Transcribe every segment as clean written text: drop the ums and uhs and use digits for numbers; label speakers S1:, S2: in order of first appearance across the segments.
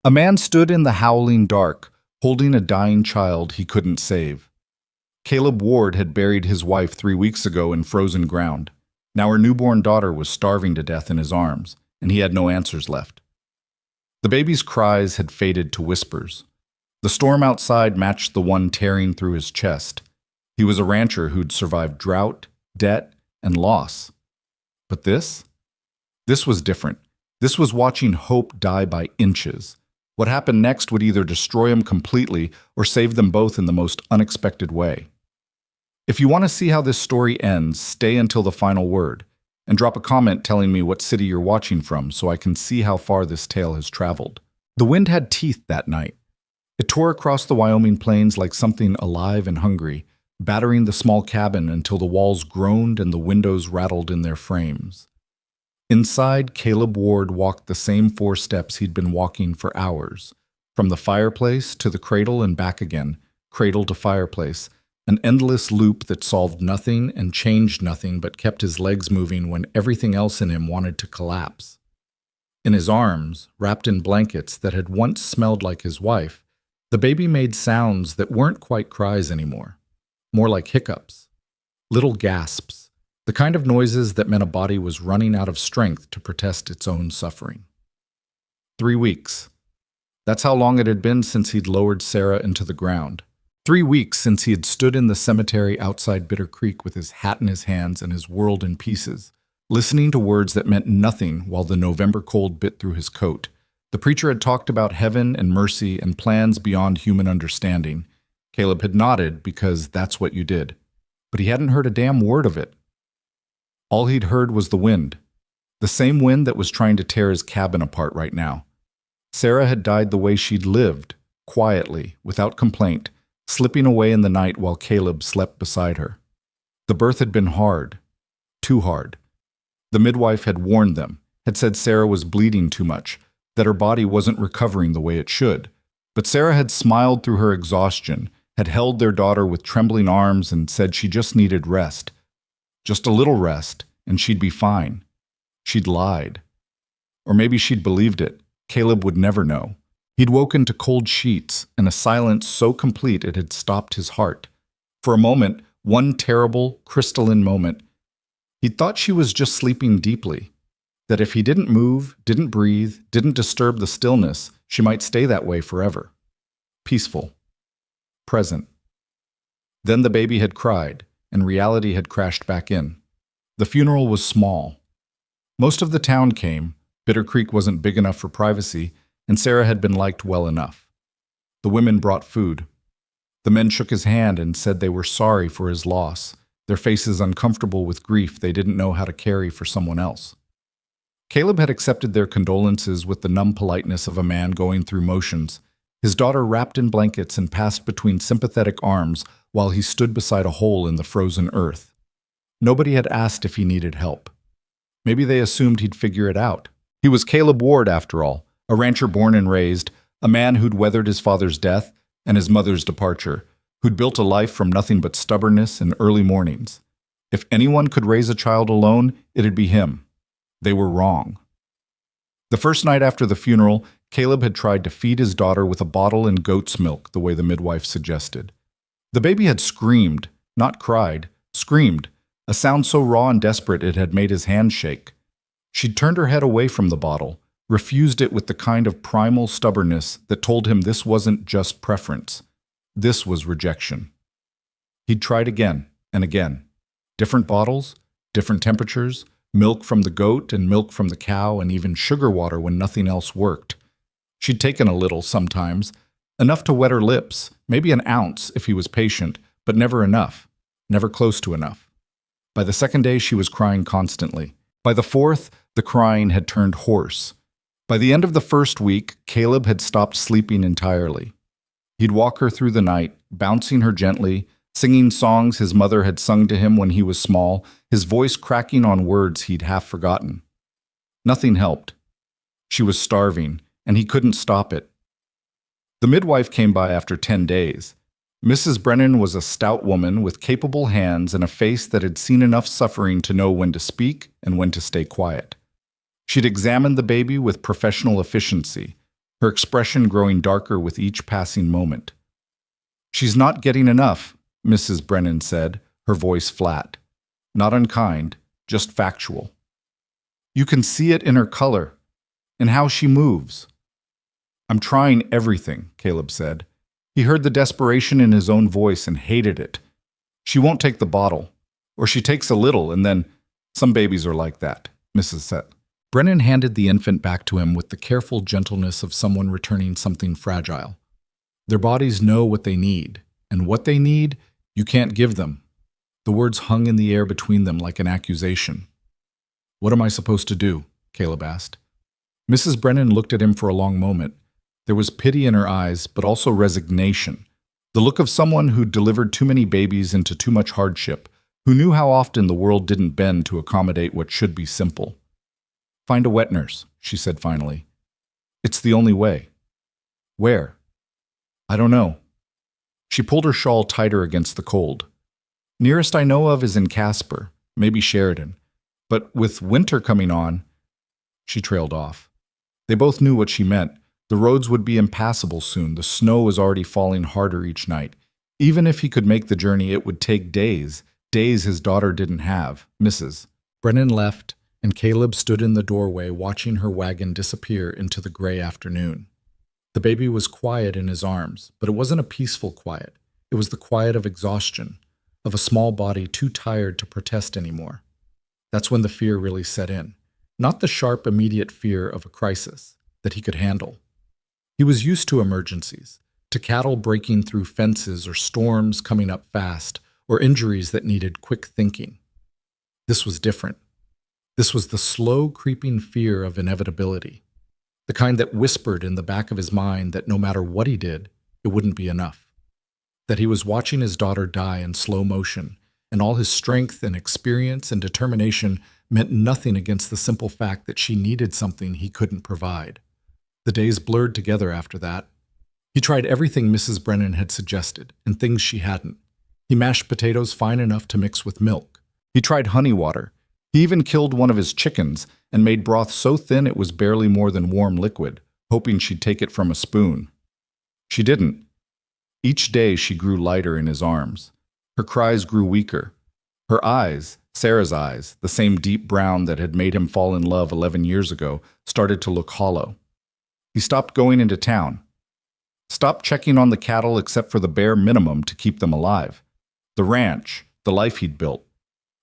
S1: A man stood in the howling dark, holding a dying child he couldn't save. Caleb Ward had buried his wife 3 weeks ago in frozen ground. Now her newborn daughter was starving to death in his arms, and he had no answers left. The baby's cries had faded to whispers. The storm outside matched the one tearing through his chest. He was a rancher who'd survived drought, debt, and loss. But this was different. This was watching hope die by inches. What happened next would either destroy him completely or save them both in the most unexpected way. If you want to see how this story ends, stay until the final word, and drop a comment telling me what city you're watching from so I can see how far this tale has traveled. The wind had teeth that night. It tore across the Wyoming plains like something alive and hungry, battering the small cabin until the walls groaned and the windows rattled in their frames. Inside, Caleb Ward walked the same 4 steps he'd been walking for hours, from the fireplace to the cradle and back again, cradle to fireplace, an endless loop that solved nothing and changed nothing but kept his legs moving when everything else in him wanted to collapse. In his arms, wrapped in blankets that had once smelled like his wife, the baby made sounds that weren't quite cries anymore, more like hiccups, little gasps, the kind of noises that meant a body was running out of strength to protest its own suffering. 3 weeks. That's how long it had been since he'd lowered Sarah into the ground. 3 weeks since he had stood in the cemetery outside Bitter Creek with his hat in his hands and his world in pieces, listening to words that meant nothing while the November cold bit through his coat. The preacher had talked about heaven and mercy and plans beyond human understanding. Caleb had nodded because that's what you did. But he hadn't heard a damn word of it. All he'd heard was the wind. The same wind that was trying to tear his cabin apart right now. Sarah had died the way she'd lived, quietly, without complaint, slipping away in the night while Caleb slept beside her. The birth had been hard. Too hard. The midwife had warned them, had said Sarah was bleeding too much, that her body wasn't recovering the way it should. But Sarah had smiled through her exhaustion, had held their daughter with trembling arms and said she just needed rest. Just a little rest, and she'd be fine. She'd lied. Or maybe she'd believed it. Caleb would never know. He'd woken to cold sheets and a silence so complete it had stopped his heart. For a moment, one terrible, crystalline moment, he'd thought she was just sleeping deeply. That if he didn't move, didn't breathe, didn't disturb the stillness, she might stay that way forever. Peaceful. Present. Then the baby had cried, and reality had crashed back in. The funeral was small. Most of the town came. Bitter Creek wasn't big enough for privacy, and Sarah had been liked well enough. The women brought food. The men shook his hand and said they were sorry for his loss, their faces uncomfortable with grief they didn't know how to carry for someone else. Caleb had accepted their condolences with the numb politeness of a man going through motions, his daughter wrapped in blankets and passed between sympathetic arms while he stood beside a hole in the frozen earth. Nobody had asked if he needed help. Maybe they assumed he'd figure it out. He was Caleb Ward, after all, a rancher born and raised, a man who'd weathered his father's death and his mother's departure, who'd built a life from nothing but stubbornness and early mornings. If anyone could raise a child alone, it'd be him. They were wrong. The first night after the funeral, Caleb had tried to feed his daughter with a bottle and goat's milk the way the midwife suggested. The baby had screamed, not cried, screamed, a sound so raw and desperate it had made his hand shake. She'd turned her head away from the bottle, refused it with the kind of primal stubbornness that told him this wasn't just preference. This was rejection. He'd tried again and again. Different bottles, different temperatures, milk from the goat and milk from the cow, and even sugar water when nothing else worked. She'd taken a little sometimes, enough to wet her lips, maybe an ounce if he was patient, but never enough, never close to enough. By the second day, she was crying constantly. By the fourth, the crying had turned hoarse. By the end of the first week, Caleb had stopped sleeping entirely. He'd walk her through the night, bouncing her gently, singing songs his mother had sung to him when he was small, his voice cracking on words he'd half forgotten. Nothing helped. She was starving, and he couldn't stop it. The midwife came by after 10 days. Mrs. Brennan was a stout woman with capable hands and a face that had seen enough suffering to know when to speak and when to stay quiet. She'd examined the baby with professional efficiency, her expression growing darker with each passing moment. "She's not getting enough," Mrs. Brennan said, her voice flat. Not unkind, just factual. "You can see it in her color, in how she moves." "I'm trying everything," Caleb said. He heard the desperation in his own voice and hated it. "She won't take the bottle. Or she takes a little and then, some babies are like that," Mrs. said. Brennan handed the infant back to him with the careful gentleness of someone returning something fragile. "Their bodies know what they need, and what they need, you can't give them." The words hung in the air between them like an accusation. "What am I supposed to do?" Caleb asked. Mrs. Brennan looked at him for a long moment. There was pity in her eyes, but also resignation. The look of someone who delivered too many babies into too much hardship, who knew how often the world didn't bend to accommodate what should be simple. "Find a wet nurse," she said finally. "It's the only way." "Where?" "I don't know." She pulled her shawl tighter against the cold. "Nearest I know of is in Casper, maybe Sheridan. But with winter coming on..." She trailed off. They both knew what she meant. The roads would be impassable soon. The snow was already falling harder each night. Even if he could make the journey, it would take days. Days his daughter didn't have. Mrs. Brennan left, and Caleb stood in the doorway watching her wagon disappear into the gray afternoon. The baby was quiet in his arms, but it wasn't a peaceful quiet. It was the quiet of exhaustion, of a small body too tired to protest anymore. That's when the fear really set in. Not the sharp, immediate fear of a crisis that he could handle. He was used to emergencies, to cattle breaking through fences or storms coming up fast, or injuries that needed quick thinking. This was different. This was the slow, creeping fear of inevitability, the kind that whispered in the back of his mind that no matter what he did, it wouldn't be enough. That he was watching his daughter die in slow motion, and all his strength and experience and determination meant nothing against the simple fact that she needed something he couldn't provide. The days blurred together after that. He tried everything Mrs. Brennan had suggested, and things she hadn't. He mashed potatoes fine enough to mix with milk. He tried honey water. He even killed one of his chickens and made broth so thin it was barely more than warm liquid, hoping she'd take it from a spoon. She didn't. Each day she grew lighter in his arms. Her cries grew weaker. Her eyes, Sarah's eyes, the same deep brown that had made him fall in love 11 years ago, started to look hollow. He stopped going into town. Stopped checking on the cattle except for the bare minimum to keep them alive. The ranch, the life he'd built.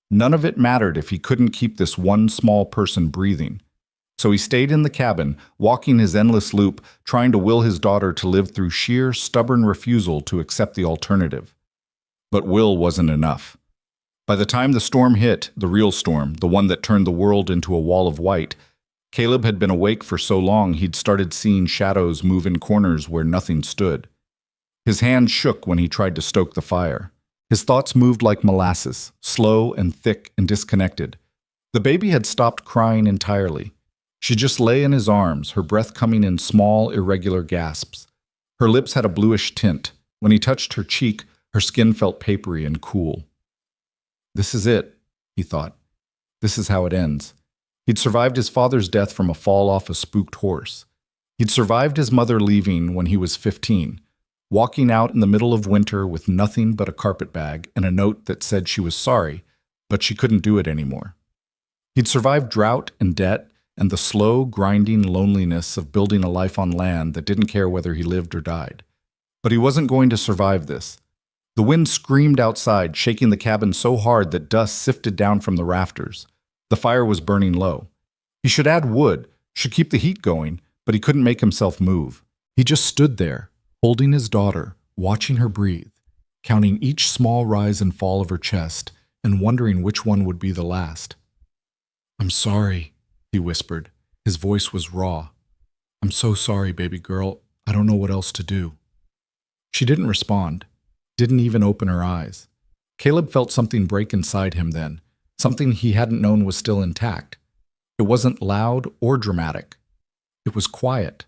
S1: None of it mattered if he couldn't keep this one small person breathing. So he stayed in the cabin, walking his endless loop, trying to will his daughter to live through sheer, stubborn refusal to accept the alternative. But will wasn't enough. By the time the storm hit, the real storm, the one that turned the world into a wall of white, Caleb had been awake for so long he'd started seeing shadows move in corners where nothing stood. His hands shook when he tried to stoke the fire. His thoughts moved like molasses, slow and thick and disconnected. The baby had stopped crying entirely. She just lay in his arms, her breath coming in small, irregular gasps. Her lips had a bluish tint. When he touched her cheek, her skin felt papery and cool. This is it, he thought. This is how it ends. He'd survived his father's death from a fall off a spooked horse. He'd survived his mother leaving when he was 15, walking out in the middle of winter with nothing but a carpet bag and a note that said she was sorry, but she couldn't do it anymore. He'd survived drought and debt and the slow, grinding loneliness of building a life on land that didn't care whether he lived or died. But he wasn't going to survive this. The wind screamed outside, shaking the cabin so hard that dust sifted down from the rafters. The fire was burning low. He should add wood, should keep the heat going, but he couldn't make himself move. He just stood there, holding his daughter, watching her breathe, counting each small rise and fall of her chest, and wondering which one would be the last. "I'm sorry," he whispered. His voice was raw. "I'm so sorry, baby girl. I don't know what else to do." She didn't respond, didn't even open her eyes. Caleb felt something break inside him then, something he hadn't known was still intact. It wasn't loud or dramatic. It was quiet.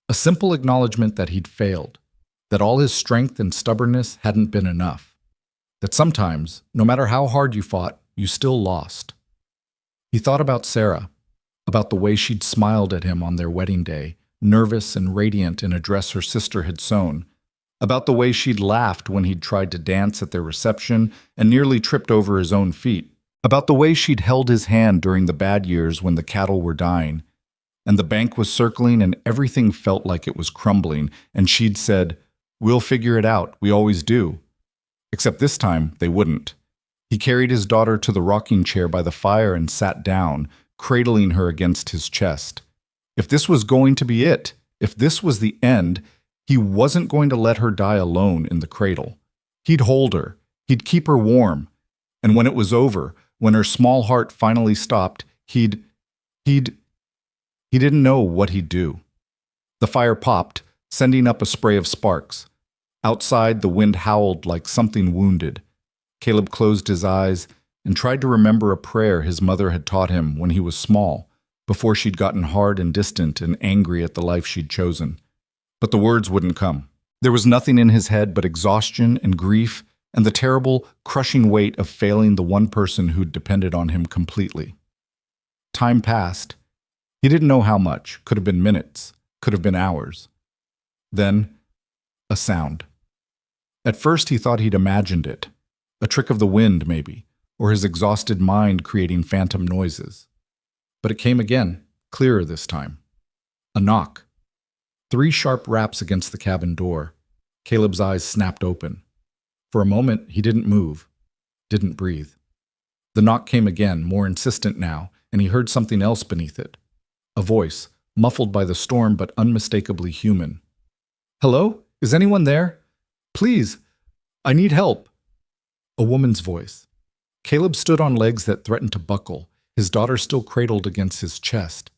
S1: A simple acknowledgement that he'd failed, that all his strength and stubbornness hadn't been enough, that sometimes, no matter how hard you fought, you still lost. He thought about Sarah, about the way she'd smiled at him on their wedding day, nervous and radiant in a dress her sister had sewn, about the way she'd laughed when he'd tried to dance at their reception and nearly tripped over his own feet, about the way she'd held his hand during the bad years when the cattle were dying, and the bank was circling and everything felt like it was crumbling, and she'd said, "We'll figure it out, we always do." Except this time, they wouldn't. He carried his daughter to the rocking chair by the fire and sat down, cradling her against his chest. If this was going to be it, if this was the end, he wasn't going to let her die alone in the cradle. He'd hold her, he'd keep her warm, and when it was over, when her small heart finally stopped, he didn't know what he'd do. The fire popped, sending up a spray of sparks. Outside, the wind howled like something wounded. Caleb closed his eyes and tried to remember a prayer his mother had taught him when he was small, before she'd gotten hard and distant and angry at the life she'd chosen. But the words wouldn't come. There was nothing in his head but exhaustion and grief and the terrible, crushing weight of failing the one person who'd depended on him completely. Time passed. He didn't know how much. Could have been minutes. Could have been hours. Then, a sound. At first he thought he'd imagined it. A trick of the wind, maybe, or his exhausted mind creating phantom noises. But it came again, clearer this time. A knock. 3 sharp raps against the cabin door. Caleb's eyes snapped open. For a moment, he didn't move, didn't breathe. The knock came again, more insistent now, and he heard something else beneath it. A voice, muffled by the storm but unmistakably human. "Hello? Is anyone there? Please, I need help." A woman's voice. Caleb stood on legs that threatened to buckle, his daughter still cradled against his chest.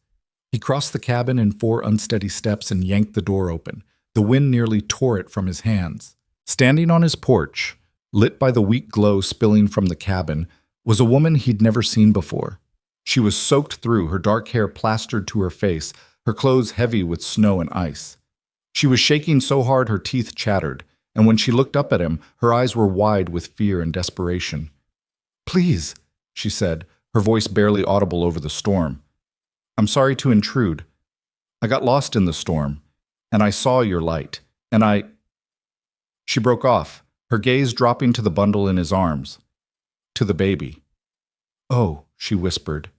S1: He crossed the cabin in 4 unsteady steps and yanked the door open. The wind nearly tore it from his hands. Standing on his porch, lit by the weak glow spilling from the cabin, was a woman he'd never seen before. She was soaked through, her dark hair plastered to her face, her clothes heavy with snow and ice. She was shaking so hard her teeth chattered, and when she looked up at him, her eyes were wide with fear and desperation. "Please," she said, her voice barely audible over the storm. "I'm sorry to intrude. I got lost in the storm, and I saw your light, and I—" She broke off, her gaze dropping to the bundle in his arms. To the baby. "Oh," she whispered.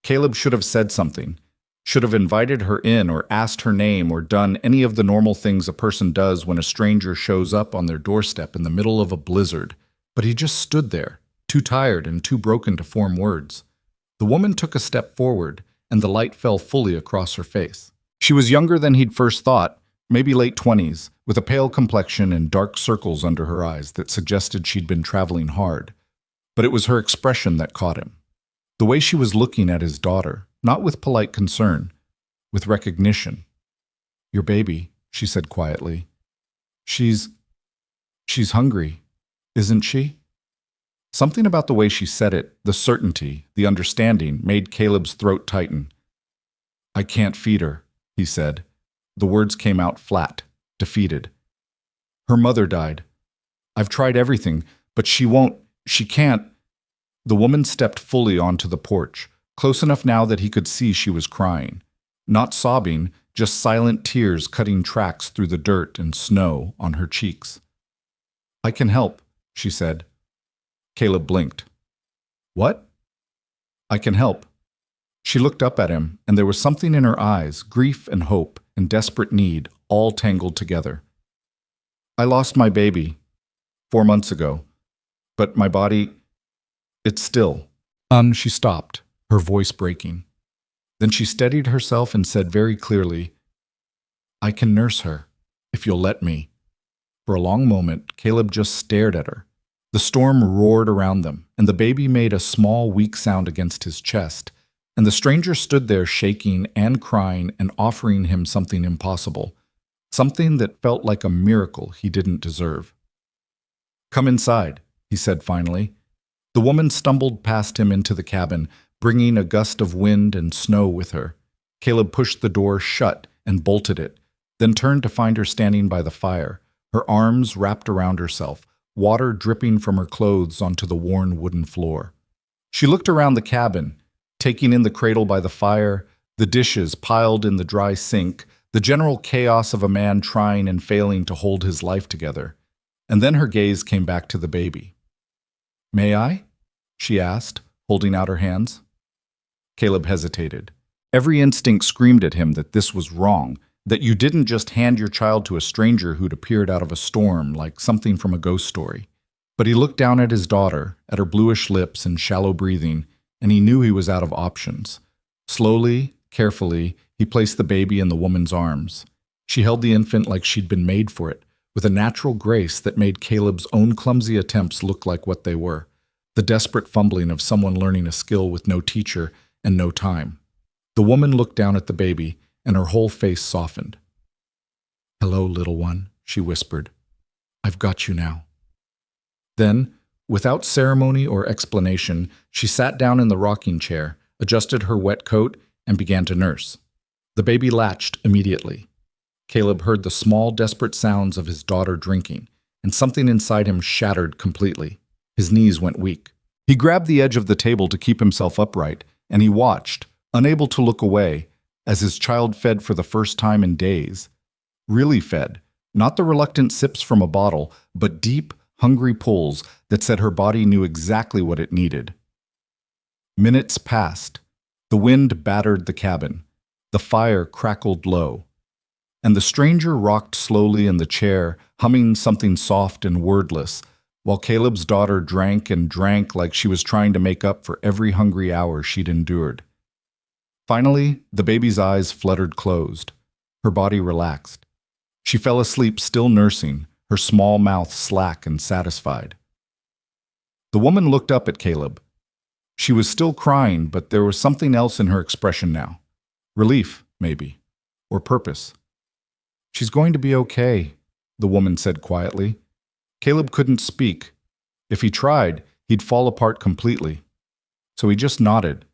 S1: Caleb should have said something, should have invited her in or asked her name or done any of the normal things a person does when a stranger shows up on their doorstep in the middle of a blizzard, but he just stood there, too tired and too broken to form words. The woman took a step forward, and the light fell fully across her face. She was younger than he'd first thought, maybe late 20s, with a pale complexion and dark circles under her eyes that suggested she'd been traveling hard. But it was her expression that caught him. The way she was looking at his daughter, not with polite concern, with recognition. "Your baby," she said quietly. She's hungry, isn't she?" Something about the way she said it, the certainty, the understanding, made Caleb's throat tighten. "I can't feed her," he said. The words came out flat, defeated. "Her mother died. I've tried everything, but she can't." The woman stepped fully onto the porch, close enough now that he could see she was crying. Not sobbing, just silent tears cutting tracks through the dirt and snow on her cheeks. "I can help," she said. Caleb blinked. "What?" "I can help." She looked up at him, and there was something in her eyes, grief and hope and desperate need, all tangled together. "I lost my baby 4 months ago, but my body, it's still." She stopped, her voice breaking. Then she steadied herself and said very clearly, "I can nurse her, if you'll let me." For a long moment, Caleb just stared at her. The storm roared around them, and the baby made a small, weak sound against his chest, and the stranger stood there shaking and crying and offering him something impossible, something that felt like a miracle he didn't deserve. "Come inside," he said finally. The woman stumbled past him into the cabin, bringing a gust of wind and snow with her. Caleb pushed the door shut and bolted it, then turned to find her standing by the fire, her arms wrapped around herself, water dripping from her clothes onto the worn wooden floor. She looked around the cabin, taking in the cradle by the fire, The dishes piled in the dry sink, the general chaos of a man trying and failing to hold his life together. And then her gaze came back to the baby. "May I?" she asked, holding out her hands. Caleb hesitated. Every instinct screamed at him that this was wrong, that you didn't just hand your child to a stranger who'd appeared out of a storm like something from a ghost story. But he looked down at his daughter, at her bluish lips and shallow breathing, and he knew he was out of options. Slowly, carefully, he placed the baby in the woman's arms. She held the infant like she'd been made for it, with a natural grace that made Caleb's own clumsy attempts look like what they were, the desperate fumbling of someone learning a skill with no teacher and no time. The woman looked down at the baby, and her whole face softened. "Hello, little one," she whispered. "I've got you now." Then, without ceremony or explanation, she sat down in the rocking chair, adjusted her wet coat, and began to nurse. The baby latched immediately. Caleb heard the small, desperate sounds of his daughter drinking, and something inside him shattered completely. His knees went weak. He grabbed the edge of the table to keep himself upright, and he watched, unable to look away, as his child fed for the first time in days. Really fed, not the reluctant sips from a bottle, but deep, hungry pulls that said her body knew exactly what it needed. Minutes passed. The wind battered the cabin. The fire crackled low. And the stranger rocked slowly in the chair, humming something soft and wordless, while Caleb's daughter drank and drank like she was trying to make up for every hungry hour she'd endured. Finally, the baby's eyes fluttered closed. Her body relaxed. She fell asleep still nursing, her small mouth slack and satisfied. The woman looked up at Caleb. She was still crying, but there was something else in her expression now. Relief, maybe, or purpose. "She's going to be okay," the woman said quietly. Caleb couldn't speak. If he tried, he'd fall apart completely. So he just nodded.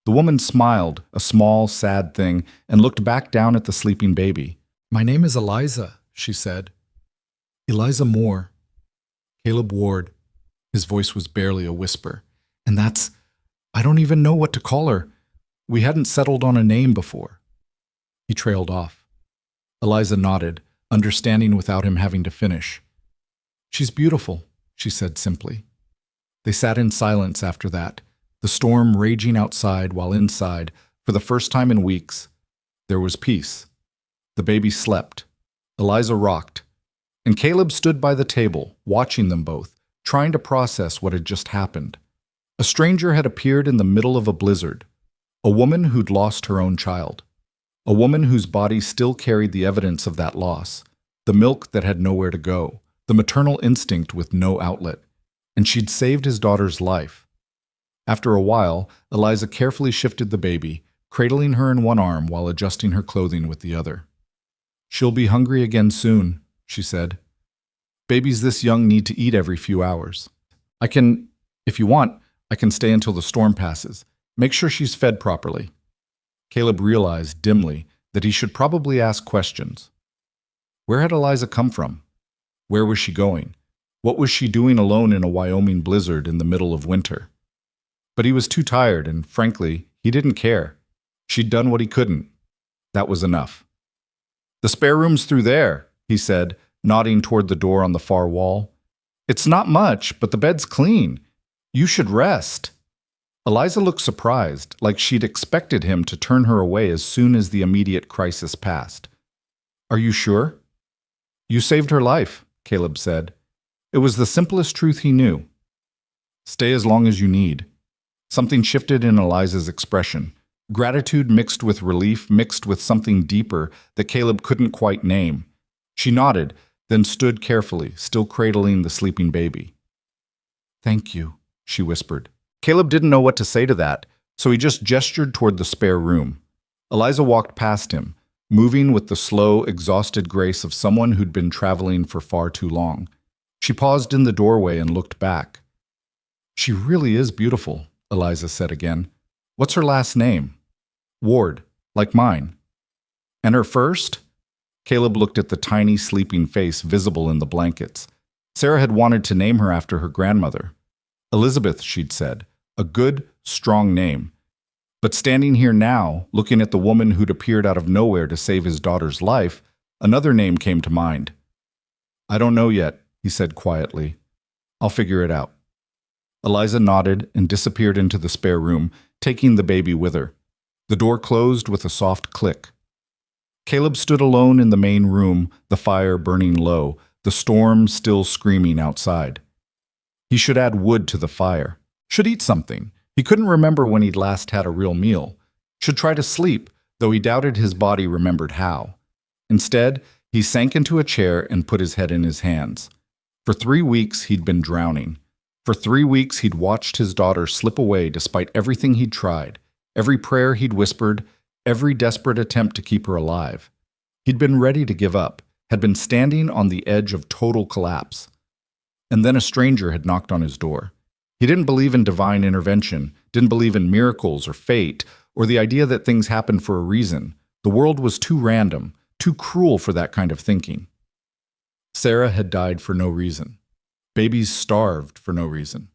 S1: The woman smiled, a small, sad thing, and looked back down at the sleeping baby. "My name is Eliza," she said. "Eliza Moore. Caleb Ward." His voice was barely a whisper. "And I don't even know what to call her. We hadn't settled on a name before." He trailed off. Eliza nodded, understanding without him having to finish. "She's beautiful," she said simply. They sat in silence after that, the storm raging outside while inside, for the first time in weeks, there was peace. The baby slept. Eliza rocked. And Caleb stood by the table, watching them both, trying to process what had just happened. A stranger had appeared in the middle of a blizzard. A woman who'd lost her own child. A woman whose body still carried the evidence of that loss, the milk that had nowhere to go, the maternal instinct with no outlet. And she'd saved his daughter's life. After a while, Eliza carefully shifted the baby, cradling her in one arm while adjusting her clothing with the other. "She'll be hungry again soon," she said. "Babies this young need to eat every few hours. If you want, I can stay until the storm passes. Make sure she's fed properly." Caleb realized, dimly, that he should probably ask questions. Where had Eliza come from? Where was she going? What was she doing alone in a Wyoming blizzard in the middle of winter? But he was too tired, and frankly, he didn't care. She'd done what he couldn't. That was enough. "The spare room's through there," he said, nodding toward the door on the far wall. "It's not much, but the bed's clean. You should rest." Eliza looked surprised, like she'd expected him to turn her away as soon as the immediate crisis passed. "Are you sure?" "You saved her life," Caleb said. It was the simplest truth he knew. "Stay as long as you need." Something shifted in Eliza's expression. Gratitude mixed with relief, mixed with something deeper that Caleb couldn't quite name. She nodded, then stood carefully, still cradling the sleeping baby. "Thank you," she whispered. Caleb didn't know what to say to that, so he just gestured toward the spare room. Eliza walked past him, moving with the slow, exhausted grace of someone who'd been traveling for far too long. She paused in the doorway and looked back. "She really is beautiful," Eliza said again. "What's her last name?" "Ward, like mine." "And her first?" Caleb looked at the tiny, sleeping face visible in the blankets. Sarah had wanted to name her after her grandmother. Elizabeth, she'd said. A good, strong name. But standing here now, looking at the woman who'd appeared out of nowhere to save his daughter's life, another name came to mind. I don't know yet, he said quietly. I'll figure it out. Eliza nodded and disappeared into the spare room, taking the baby with her. The door closed with a soft click. Caleb stood alone in the main room, the fire burning low, the storm still screaming outside. He should add wood to the fire. Should eat something. He couldn't remember when he'd last had a real meal. Should try to sleep, though he doubted his body remembered how. Instead, he sank into a chair and put his head in his hands. For 3 weeks, he'd been drowning. For 3 weeks, he'd watched his daughter slip away despite everything he'd tried, every prayer he'd whispered, every desperate attempt to keep her alive. He'd been ready to give up, had been standing on the edge of total collapse. And then a stranger had knocked on his door. He didn't believe in divine intervention, didn't believe in miracles or fate, or the idea that things happened for a reason. The world was too random, too cruel for that kind of thinking. Sarah had died for no reason. Babies starved for no reason.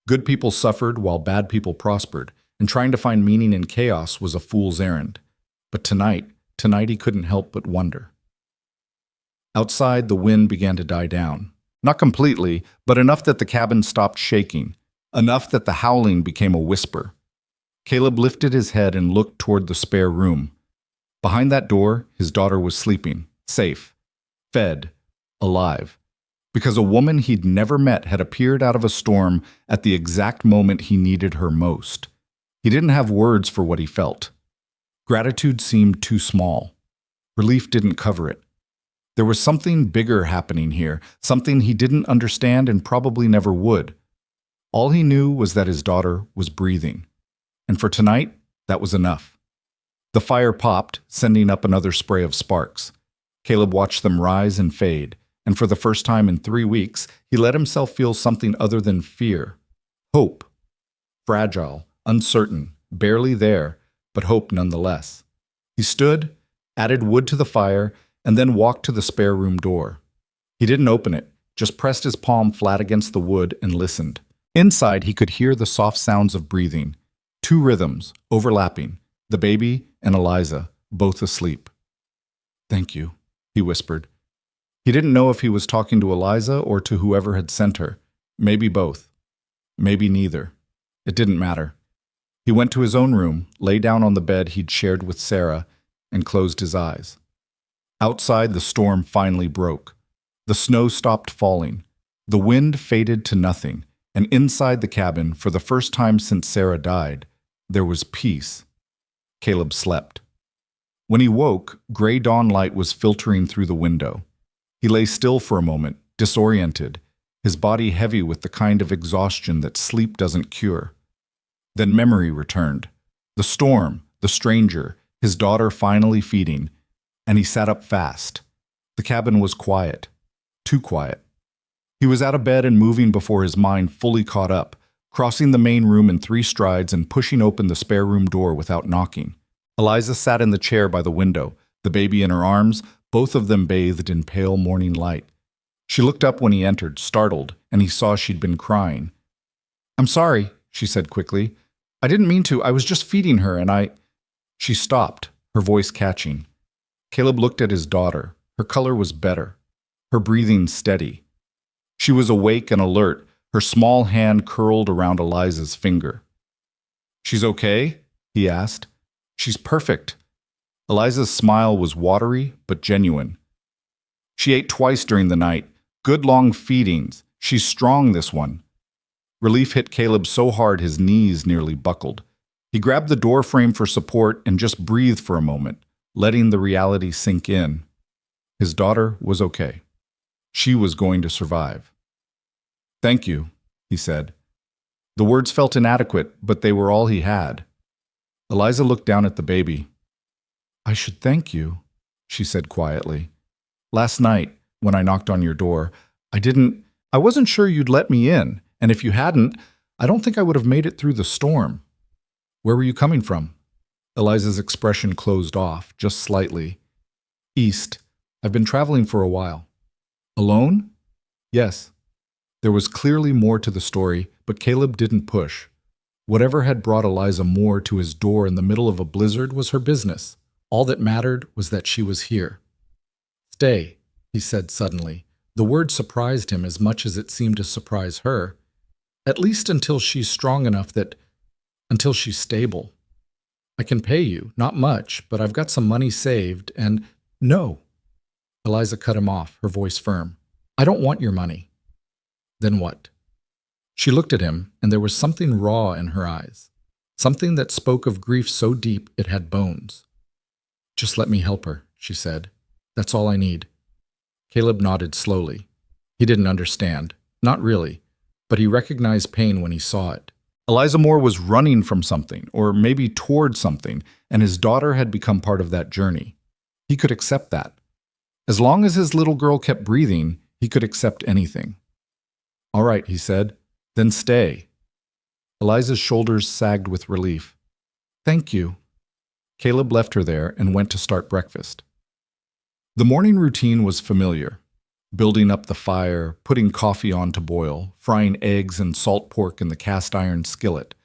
S1: Good people suffered while bad people prospered, and trying to find meaning in chaos was a fool's errand. But tonight he couldn't help but wonder. Outside, the wind began to die down. Not completely, but enough that the cabin stopped shaking, enough that the howling became a whisper. Caleb lifted his head and looked toward the spare room. Behind that door, his daughter was sleeping, safe, fed, alive. Because a woman he'd never met had appeared out of a storm at the exact moment he needed her most. He didn't have words for what he felt. Gratitude seemed too small. Relief didn't cover it. There was something bigger happening here, something he didn't understand and probably never would. All he knew was that his daughter was breathing. And for tonight, that was enough. The fire popped, sending up another spray of sparks. Caleb watched them rise and fade, and for the first time in 3 weeks, he let himself feel something other than fear. Hope. Fragile, uncertain, barely there, but hope nonetheless. He stood, added wood to the fire, and then walked to the spare room door. He didn't open it, just pressed his palm flat against the wood and listened. Inside, he could hear the soft sounds of breathing. 2 rhythms, overlapping, the baby and Eliza, both asleep. "Thank you," he whispered. He didn't know if he was talking to Eliza or to whoever had sent her. Maybe both. Maybe neither. It didn't matter. He went to his own room, lay down on the bed he'd shared with Sarah, and closed his eyes. Outside, the storm finally broke. The snow stopped falling. The wind faded to nothing, and inside the cabin, for the first time since Sarah died, there was peace. Caleb slept. When he woke, gray dawn light was filtering through the window. He lay still for a moment, disoriented, his body heavy with the kind of exhaustion that sleep doesn't cure. Then memory returned. The storm, the stranger, his daughter finally feeding, and he sat up fast. The cabin was quiet. Too quiet. He was out of bed and moving before his mind fully caught up, crossing the main room in 3 strides and pushing open the spare room door without knocking. Eliza sat in the chair by the window, the baby in her arms, both of them bathed in pale morning light. She looked up when he entered, startled, and he saw she'd been crying. "I'm sorry," she said quickly. "I didn't mean to. I was just feeding her, and I—" She stopped, her voice catching. Caleb looked at his daughter. Her color was better, her breathing steady. She was awake and alert, her small hand curled around Eliza's finger. "She's okay?" he asked. "She's perfect." Eliza's smile was watery but genuine. "She ate twice during the night. Good long feedings. She's strong, this one." Relief hit Caleb so hard his knees nearly buckled. He grabbed the door frame for support and just breathed for a moment, letting the reality sink in. His daughter was okay. She was going to survive. "Thank you," he said. The words felt inadequate, but they were all he had. Eliza looked down at the baby. "I should thank you," she said quietly. "Last night, when I knocked on your door, I wasn't sure you'd let me in, and if you hadn't, I don't think I would have made it through the storm." "Where were you coming from?" Eliza's expression closed off, just slightly. "East. I've been traveling for a while." "Alone?" "Yes." There was clearly more to the story, but Caleb didn't push. Whatever had brought Eliza Moore to his door in the middle of a blizzard was her business. All that mattered was that she was here. "Stay," he said suddenly. The word surprised him as much as it seemed to surprise her. "At least until she's strong enough until she's stable. I can pay you, not much, but I've got some money saved, and—" "No." Eliza cut him off, her voice firm. "I don't want your money." "Then what?" She looked at him, and there was something raw in her eyes, something that spoke of grief so deep it had bones. "Just let me help her," she said. "That's all I need." Caleb nodded slowly. He didn't understand, not really, but he recognized pain when he saw it. Eliza Moore was running from something, or maybe toward something, and his daughter had become part of that journey. He could accept that. As long as his little girl kept breathing, he could accept anything. "All right," he said. "Then stay." Eliza's shoulders sagged with relief. "Thank you." Caleb left her there and went to start breakfast. The morning routine was familiar. Building up the fire, putting coffee on to boil, frying eggs and salt pork in the cast-iron skillet.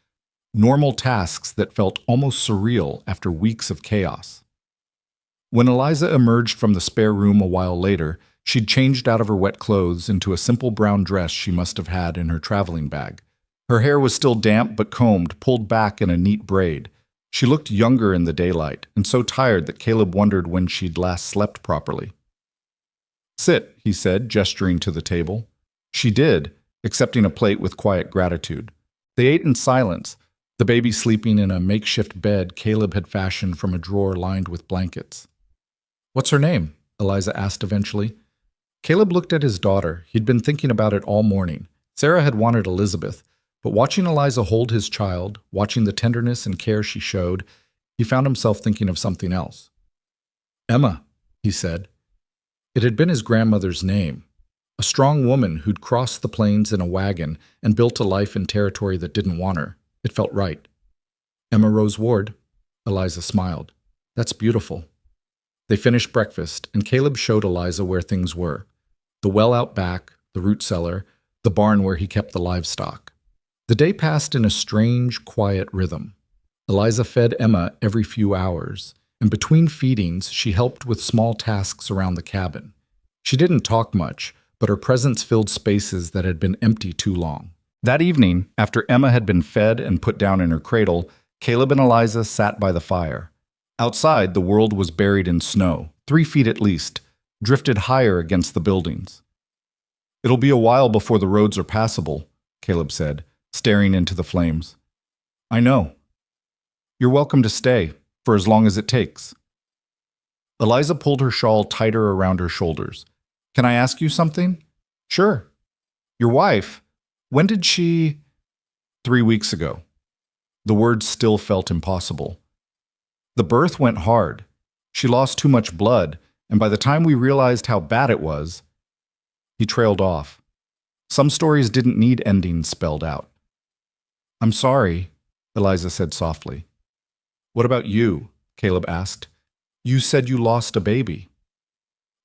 S1: Normal tasks that felt almost surreal after weeks of chaos. When Eliza emerged from the spare room a while later, she'd changed out of her wet clothes into a simple brown dress she must have had in her traveling bag. Her hair was still damp but combed, pulled back in a neat braid. She looked younger in the daylight, and so tired that Caleb wondered when she'd last slept properly. "Sit," he said, gesturing to the table. She did, accepting a plate with quiet gratitude. They ate in silence, the baby sleeping in a makeshift bed Caleb had fashioned from a drawer lined with blankets. "What's her name?" Eliza asked eventually. Caleb looked at his daughter. He'd been thinking about it all morning. Sarah had wanted Elizabeth, but watching Eliza hold his child, watching the tenderness and care she showed, he found himself thinking of something else. "Emma," he said. It had been his grandmother's name. A strong woman who'd crossed the plains in a wagon and built a life in territory that didn't want her. It felt right. "Emma Rose Ward." Eliza smiled. "That's beautiful." They finished breakfast, and Caleb showed Eliza where things were. The well out back, the root cellar, the barn where he kept the livestock. The day passed in a strange, quiet rhythm. Eliza fed Emma every few hours, and between feedings she helped with small tasks around the cabin. She didn't talk much, but her presence filled spaces that had been empty too long. That evening, after Emma had been fed and put down in her cradle, Caleb and Eliza sat by the fire. Outside, the world was buried in snow, 3 feet at least, drifted higher against the buildings. "It'll be a while before the roads are passable," Caleb said, staring into the flames. "I know. You're welcome to stay, for as long as it takes." Eliza pulled her shawl tighter around her shoulders. "Can I ask you something?" "Sure." "Your wife, when did she—" 3 weeks ago. The words still felt impossible. "The birth went hard. She lost too much blood, and by the time we realized how bad it was—" He trailed off. Some stories didn't need endings spelled out. "I'm sorry," Eliza said softly. "What about you?" Caleb asked. "You said you lost a baby."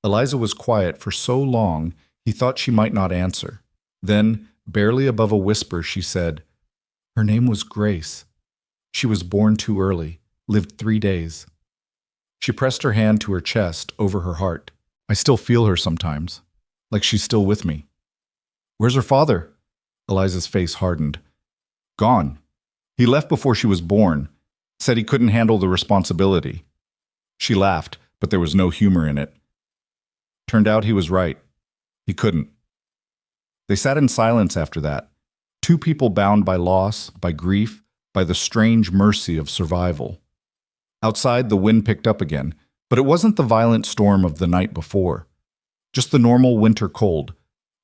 S1: Eliza was quiet for so long he thought she might not answer. Then, barely above a whisper, she said, "Her name was Grace. She was born too early, lived 3 days." She pressed her hand to her chest, over her heart. "I still feel her sometimes, like she's still with me." "Where's her father?" Eliza's face hardened. "Gone. He left before she was born. Said he couldn't handle the responsibility." She laughed, but there was no humor in it. Turned out he was right. He couldn't. They sat in silence after that. 2 people bound by loss, by grief, by the strange mercy of survival. Outside, the wind picked up again, but it wasn't the violent storm of the night before. Just the normal winter cold,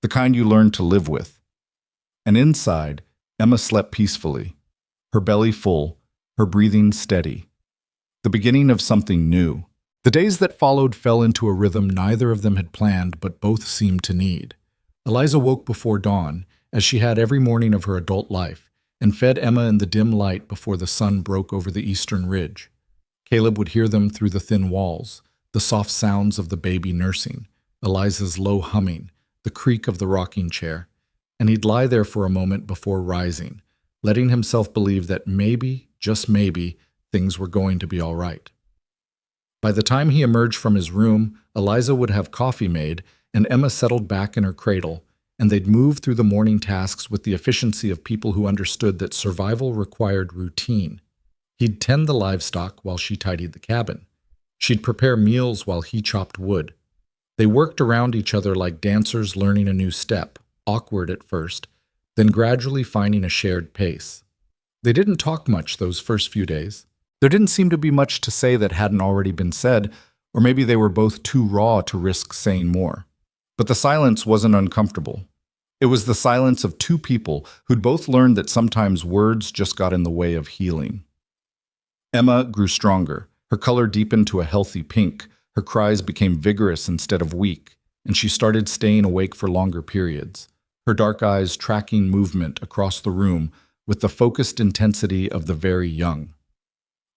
S1: the kind you learn to live with. And inside, Emma slept peacefully, her belly full, her breathing steady. The beginning of something new. The days that followed fell into a rhythm neither of them had planned, but both seemed to need. Eliza woke before dawn, as she had every morning of her adult life, and fed Emma in the dim light before the sun broke over the eastern ridge. Caleb would hear them through the thin walls, the soft sounds of the baby nursing, Eliza's low humming, the creak of the rocking chair, and he'd lie there for a moment before rising, letting himself believe that maybe, just maybe, things were going to be all right. By the time he emerged from his room, Eliza would have coffee made, and Emma settled back in her cradle, and they'd move through the morning tasks with the efficiency of people who understood that survival required routine. He'd tend the livestock while she tidied the cabin. She'd prepare meals while he chopped wood. They worked around each other like dancers learning a new step, awkward at first, then gradually finding a shared pace. They didn't talk much those first few days. There didn't seem to be much to say that hadn't already been said, or maybe they were both too raw to risk saying more. But the silence wasn't uncomfortable. It was the silence of two people who'd both learned that sometimes words just got in the way of healing. Emma grew stronger. Her color deepened to a healthy pink. Her cries became vigorous instead of weak, and she started staying awake for longer periods, her dark eyes tracking movement across the room with the focused intensity of the very young.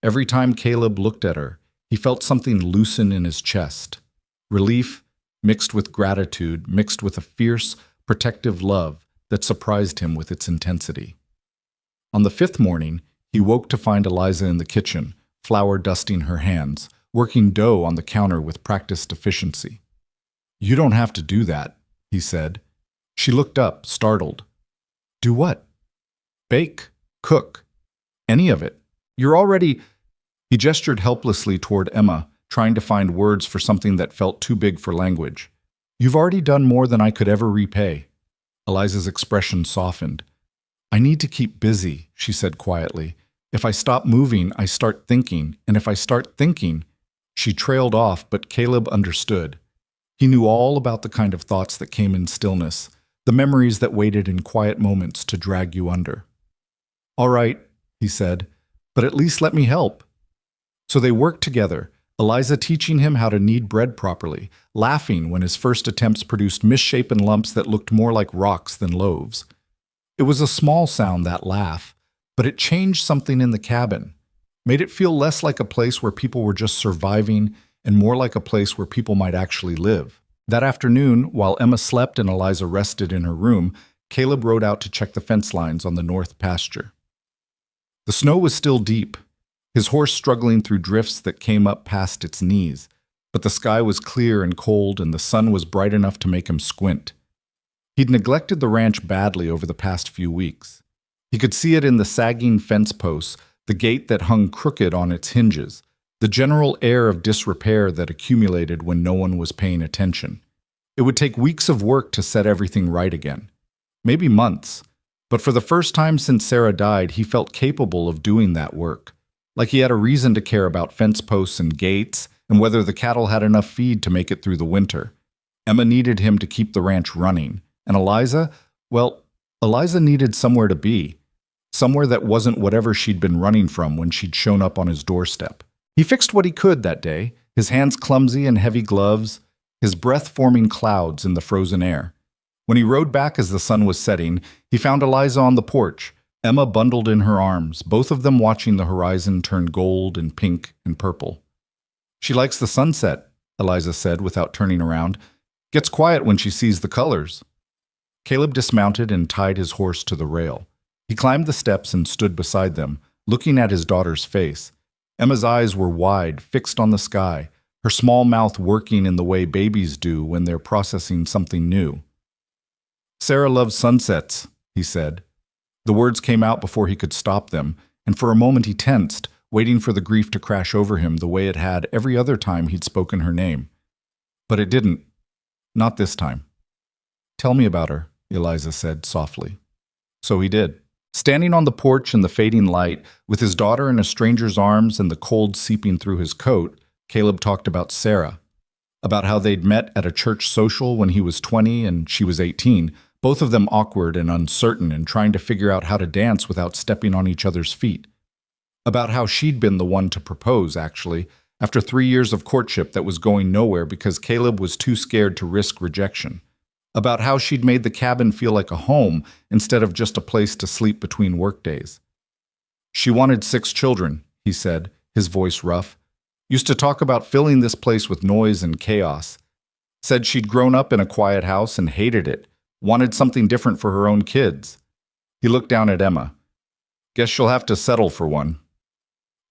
S1: Every time Caleb looked at her, he felt something loosen in his chest. Relief, mixed with gratitude, mixed with a fierce, protective love that surprised him with its intensity. On the fifth morning, he woke to find Eliza in the kitchen, flour dusting her hands, working dough on the counter with practiced efficiency. "You don't have to do that," he said. She looked up, startled. "Do what?" "Bake, cook, any of it. You're already—" He gestured helplessly toward Emma, trying to find words for something that felt too big for language. "You've already done more than I could ever repay." Eliza's expression softened. "I need to keep busy," she said quietly. "If I stop moving, I start thinking, and if I start thinking—" She trailed off, but Caleb understood. He knew all about the kind of thoughts that came in stillness, the memories that waited in quiet moments to drag you under. "All right," he said, "but at least let me help." So they worked together, Eliza teaching him how to knead bread properly, laughing when his first attempts produced misshapen lumps that looked more like rocks than loaves. It was a small sound, that laugh, but it changed something in the cabin, made it feel less like a place where people were just surviving and more like a place where people might actually live. That afternoon, while Emma slept and Eliza rested in her room, Caleb rode out to check the fence lines on the north pasture. The snow was still deep, his horse struggling through drifts that came up past its knees, but the sky was clear and cold and the sun was bright enough to make him squint. He'd neglected the ranch badly over the past few weeks. He could see it in the sagging fence posts, the gate that hung crooked on its hinges, the general air of disrepair that accumulated when no one was paying attention. It would take weeks of work to set everything right again. Maybe months, but for the first time since Sarah died, he felt capable of doing that work. Like he had a reason to care about fence posts and gates, and whether the cattle had enough feed to make it through the winter. Emma needed him to keep the ranch running, and Eliza, well, Eliza needed somewhere to be. Somewhere that wasn't whatever she'd been running from when she'd shown up on his doorstep. He fixed what he could that day, his hands clumsy in heavy gloves, his breath forming clouds in the frozen air. When he rode back as the sun was setting, he found Eliza on the porch, Emma bundled in her arms, both of them watching the horizon turn gold and pink and purple. "She likes the sunset," Eliza said without turning around. "Gets quiet when she sees the colors." Caleb dismounted and tied his horse to the rail. He climbed the steps and stood beside them, looking at his daughter's face. Emma's eyes were wide, fixed on the sky, her small mouth working in the way babies do when they're processing something new. "Sarah loves sunsets," he said. The words came out before he could stop them, and for a moment he tensed, waiting for the grief to crash over him the way it had every other time he'd spoken her name. But it didn't. Not this time. "Tell me about her," Eliza said softly. So he did. Standing on the porch in the fading light, with his daughter in a stranger's arms and the cold seeping through his coat, Caleb talked about Sarah. About how they'd met at a church social when he was 20 and she was 18, both of them awkward and uncertain and trying to figure out how to dance without stepping on each other's feet. About how she'd been the one to propose, actually, after 3 years of courtship that was going nowhere because Caleb was too scared to risk rejection. About how she'd made the cabin feel like a home instead of just a place to sleep between workdays. "She wanted 6 children," he said, his voice rough. "Used to talk about filling this place with noise and chaos. Said she'd grown up in a quiet house and hated it, wanted something different for her own kids." He looked down at Emma. Guess she'll have to settle for one.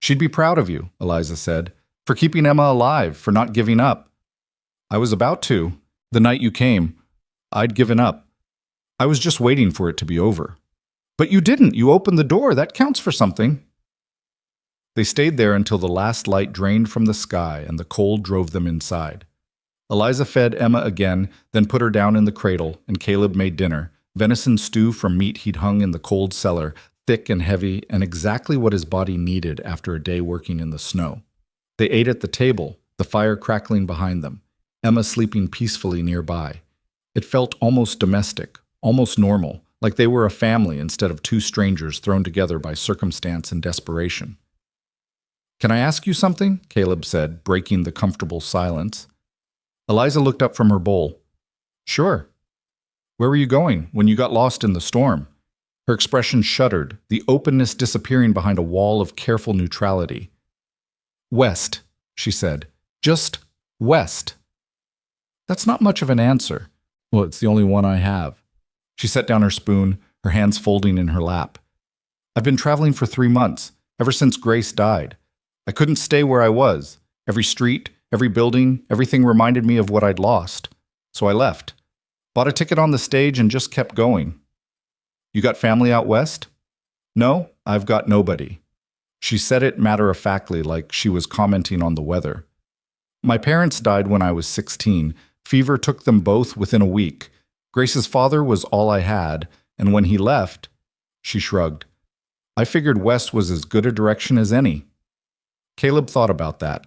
S1: She'd be proud of you, Eliza said, for keeping Emma alive, for not giving up. I was about to. The night you came, I'd given up. I was just waiting for it to be over. But you didn't. You opened the door. That counts for something. They stayed there until the last light drained from the sky and the cold drove them inside. Eliza fed Emma again, then put her down in the cradle, and Caleb made dinner, venison stew from meat he'd hung in the cold cellar, thick and heavy, and exactly what his body needed after a day working in the snow. They ate at the table, the fire crackling behind them, Emma sleeping peacefully nearby. It felt almost domestic, almost normal, like they were a family instead of two strangers thrown together by circumstance and desperation. "Can I ask you something?" Caleb said, breaking the comfortable silence. Eliza looked up from her bowl. "Sure." "Where were you going when you got lost in the storm?" Her expression shuddered, the openness disappearing behind a wall of careful neutrality. "West," she said. "Just west." "That's not much of an answer." "Well, it's the only one I have." She set down her spoon, her hands folding in her lap. "I've been traveling for 3 months, ever since Grace died. I couldn't stay where I was. Every street, every building, everything reminded me of what I'd lost. So I left. Bought a ticket on the stage and just kept going." "You got family out west?" "No, I've got nobody." She said it matter-of-factly, like she was commenting on the weather. "My parents died when I was 16. Fever took them both within a week. Grace's father was all I had, and when he left," she shrugged, "I figured west was as good a direction as any." Caleb thought about that,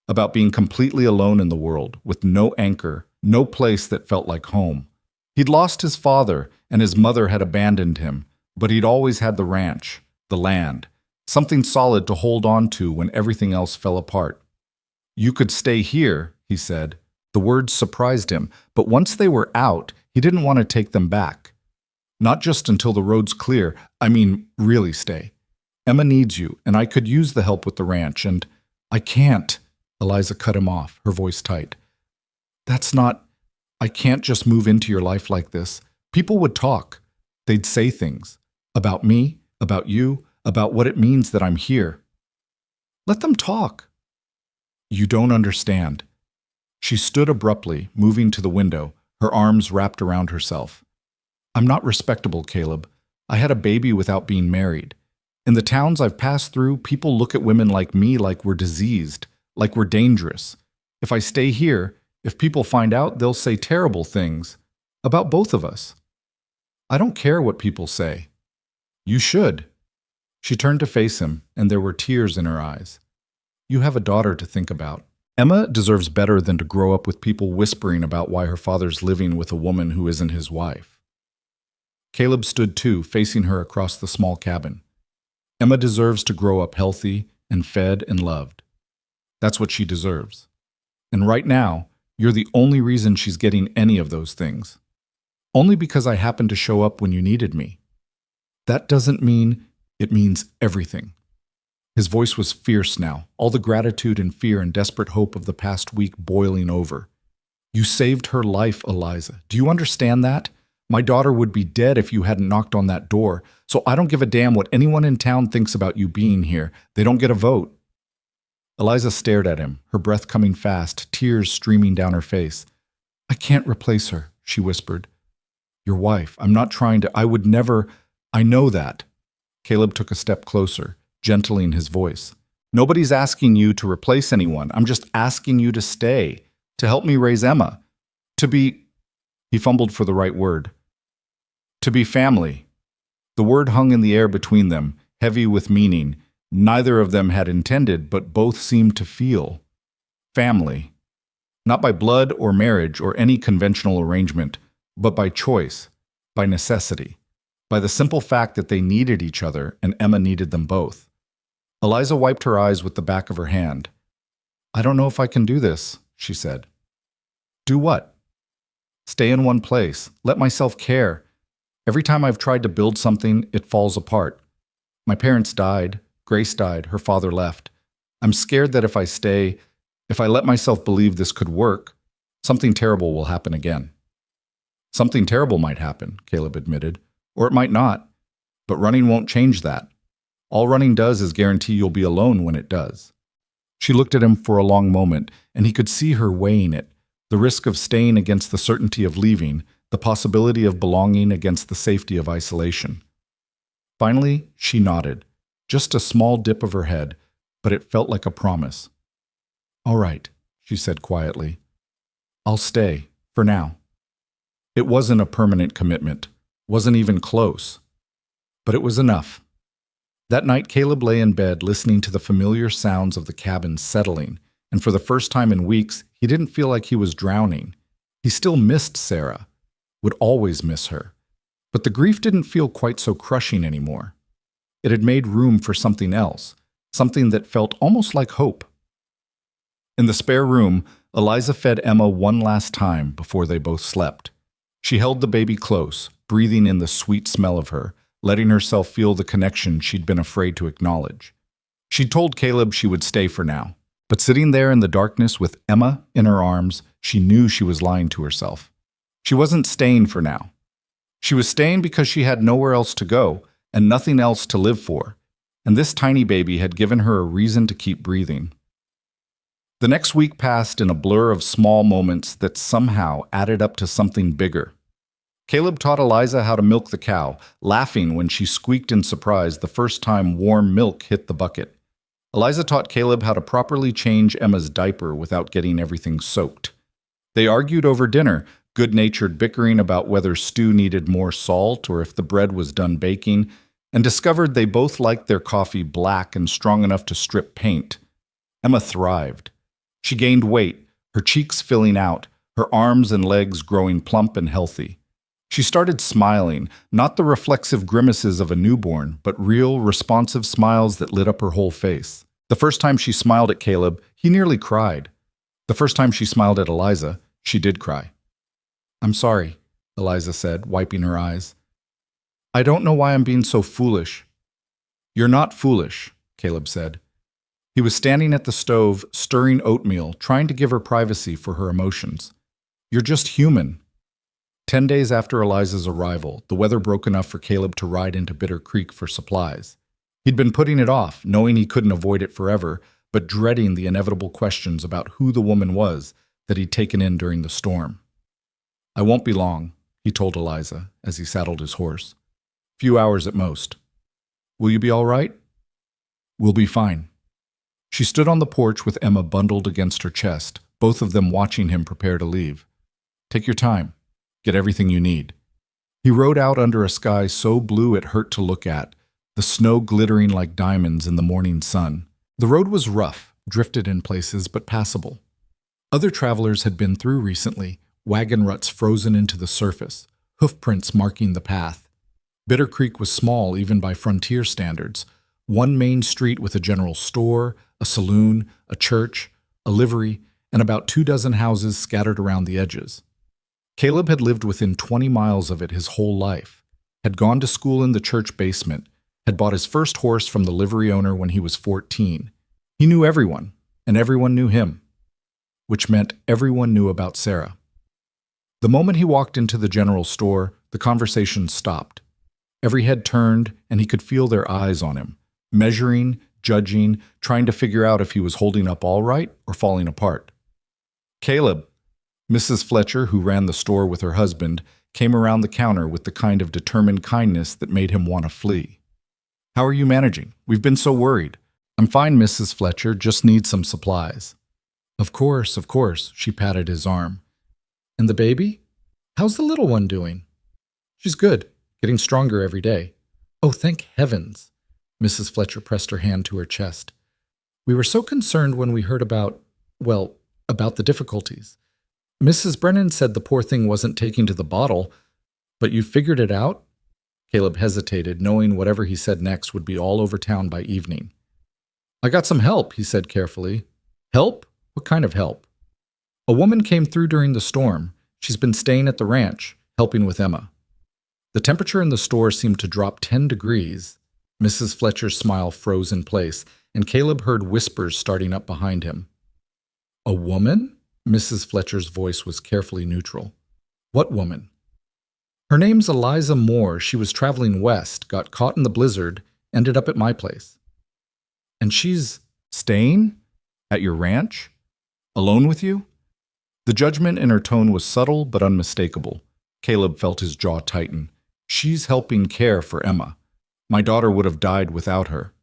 S1: about being completely alone in the world, with no anchor, no place that felt like home. He'd lost his father, and his mother had abandoned him, but he'd always had the ranch, the land, something solid to hold on to when everything else fell apart. "You could stay here," he said. The words surprised him, but once they were out, he didn't want to take them back. "Not just until the road's clear. I mean, really stay. Emma needs you, and I could use the help with the ranch, and I can't." Eliza cut him off, her voice tight. I can't just move into your life like this. People would talk. They'd say things. About me, about you, about what it means that I'm here." "Let them talk." "You don't understand." She stood abruptly, moving to the window, her arms wrapped around herself. "I'm not respectable, Caleb. I had a baby without being married. In the towns I've passed through, people look at women like me like we're diseased, like we're dangerous. If I stay here, if people find out, they'll say terrible things about both of us. I don't care what people say." "You should." She turned to face him, and there were tears in her eyes. "You have a daughter to think about. Emma deserves better than to grow up with people whispering about why her father's living with a woman who isn't his wife." Caleb stood too, facing her across the small cabin. "Emma deserves to grow up healthy and fed and loved. That's what she deserves. And right now, you're the only reason she's getting any of those things. Only because I happened to show up when you needed me. That doesn't mean it means everything." His voice was fierce now, all the gratitude and fear and desperate hope of the past week boiling over. "You saved her life, Eliza. Do you understand that? My daughter would be dead if you hadn't knocked on that door, so I don't give a damn what anyone in town thinks about you being here. They don't get a vote." Eliza stared at him, her breath coming fast, tears streaming down her face. "I can't replace her," she whispered. "Your wife. I'm not trying to. I would never. I know that." Caleb took a step closer, gentling his voice. "Nobody's asking you to replace anyone. I'm just asking you to stay, to help me raise Emma, to be—" He fumbled for the right word. "To be family." The word hung in the air between them, heavy with meaning. Neither of them had intended, but both seemed to feel. Family. Not by blood or marriage or any conventional arrangement, but by choice, by necessity, by the simple fact that they needed each other and Emma needed them both. Eliza wiped her eyes with the back of her hand. "I don't know if I can do this," she said. "Do what?" "Stay in one place. Let myself care. Every time I've tried to build something, it falls apart. My parents died. Grace died. Her father left. I'm scared that if I stay, if I let myself believe this could work, something terrible will happen again." "Something terrible might happen," Caleb admitted. "Or it might not. But running won't change that. All running does is guarantee you'll be alone when it does. She looked at him for a long moment, and he could see her weighing it, the risk of staying against the certainty of leaving, the possibility of belonging against the safety of isolation. Finally, she nodded, just a small dip of her head, but it felt like a promise. "All right," she said quietly. "I'll stay, for now." It wasn't a permanent commitment, wasn't even close, but it was enough. That night, Caleb lay in bed listening to the familiar sounds of the cabin settling, and for the first time in weeks, he didn't feel like he was drowning. He still missed Sarah, would always miss her, but the grief didn't feel quite so crushing anymore. It had made room for something else, something that felt almost like hope. In the spare room, Eliza fed Emma one last time before they both slept. She held the baby close, breathing in the sweet smell of her, letting herself feel the connection she'd been afraid to acknowledge. She'd told Caleb she would stay for now, but sitting there in the darkness with Emma in her arms, she knew she was lying to herself. She wasn't staying for now. She was staying because she had nowhere else to go and nothing else to live for, and this tiny baby had given her a reason to keep breathing. The next week passed in a blur of small moments that somehow added up to something bigger. Caleb taught Eliza how to milk the cow, laughing when she squeaked in surprise the first time warm milk hit the bucket. Eliza taught Caleb how to properly change Emma's diaper without getting everything soaked. They argued over dinner, good-natured bickering about whether stew needed more salt or if the bread was done baking, and discovered they both liked their coffee black and strong enough to strip paint. Emma thrived. She gained weight, her cheeks filling out, her arms and legs growing plump and healthy. She started smiling, not the reflexive grimaces of a newborn, but real, responsive smiles that lit up her whole face. The first time she smiled at Caleb, he nearly cried. The first time she smiled at Eliza, she did cry. "I'm sorry," Eliza said, wiping her eyes. "I don't know why I'm being so foolish." "You're not foolish," Caleb said. He was standing at the stove, stirring oatmeal, trying to give her privacy for her emotions. "You're just human." 10 days after Eliza's arrival, the weather broke enough for Caleb to ride into Bitter Creek for supplies. He'd been putting it off, knowing he couldn't avoid it forever, but dreading the inevitable questions about who the woman was that he'd taken in during the storm. "I won't be long," he told Eliza as he saddled his horse. "Few hours at most. Will you be all right?" "We'll be fine." She stood on the porch with Emma bundled against her chest, both of them watching him prepare to leave. "Take your time. Get everything you need." He rode out under a sky so blue it hurt to look at, the snow glittering like diamonds in the morning sun. The road was rough, drifted in places, but passable. Other travelers had been through recently, wagon ruts frozen into the surface, hoofprints marking the path. Bitter Creek was small even by frontier standards. One main street with a general store, a saloon, a church, a livery, and about 24 houses scattered around the edges. Caleb had lived within 20 miles of it his whole life, had gone to school in the church basement, had bought his first horse from the livery owner when he was 14. He knew everyone, and everyone knew him, which meant everyone knew about Sarah. The moment he walked into the general store, the conversation stopped. Every head turned, and he could feel their eyes on him, measuring, judging, trying to figure out if he was holding up all right or falling apart. "Caleb," Mrs. Fletcher, who ran the store with her husband, came around the counter with the kind of determined kindness that made him want to flee. "How are you managing? We've been so worried." "I'm fine, Mrs. Fletcher, just need some supplies." Of course, she patted his arm. "And the baby? How's the little one doing?" "She's good, getting stronger every day." "Oh, thank heavens." Mrs. Fletcher pressed her hand to her chest. "We were so concerned when we heard about the difficulties. Mrs. Brennan said the poor thing wasn't taking to the bottle, but you figured it out?" Caleb hesitated, knowing whatever he said next would be all over town by evening. "I got some help," he said carefully. "Help? What kind of help?" "A woman came through during the storm. She's been staying at the ranch, helping with Emma." The temperature in the store seemed to drop 10 degrees. Mrs. Fletcher's smile froze in place, and Caleb heard whispers starting up behind him. "A woman?" Mrs. Fletcher's voice was carefully neutral. "What woman?" "Her name's Eliza Moore. She was traveling west, got caught in the blizzard, ended up at my place. And she's staying at your ranch? Alone with you? The judgment in her tone was subtle but unmistakable. Caleb felt his jaw tighten. She's helping care for Emma. My daughter would have died without her.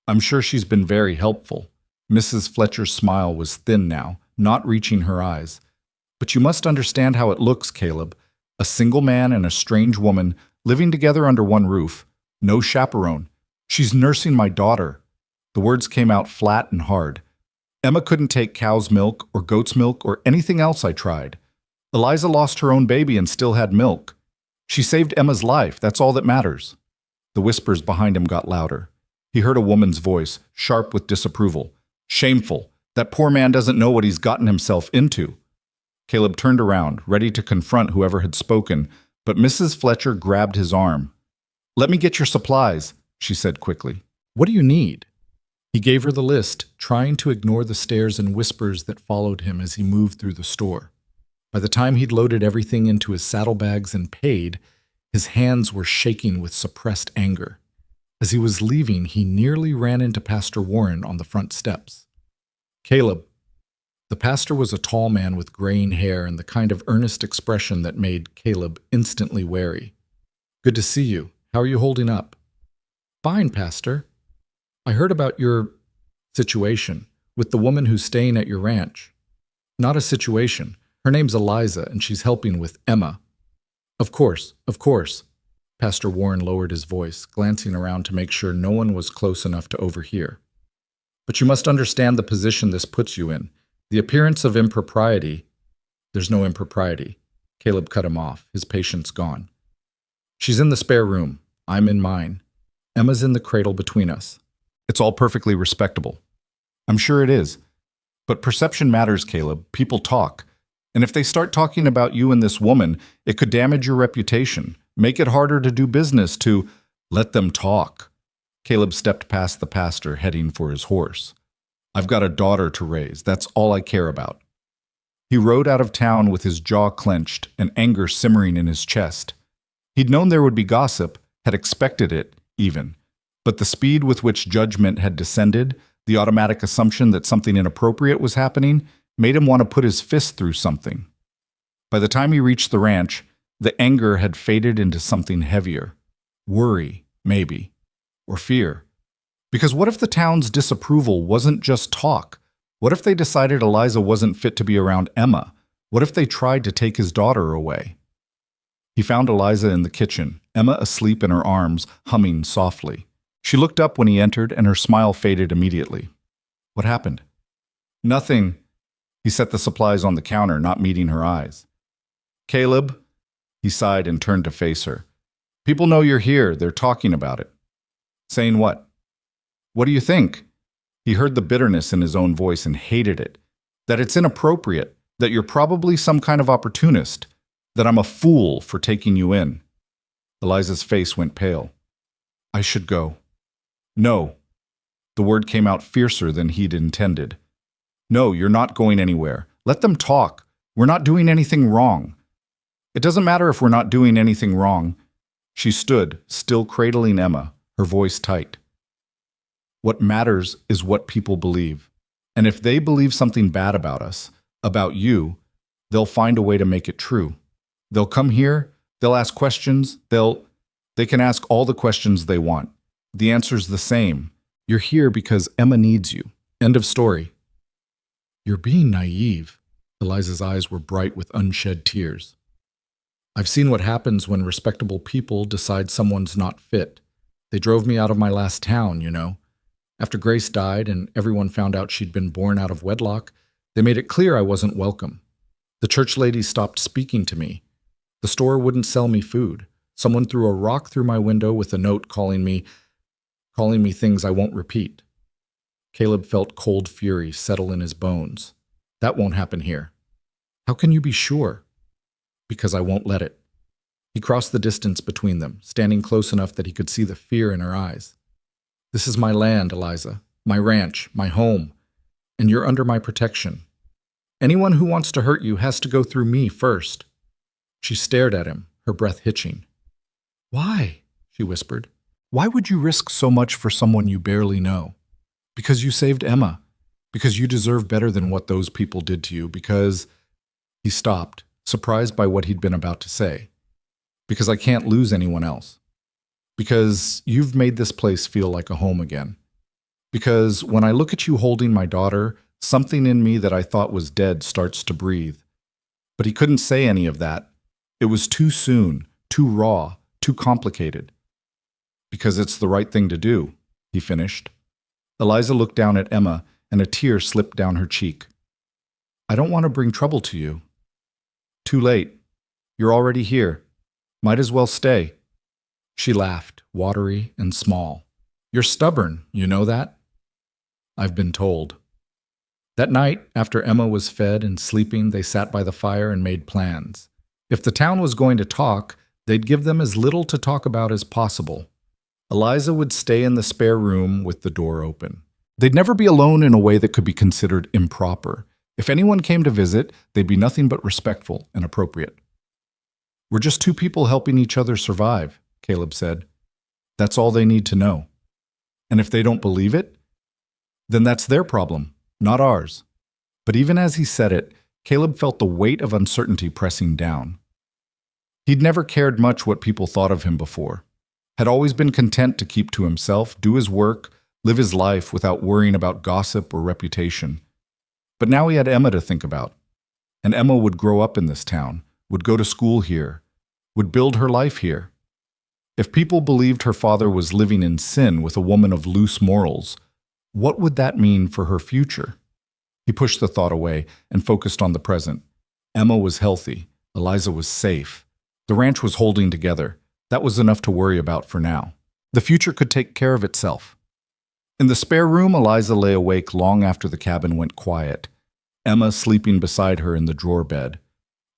S1: I'm sure she's been very helpful. Mrs. Fletcher's smile was thin now, not reaching her eyes. But you must understand how it looks, Caleb. A single man and a strange woman living together under one roof. No chaperone. She's nursing my daughter. The words came out flat and hard. Emma couldn't take cow's milk or goat's milk or anything else I tried. Eliza lost her own baby and still had milk. She saved Emma's life. That's all that matters. The whispers behind him got louder. He heard a woman's voice, sharp with disapproval. Shameful. That poor man doesn't know what he's gotten himself into. Caleb turned around, ready to confront whoever had spoken, but Mrs. Fletcher grabbed his arm. Let me get your supplies, she said quickly. What do you need? He gave her the list, trying to ignore the stares and whispers that followed him as he moved through the store. By the time he'd loaded everything into his saddlebags and paid, his hands were shaking with suppressed anger. As he was leaving, he nearly ran into Pastor Warren on the front steps. Caleb. The pastor was a tall man with graying hair and the kind of earnest expression that made Caleb instantly wary. Good to see you. How are you holding up? Fine, Pastor. I heard about your situation with the woman who's staying at your ranch. Not a situation. Her name's Eliza, and she's helping with Emma. Of course. Pastor Warren lowered his voice, glancing around to make sure no one was close enough to overhear. But you must understand the position this puts you in. The appearance of impropriety. There's no impropriety. Caleb cut him off, his patience gone. She's in the spare room. I'm in mine. Emma's in the cradle between us. It's all perfectly respectable. I'm sure it is. But perception matters, Caleb. People talk. And if they start talking about you and this woman, it could damage your reputation, make it harder to do business, to let them talk. Caleb stepped past the pastor, heading for his horse. I've got a daughter to raise. That's all I care about. He rode out of town with his jaw clenched and anger simmering in his chest. He'd known there would be gossip, had expected it, even. But the speed with which judgment had descended, the automatic assumption that something inappropriate was happening, made him want to put his fist through something. By the time he reached the ranch, the anger had faded into something heavier. Worry, maybe. Or fear. Because what if the town's disapproval wasn't just talk? What if they decided Eliza wasn't fit to be around Emma? What if they tried to take his daughter away? He found Eliza in the kitchen, Emma asleep in her arms, humming softly. She looked up when he entered, and her smile faded immediately. What happened? Nothing. He set the supplies on the counter, not meeting her eyes. Caleb, he sighed and turned to face her. People know you're here. They're talking about it. Saying what? What do you think? He heard the bitterness in his own voice and hated it. That it's inappropriate, that you're probably some kind of opportunist, that I'm a fool for taking you in. Eliza's face went pale. I should go. No. The word came out fiercer than he'd intended. No, you're not going anywhere. Let them talk. We're not doing anything wrong. It doesn't matter if we're not doing anything wrong. She stood, still cradling Emma, her voice tight. What matters is what people believe. And if they believe something bad about us, about you, they'll find a way to make it true. They'll come here, they'll ask questions, they can ask all the questions they want. The answer's the same. You're here because Emma needs you. End of story. You're being naive. Eliza's eyes were bright with unshed tears. I've seen what happens when respectable people decide someone's not fit. They drove me out of my last town, you know. After Grace died and everyone found out she'd been born out of wedlock, they made it clear I wasn't welcome. The church ladies stopped speaking to me. The store wouldn't sell me food. Someone threw a rock through my window with a note calling me things I won't repeat. Caleb felt cold fury settle in his bones. That won't happen here. How can you be sure? Because I won't let it. He crossed the distance between them, standing close enough that he could see the fear in her eyes. This is my land, Eliza, my ranch, my home, and you're under my protection. Anyone who wants to hurt you has to go through me first. She stared at him, her breath hitching. Why? She whispered. Why would you risk so much for someone you barely know? Because you saved Emma. Because you deserve better than what those people did to you. Because he stopped, surprised by what he'd been about to say. Because I can't lose anyone else. Because you've made this place feel like a home again. Because when I look at you holding my daughter, something in me that I thought was dead starts to breathe. But he couldn't say any of that. It was too soon, too raw, too complicated. Because it's the right thing to do, he finished. Eliza looked down at Emma, and a tear slipped down her cheek. I don't want to bring trouble to you. Too late. You're already here. Might as well stay. She laughed, watery and small. You're stubborn, you know that? I've been told. That night, after Emma was fed and sleeping, they sat by the fire and made plans. If the town was going to talk, they'd give them as little to talk about as possible. Eliza would stay in the spare room with the door open. They'd never be alone in a way that could be considered improper. If anyone came to visit, they'd be nothing but respectful and appropriate. We're just two people helping each other survive, Caleb said. That's all they need to know. And if they don't believe it, then that's their problem, not ours. But even as he said it, Caleb felt the weight of uncertainty pressing down. He'd never cared much what people thought of him before. Had always been content to keep to himself, do his work, live his life without worrying about gossip or reputation. But now he had Emma to think about. And Emma would grow up in this town, would go to school here, would build her life here. If people believed her father was living in sin with a woman of loose morals, what would that mean for her future? He pushed the thought away and focused on the present. Emma was healthy. Eliza was safe. The ranch was holding together. That was enough to worry about for now. The future could take care of itself. In the spare room, Eliza lay awake long after the cabin went quiet, Emma sleeping beside her in the drawer bed.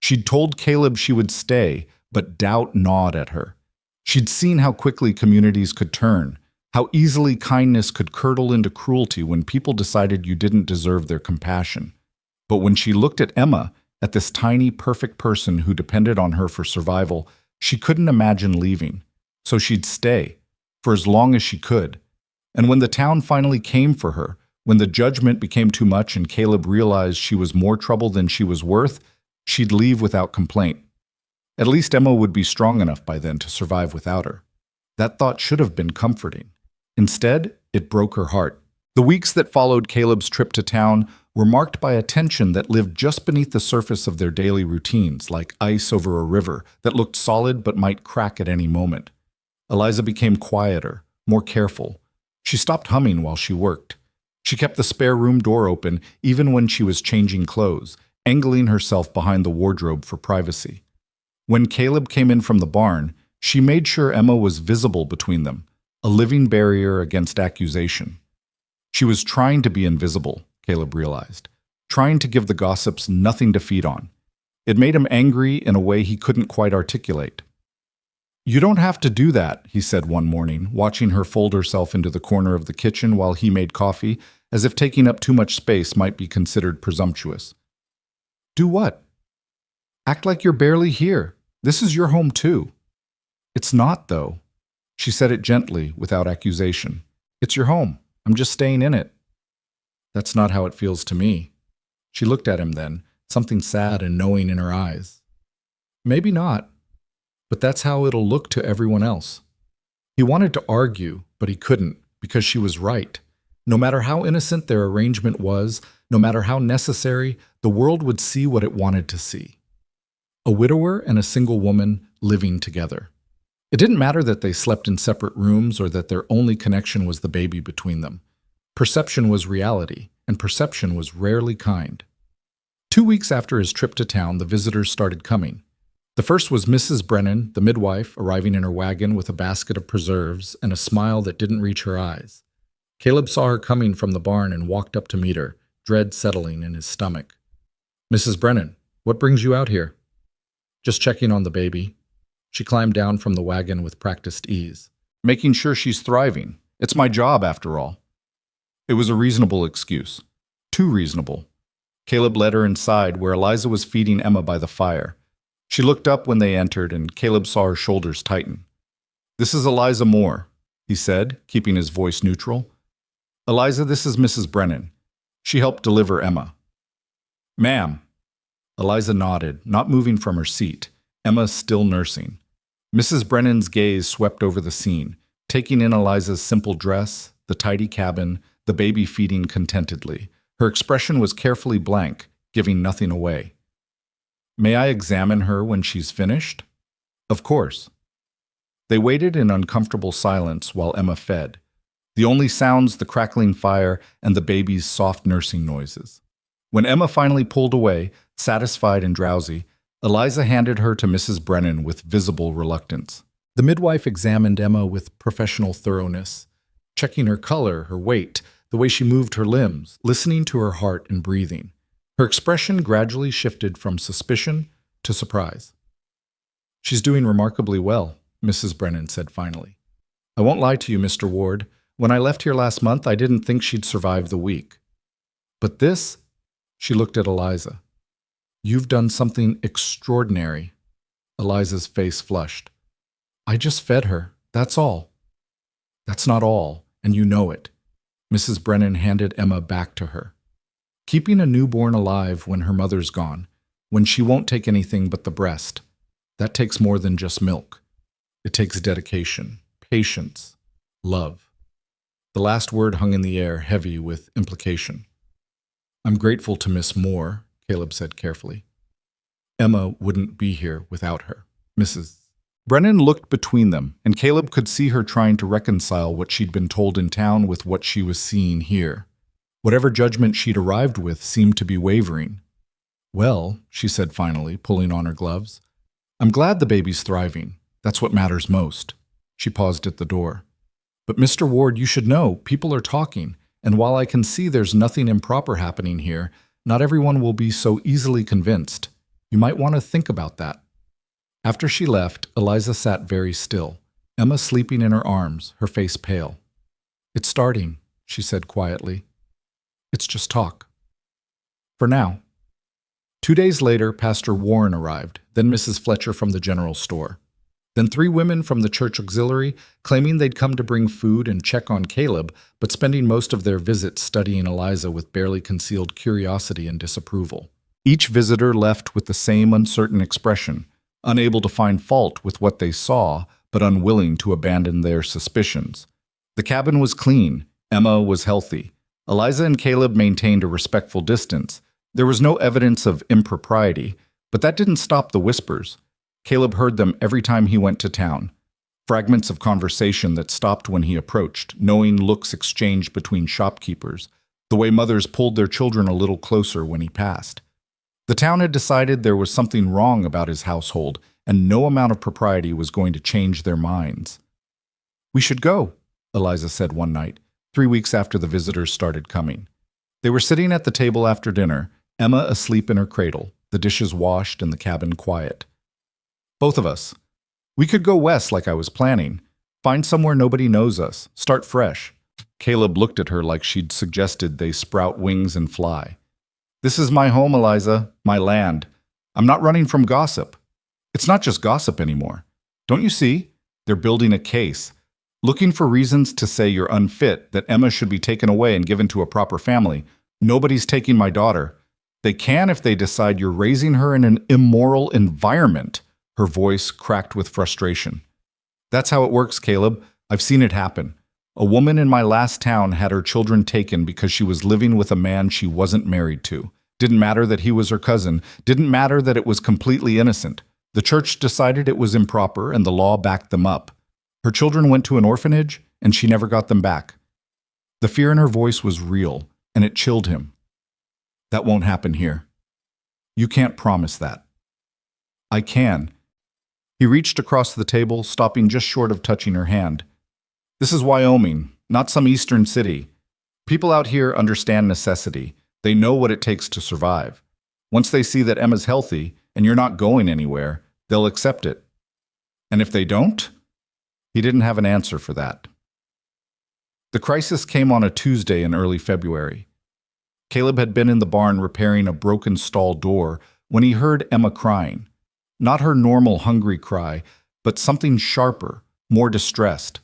S1: She'd told Caleb she would stay, but doubt gnawed at her. She'd seen how quickly communities could turn, how easily kindness could curdle into cruelty when people decided you didn't deserve their compassion. But when she looked at Emma, at this tiny, perfect person who depended on her for survival, she couldn't imagine leaving. So she'd stay, for as long as she could. And when the town finally came for her, when the judgment became too much and Caleb realized she was more trouble than she was worth, she'd leave without complaint. At least Emma would be strong enough by then to survive without her. That thought should have been comforting. Instead, it broke her heart. The weeks that followed Caleb's trip to town were marked by a tension that lived just beneath the surface of their daily routines, like ice over a river that looked solid but might crack at any moment. Eliza became quieter, more careful. She stopped humming while she worked. She kept the spare room door open even when she was changing clothes, angling herself behind the wardrobe for privacy. When Caleb came in from the barn, she made sure Emma was visible between them, a living barrier against accusation. She was trying to be invisible, Caleb realized, trying to give the gossips nothing to feed on. It made him angry in a way he couldn't quite articulate. You don't have to do that, he said one morning, watching her fold herself into the corner of the kitchen while he made coffee, as if taking up too much space might be considered presumptuous. Do what? Act like you're barely here. This is your home too. It's not, though. She said it gently, without accusation. It's your home. I'm just staying in it. That's not how it feels to me. She looked at him then, something sad and knowing in her eyes. Maybe not, but that's how it'll look to everyone else. He wanted to argue, but he couldn't, because she was right. No matter how innocent their arrangement was, no matter how necessary, the world would see what it wanted to see. A widower and a single woman living together. It didn't matter that they slept in separate rooms or that their only connection was the baby between them. Perception was reality, and perception was rarely kind. 2 weeks after his trip to town, the visitors started coming. The first was Mrs. Brennan, the midwife, arriving in her wagon with a basket of preserves and a smile that didn't reach her eyes. Caleb saw her coming from the barn and walked up to meet her, dread settling in his stomach. Mrs. Brennan, what brings you out here? Just checking on the baby. She climbed down from the wagon with practiced ease. Making sure she's thriving. It's my job, after all. It was a reasonable excuse. Too reasonable. Caleb led her inside, where Eliza was feeding Emma by the fire. She looked up when they entered, and Caleb saw her shoulders tighten. This is Eliza Moore. he said, keeping his voice neutral. "Eliza, this is Mrs. Brennan. She helped deliver Emma." "Ma'am." Eliza nodded, not moving from her seat, Emma still nursing. Mrs. Brennan's gaze swept over the scene, taking in Eliza's simple dress, the tidy cabin, the baby feeding contentedly. Her expression was carefully blank, giving nothing away. "May I examine her when she's finished?" "Of course." They waited in uncomfortable silence while Emma fed. The only sounds the crackling fire and the baby's soft nursing noises. When Emma finally pulled away, satisfied and drowsy, Eliza handed her to Mrs. Brennan with visible reluctance. The midwife examined Emma with professional thoroughness, checking her color, her weight, the way she moved her limbs, listening to her heart and breathing. Her expression gradually shifted from suspicion to surprise. "She's doing remarkably well," Mrs. Brennan said finally. "I won't lie to you, Mr. Ward. When I left here last month, I didn't think she'd survive the week. But this," she looked at Eliza. "You've done something extraordinary." Eliza's face flushed. "I just fed her, that's all." "That's not all, and you know it." Mrs. Brennan handed Emma back to her. "Keeping a newborn alive when her mother's gone, when she won't take anything but the breast, that takes more than just milk. It takes dedication, patience, love." The last word hung in the air, heavy with implication. "I'm grateful to Miss Moore," Caleb said carefully. "Emma wouldn't be here without her." Mrs. Brennan looked between them, and Caleb could see her trying to reconcile what she'd been told in town with what she was seeing here. Whatever judgment she'd arrived with seemed to be wavering. "Well," she said finally, pulling on her gloves, "I'm glad the baby's thriving. That's what matters most." She paused at the door. "But Mr. Ward, you should know, people are talking, and while I can see there's nothing improper happening here, not everyone will be so easily convinced. You might want to think about that." After she left, Eliza sat very still, Emma sleeping in her arms, her face pale. "It's starting," she said quietly. "It's just talk. For now." 2 days later, Pastor Warren arrived, then Mrs. Fletcher from the general store. Then 3 women from the church auxiliary, claiming they'd come to bring food and check on Caleb, but spending most of their visit studying Eliza with barely concealed curiosity and disapproval. Each visitor left with the same uncertain expression, unable to find fault with what they saw, but unwilling to abandon their suspicions. The cabin was clean. Emma was healthy. Eliza and Caleb maintained a respectful distance. There was no evidence of impropriety, but that didn't stop the whispers. Caleb heard them every time he went to town. Fragments of conversation that stopped when he approached, knowing looks exchanged between shopkeepers, the way mothers pulled their children a little closer when he passed. The town had decided there was something wrong about his household, and no amount of propriety was going to change their minds. "We should go," Eliza said one night, 3 weeks after the visitors started coming. They were sitting at the table after dinner, Emma asleep in her cradle, the dishes washed and the cabin quiet. "Both of us. We could go west like I was planning. Find somewhere nobody knows us. Start fresh." Caleb looked at her like she'd suggested they sprout wings and fly. "This is my home, Eliza, my land. I'm not running from gossip. It's not just gossip anymore. Don't you see? They're building a case, looking for reasons to say you're unfit, that Emma should be taken away and given to a proper family. Nobody's taking my daughter. They can if they decide you're raising her in an immoral environment." Her voice cracked with frustration. "That's how it works, Caleb. I've seen it happen. A woman in my last town had her children taken because she was living with a man she wasn't married to. Didn't matter that he was her cousin. Didn't matter that it was completely innocent. The church decided it was improper and the law backed them up. Her children went to an orphanage and she never got them back." The fear in her voice was real, and it chilled him. "That won't happen here." "You can't promise that." "I can." He reached across the table, stopping just short of touching her hand. "This is Wyoming, not some eastern city. People out here understand necessity. They know what it takes to survive. Once they see that Emma's healthy and you're not going anywhere, they'll accept it. And if they don't?" He didn't have an answer for that. The crisis came on a Tuesday in early February. Caleb had been in the barn repairing a broken stall door when he heard Emma crying. Not her normal hungry cry, but something sharper, more distressed.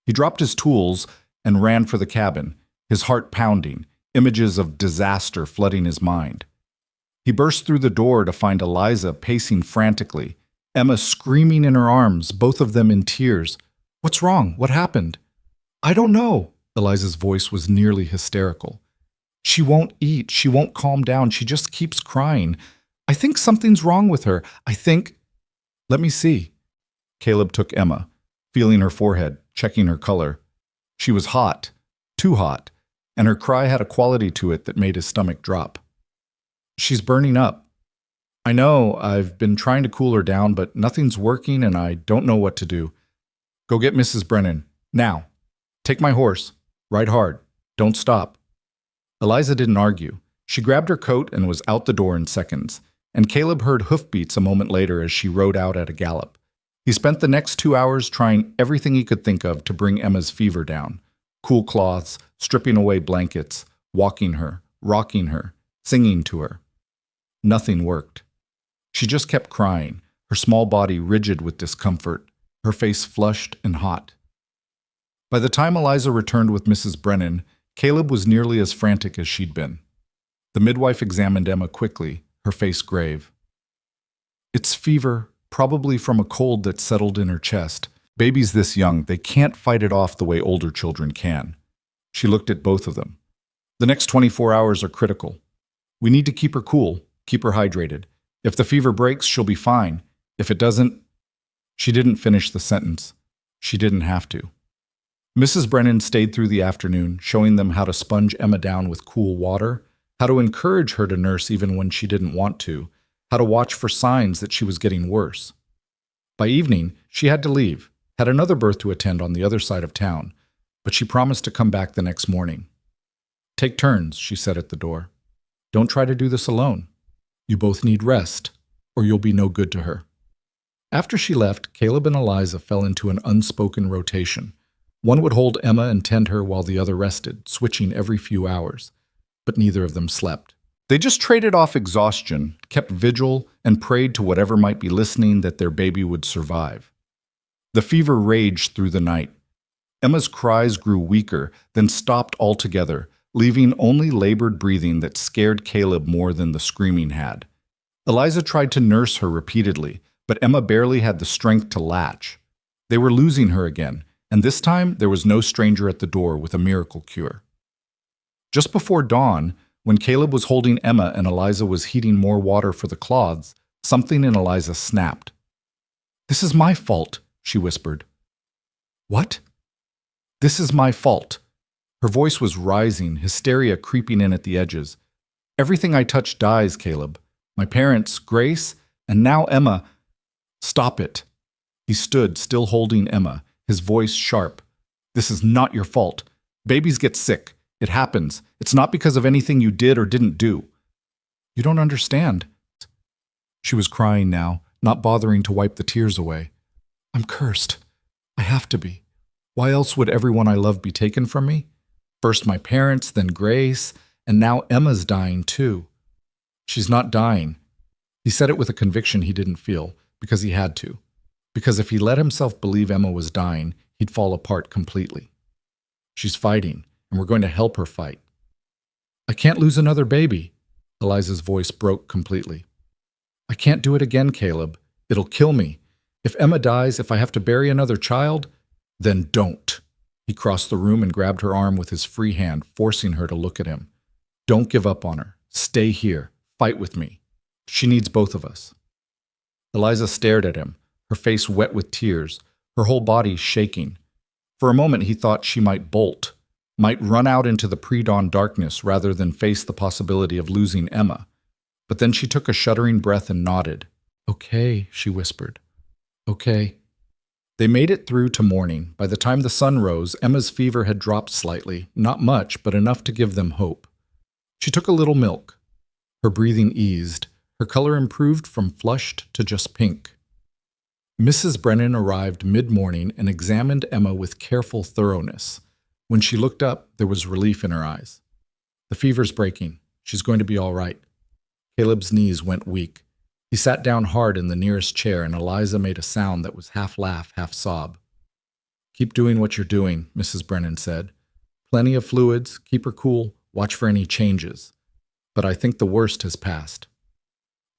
S1: He dropped his tools and ran for the cabin, his heart pounding, images of disaster flooding his mind. He burst through the door to find Eliza pacing frantically, Emma screaming in her arms, both of them in tears. "What's wrong? What happened?" "I don't know." Eliza's voice was nearly hysterical. "She won't eat. She won't calm down. She just keeps crying. I think something's wrong with her. I think—" "Let me see." Caleb took Emma, feeling her forehead, checking her color. She was hot, too hot, and her cry had a quality to it that made his stomach drop. "She's burning up. I know, I've been trying to cool her down, but nothing's working and I don't know what to do. Go get Mrs. Brennan. Now. Take my horse. Ride hard. Don't stop." Eliza didn't argue. She grabbed her coat and was out the door in seconds, and Caleb heard hoofbeats a moment later as she rode out at a gallop. He spent the next 2 hours trying everything he could think of to bring Emma's fever down. Cool cloths, stripping away blankets, walking her, rocking her, singing to her. Nothing worked. She just kept crying, her small body rigid with discomfort, her face flushed and hot. By the time Eliza returned with Mrs. Brennan, Caleb was nearly as frantic as she'd been. The midwife examined Emma quickly, her face grave. "It's fever, probably from a cold that settled in her chest. Babies this young, they can't fight it off the way older children can." She looked at both of them. "The next 24 hours are critical. We need to keep her cool, keep her hydrated. If the fever breaks, she'll be fine. If it doesn't—" She didn't finish the sentence. She didn't have to. Mrs. Brennan stayed through the afternoon, showing them how to sponge Emma down with cool water, how to encourage her to nurse even when she didn't want to, how to watch for signs that she was getting worse. By evening, she had to leave, had another birth to attend on the other side of town, but she promised to come back the next morning. "Take turns," she said at the door. "Don't try to do this alone. You both need rest, or you'll be no good to her." After she left, Caleb and Eliza fell into an unspoken rotation. One would hold Emma and tend her while the other rested, switching every few hours. But neither of them slept. They just traded off exhaustion, kept vigil, and prayed to whatever might be listening that their baby would survive. The fever raged through the night. Emma's cries grew weaker, then stopped altogether, leaving only labored breathing that scared Caleb more than the screaming had. Eliza tried to nurse her repeatedly, but Emma barely had the strength to latch. They were losing her again, and this time there was no stranger at the door with a miracle cure. Just before dawn, when Caleb was holding Emma and Eliza was heating more water for the cloths, something in Eliza snapped. "This is my fault," she whispered. "What?" "This is my fault." Her voice was rising, hysteria creeping in at the edges. "Everything I touch dies, Caleb. My parents, Grace, and now Emma." "Stop it." He stood, still holding Emma, his voice sharp. "This is not your fault. Babies get sick. It happens. It's not because of anything you did or didn't do." "You don't understand." She was crying now, not bothering to wipe the tears away. "I'm cursed. I have to be. Why else would everyone I love be taken from me? First my parents, then Grace, and now Emma's dying too." "She's not dying." He said it with a conviction he didn't feel, because he had to. Because if he let himself believe Emma was dying, he'd fall apart completely. "She's fighting, and we're going to help her fight." "I can't lose another baby." Eliza's voice broke completely. "I can't do it again, Caleb. It'll kill me. If Emma dies, if I have to bury another child, then don't." He crossed the room and grabbed her arm with his free hand, forcing her to look at him. "Don't give up on her. Stay here. Fight with me. She needs both of us." Eliza stared at him, her face wet with tears, her whole body shaking. For a moment he thought she might bolt, might run out into the pre-dawn darkness rather than face the possibility of losing Emma. But then she took a shuddering breath and nodded. "Okay," she whispered. "Okay." They made it through to morning. By the time the sun rose, Emma's fever had dropped slightly, not much, but enough to give them hope. She took a little milk. Her breathing eased. Her color improved from flushed to just pink. Mrs. Brennan arrived mid-morning and examined Emma with careful thoroughness. When she looked up, there was relief in her eyes. "The fever's breaking. She's going to be all right." Caleb's knees went weak. He sat down hard in the nearest chair, and Eliza made a sound that was half laugh, half sob. Keep doing what you're doing, Mrs. Brennan said. Plenty of fluids, keep her cool, watch for any changes. But I think the worst has passed.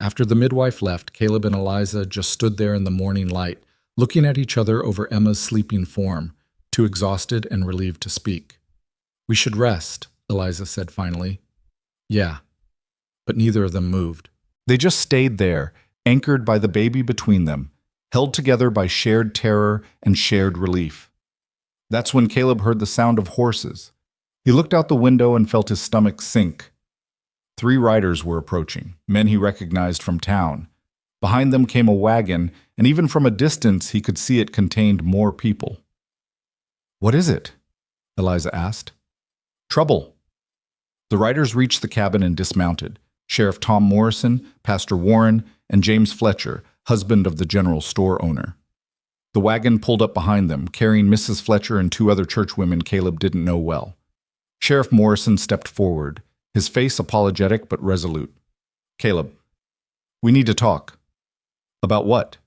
S1: After the midwife left, Caleb and Eliza just stood there in the morning light, looking at each other over Emma's sleeping form, too exhausted and relieved to speak. We should rest, Eliza said finally. Yeah. But neither of them moved. They just stayed there, anchored by the baby between them, held together by shared terror and shared relief. That's when Caleb heard the sound of horses. He looked out the window and felt his stomach sink. 3 riders were approaching, men he recognized from town. Behind them came a wagon, and even from a distance he could see it contained more people. What is it? Eliza asked. Trouble. The riders reached the cabin and dismounted. Sheriff Tom Morrison, Pastor Warren, and James Fletcher, husband of the general store owner. The wagon pulled up behind them, carrying Mrs. Fletcher and 2 other churchwomen Caleb didn't know well. Sheriff Morrison stepped forward, his face apologetic but resolute. Caleb, we need to talk. About what?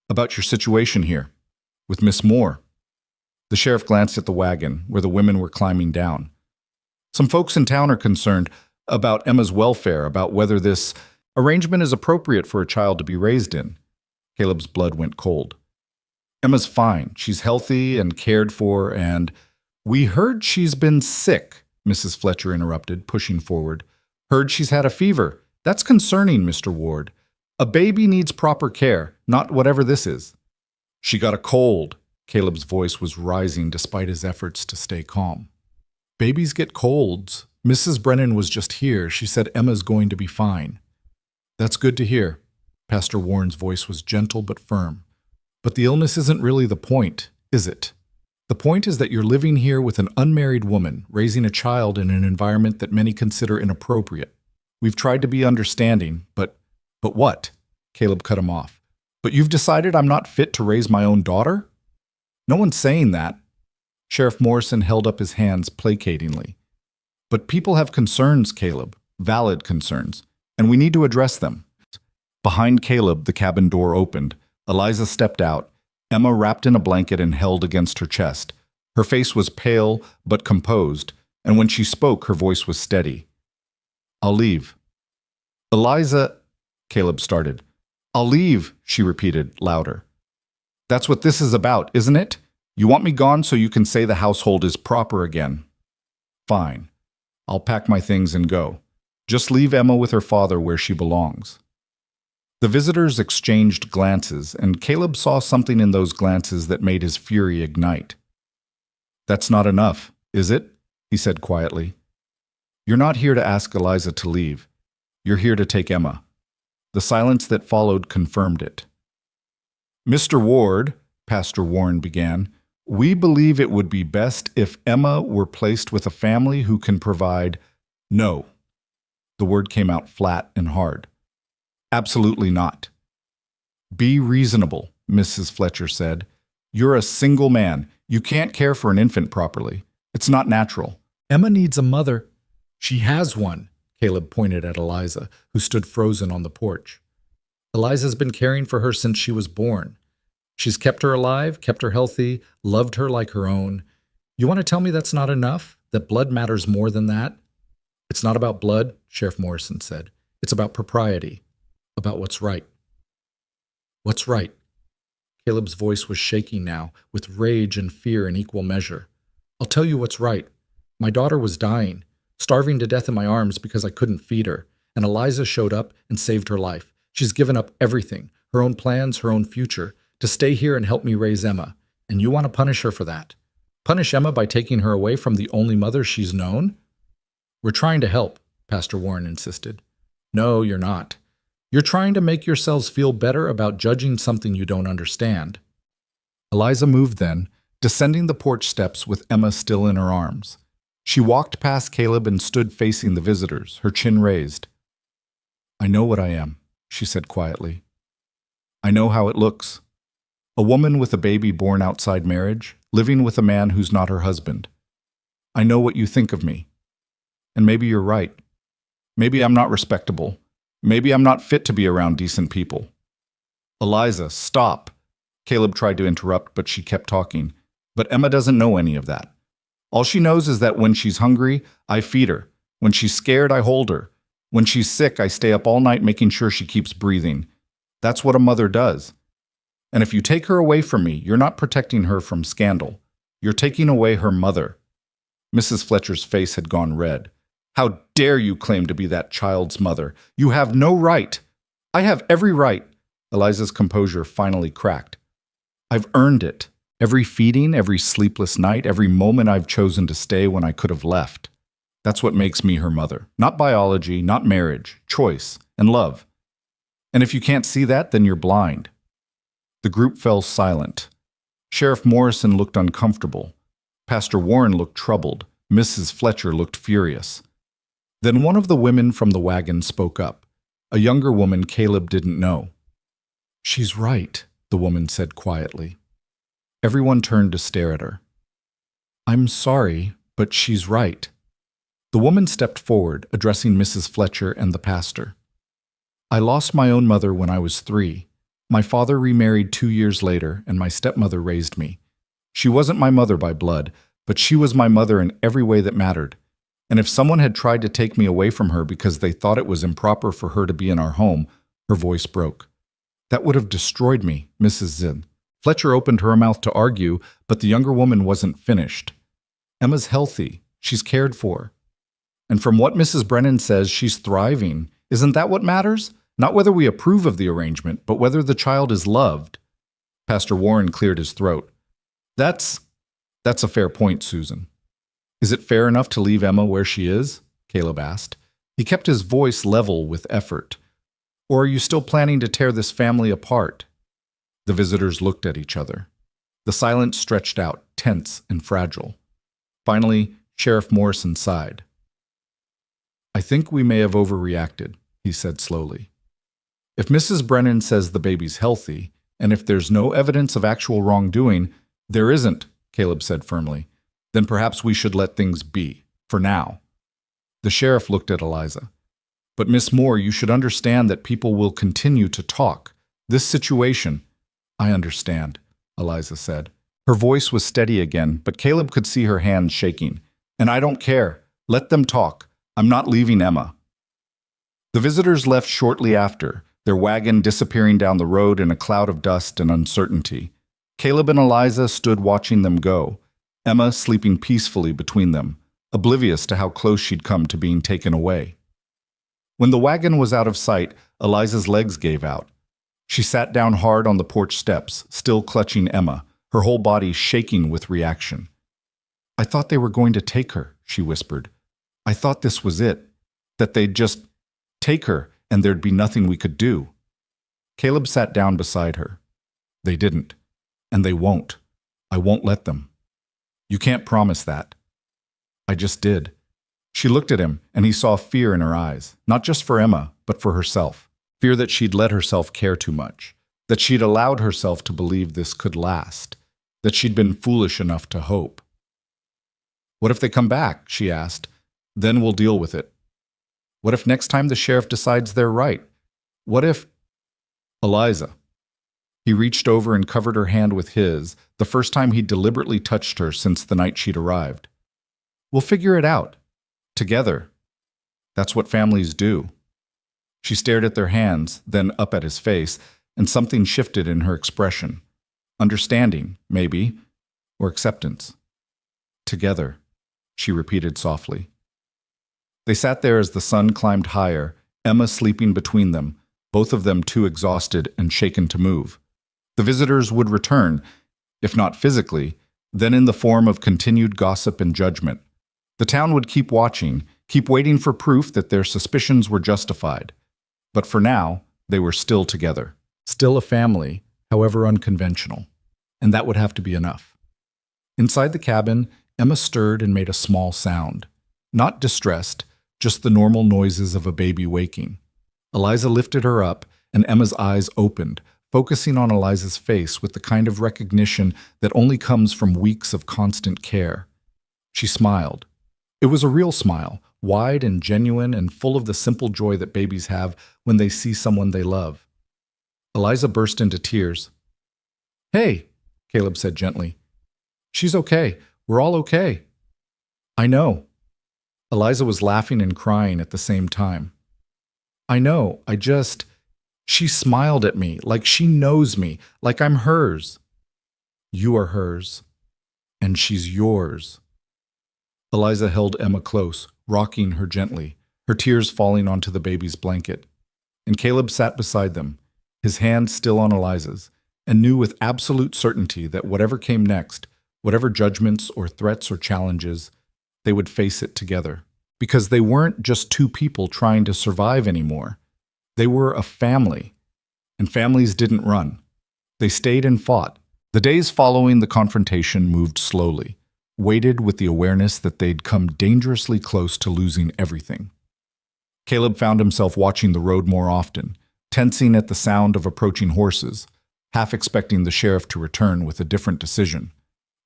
S1: About your situation here, with Miss Moore. The sheriff glanced at the wagon, where the women were climbing down. Some folks in town are concerned about Emma's welfare, about whether this arrangement is appropriate for a child to be raised in. Caleb's blood went cold. Emma's fine. She's healthy and cared for, and we heard she's been sick, Mrs. Fletcher interrupted, pushing forward. Heard she's had a fever. That's concerning, Mr. Ward. A baby needs proper care, not whatever this is. She got a cold. Caleb's voice was rising despite his efforts to stay calm. Babies get colds. Mrs. Brennan was just here. She said Emma's going to be fine. That's good to hear. Pastor Warren's voice was gentle but firm. But the illness isn't really the point, is it? The point is that you're living here with an unmarried woman, raising a child in an environment that many consider inappropriate. We've tried to be understanding, but what? Caleb cut him off. But you've decided I'm not fit to raise my own daughter? No one's saying that. Sheriff Morrison held up his hands placatingly. But people have concerns, Caleb, valid concerns, and we need to address them. Behind Caleb, the cabin door opened. Eliza stepped out, Emma wrapped in a blanket and held against her chest. Her face was pale but composed, and when she spoke, her voice was steady. I'll leave. Eliza, Caleb started. I'll leave, she repeated, louder. That's what this is about, isn't it? You want me gone so you can say the household is proper again. Fine. I'll pack my things and go. Just leave Emma with her father where she belongs. The visitors exchanged glances, and Caleb saw something in those glances that made his fury ignite. That's not enough, is it? He said quietly. You're not here to ask Eliza to leave. You're here to take Emma. The silence that followed confirmed it. Mr. Ward, Pastor Warren began, we believe it would be best if Emma were placed with a family who can provide. No. The word came out flat and hard. Absolutely not. Be reasonable, Mrs. Fletcher said. You're a single man. You can't care for an infant properly. It's not natural. Emma needs a mother. She has one, Caleb pointed at Eliza, who stood frozen on the porch. Eliza's been caring for her since she was born. She's kept her alive, kept her healthy, loved her like her own. You want to tell me that's not enough? That blood matters more than that? It's not about blood, Sheriff Morrison said. It's about propriety. About what's right. What's right? Caleb's voice was shaking now, with rage and fear in equal measure. I'll tell you what's right. My daughter was dying, starving to death in my arms because I couldn't feed her, and Eliza showed up and saved her life. She's given up everything, her own plans, her own future, to stay here and help me raise Emma, and you want to punish her for that. Punish Emma by taking her away from the only mother she's known? We're trying to help, Pastor Warren insisted. No, you're not. You're trying to make yourselves feel better about judging something you don't understand. Eliza moved then, descending the porch steps with Emma still in her arms. She walked past Caleb and stood facing the visitors, her chin raised. I know what I am, she said quietly. I know how it looks. A woman with a baby born outside marriage, living with a man who's not her husband. I know what you think of me. And maybe you're right. Maybe I'm not respectable. Maybe I'm not fit to be around decent people. Eliza, stop. Caleb tried to interrupt, but she kept talking. But Emma doesn't know any of that. All she knows is that when she's hungry, I feed her. When she's scared, I hold her. When she's sick, I stay up all night making sure she keeps breathing. That's what a mother does. And if you take her away from me, you're not protecting her from scandal. You're taking away her mother. Mrs. Fletcher's face had gone red. How dare you claim to be that child's mother? You have no right. I have every right. Eliza's composure finally cracked. I've earned it. Every feeding, every sleepless night, every moment I've chosen to stay when I could have left. That's what makes me her mother. Not biology, not marriage, choice, and love. And if you can't see that, then you're blind. The group fell silent. Sheriff Morrison looked uncomfortable. Pastor Warren looked troubled. Mrs. Fletcher looked furious. Then one of the women from the wagon spoke up. A younger woman Caleb didn't know. She's right, the woman said quietly. Everyone turned to stare at her. I'm sorry, but she's right. The woman stepped forward, addressing Mrs. Fletcher and the pastor. I lost my own mother when I was 3. My father remarried 2 years later, and my stepmother raised me. She wasn't my mother by blood, but she was my mother in every way that mattered. And if someone had tried to take me away from her because they thought it was improper for her to be in our home, her voice broke. That would have destroyed me, Mrs. Zinn. Fletcher opened her mouth to argue, but the younger woman wasn't finished. Emma's healthy. She's cared for. And from what Mrs. Brennan says, she's thriving. Isn't that what matters? Not whether we approve of the arrangement, but whether the child is loved. Pastor Warren cleared his throat. That's a fair point, Susan. Is it fair enough to leave Emma where she is? Caleb asked. He kept his voice level with effort. Or are you still planning to tear this family apart? The visitors looked at each other. The silence stretched out, tense and fragile. Finally, Sheriff Morrison sighed. I think we may have overreacted, he said slowly. If Mrs. Brennan says the baby's healthy, and if there's no evidence of actual wrongdoing, there isn't, Caleb said firmly, then perhaps we should let things be, for now. The sheriff looked at Eliza. But Miss Moore, you should understand that people will continue to talk. This situation... I understand, Eliza said. Her voice was steady again, but Caleb could see her hands shaking. And I don't care. Let them talk. I'm not leaving Emma. The visitors left shortly after, their wagon disappearing down the road in a cloud of dust and uncertainty. Caleb and Eliza stood watching them go, Emma sleeping peacefully between them, oblivious to how close she'd come to being taken away. When the wagon was out of sight, Eliza's legs gave out. She sat down hard on the porch steps, still clutching Emma, her whole body shaking with reaction. I thought they were going to take her, she whispered. I thought this was it, that they'd just take her and there'd be nothing we could do. Caleb sat down beside her. They didn't, and they won't. I won't let them. You can't promise that. I just did. She looked at him, and he saw fear in her eyes, not just for Emma, but for herself. Fear that she'd let herself care too much, that she'd allowed herself to believe this could last, that she'd been foolish enough to hope. What if they come back, she asked. Then we'll deal with it. What if next time the sheriff decides they're right? What if... Eliza. He reached over and covered her hand with his, the first time he'd deliberately touched her since the night she'd arrived. We'll figure it out. Together. That's what families do. She stared at their hands, then up at his face, and something shifted in her expression. Understanding, maybe, or acceptance. Together, she repeated softly. They sat there as the sun climbed higher, Emma sleeping between them, both of them too exhausted and shaken to move. The visitors would return, if not physically, then in the form of continued gossip and judgment. The town would keep watching, keep waiting for proof that their suspicions were justified. But for now, they were still together. Still a family, however unconventional. And that would have to be enough. Inside the cabin, Emma stirred and made a small sound. Not distressed, just the normal noises of a baby waking. Eliza lifted her up, and Emma's eyes opened, focusing on Eliza's face with the kind of recognition that only comes from weeks of constant care. She smiled. It was a real smile, wide and genuine and full of the simple joy that babies have when they see someone they love. Eliza burst into tears. Hey, Caleb said gently. She's okay. We're all okay. I know. Eliza was laughing and crying at the same time. I know. She smiled at me like she knows me, like I'm hers. You are hers, and she's yours. Eliza held Emma close, rocking her gently, her tears falling onto the baby's blanket. And Caleb sat beside them, his hand still on Eliza's, and knew with absolute certainty that whatever came next, whatever judgments or threats or challenges, they would face it together. Because they weren't just two people trying to survive anymore. They were a family. And families didn't run. They stayed and fought. The days following the confrontation moved slowly, weighted with the awareness that they'd come dangerously close to losing everything. Caleb found himself watching the road more often, tensing at the sound of approaching horses, half expecting the sheriff to return with a different decision.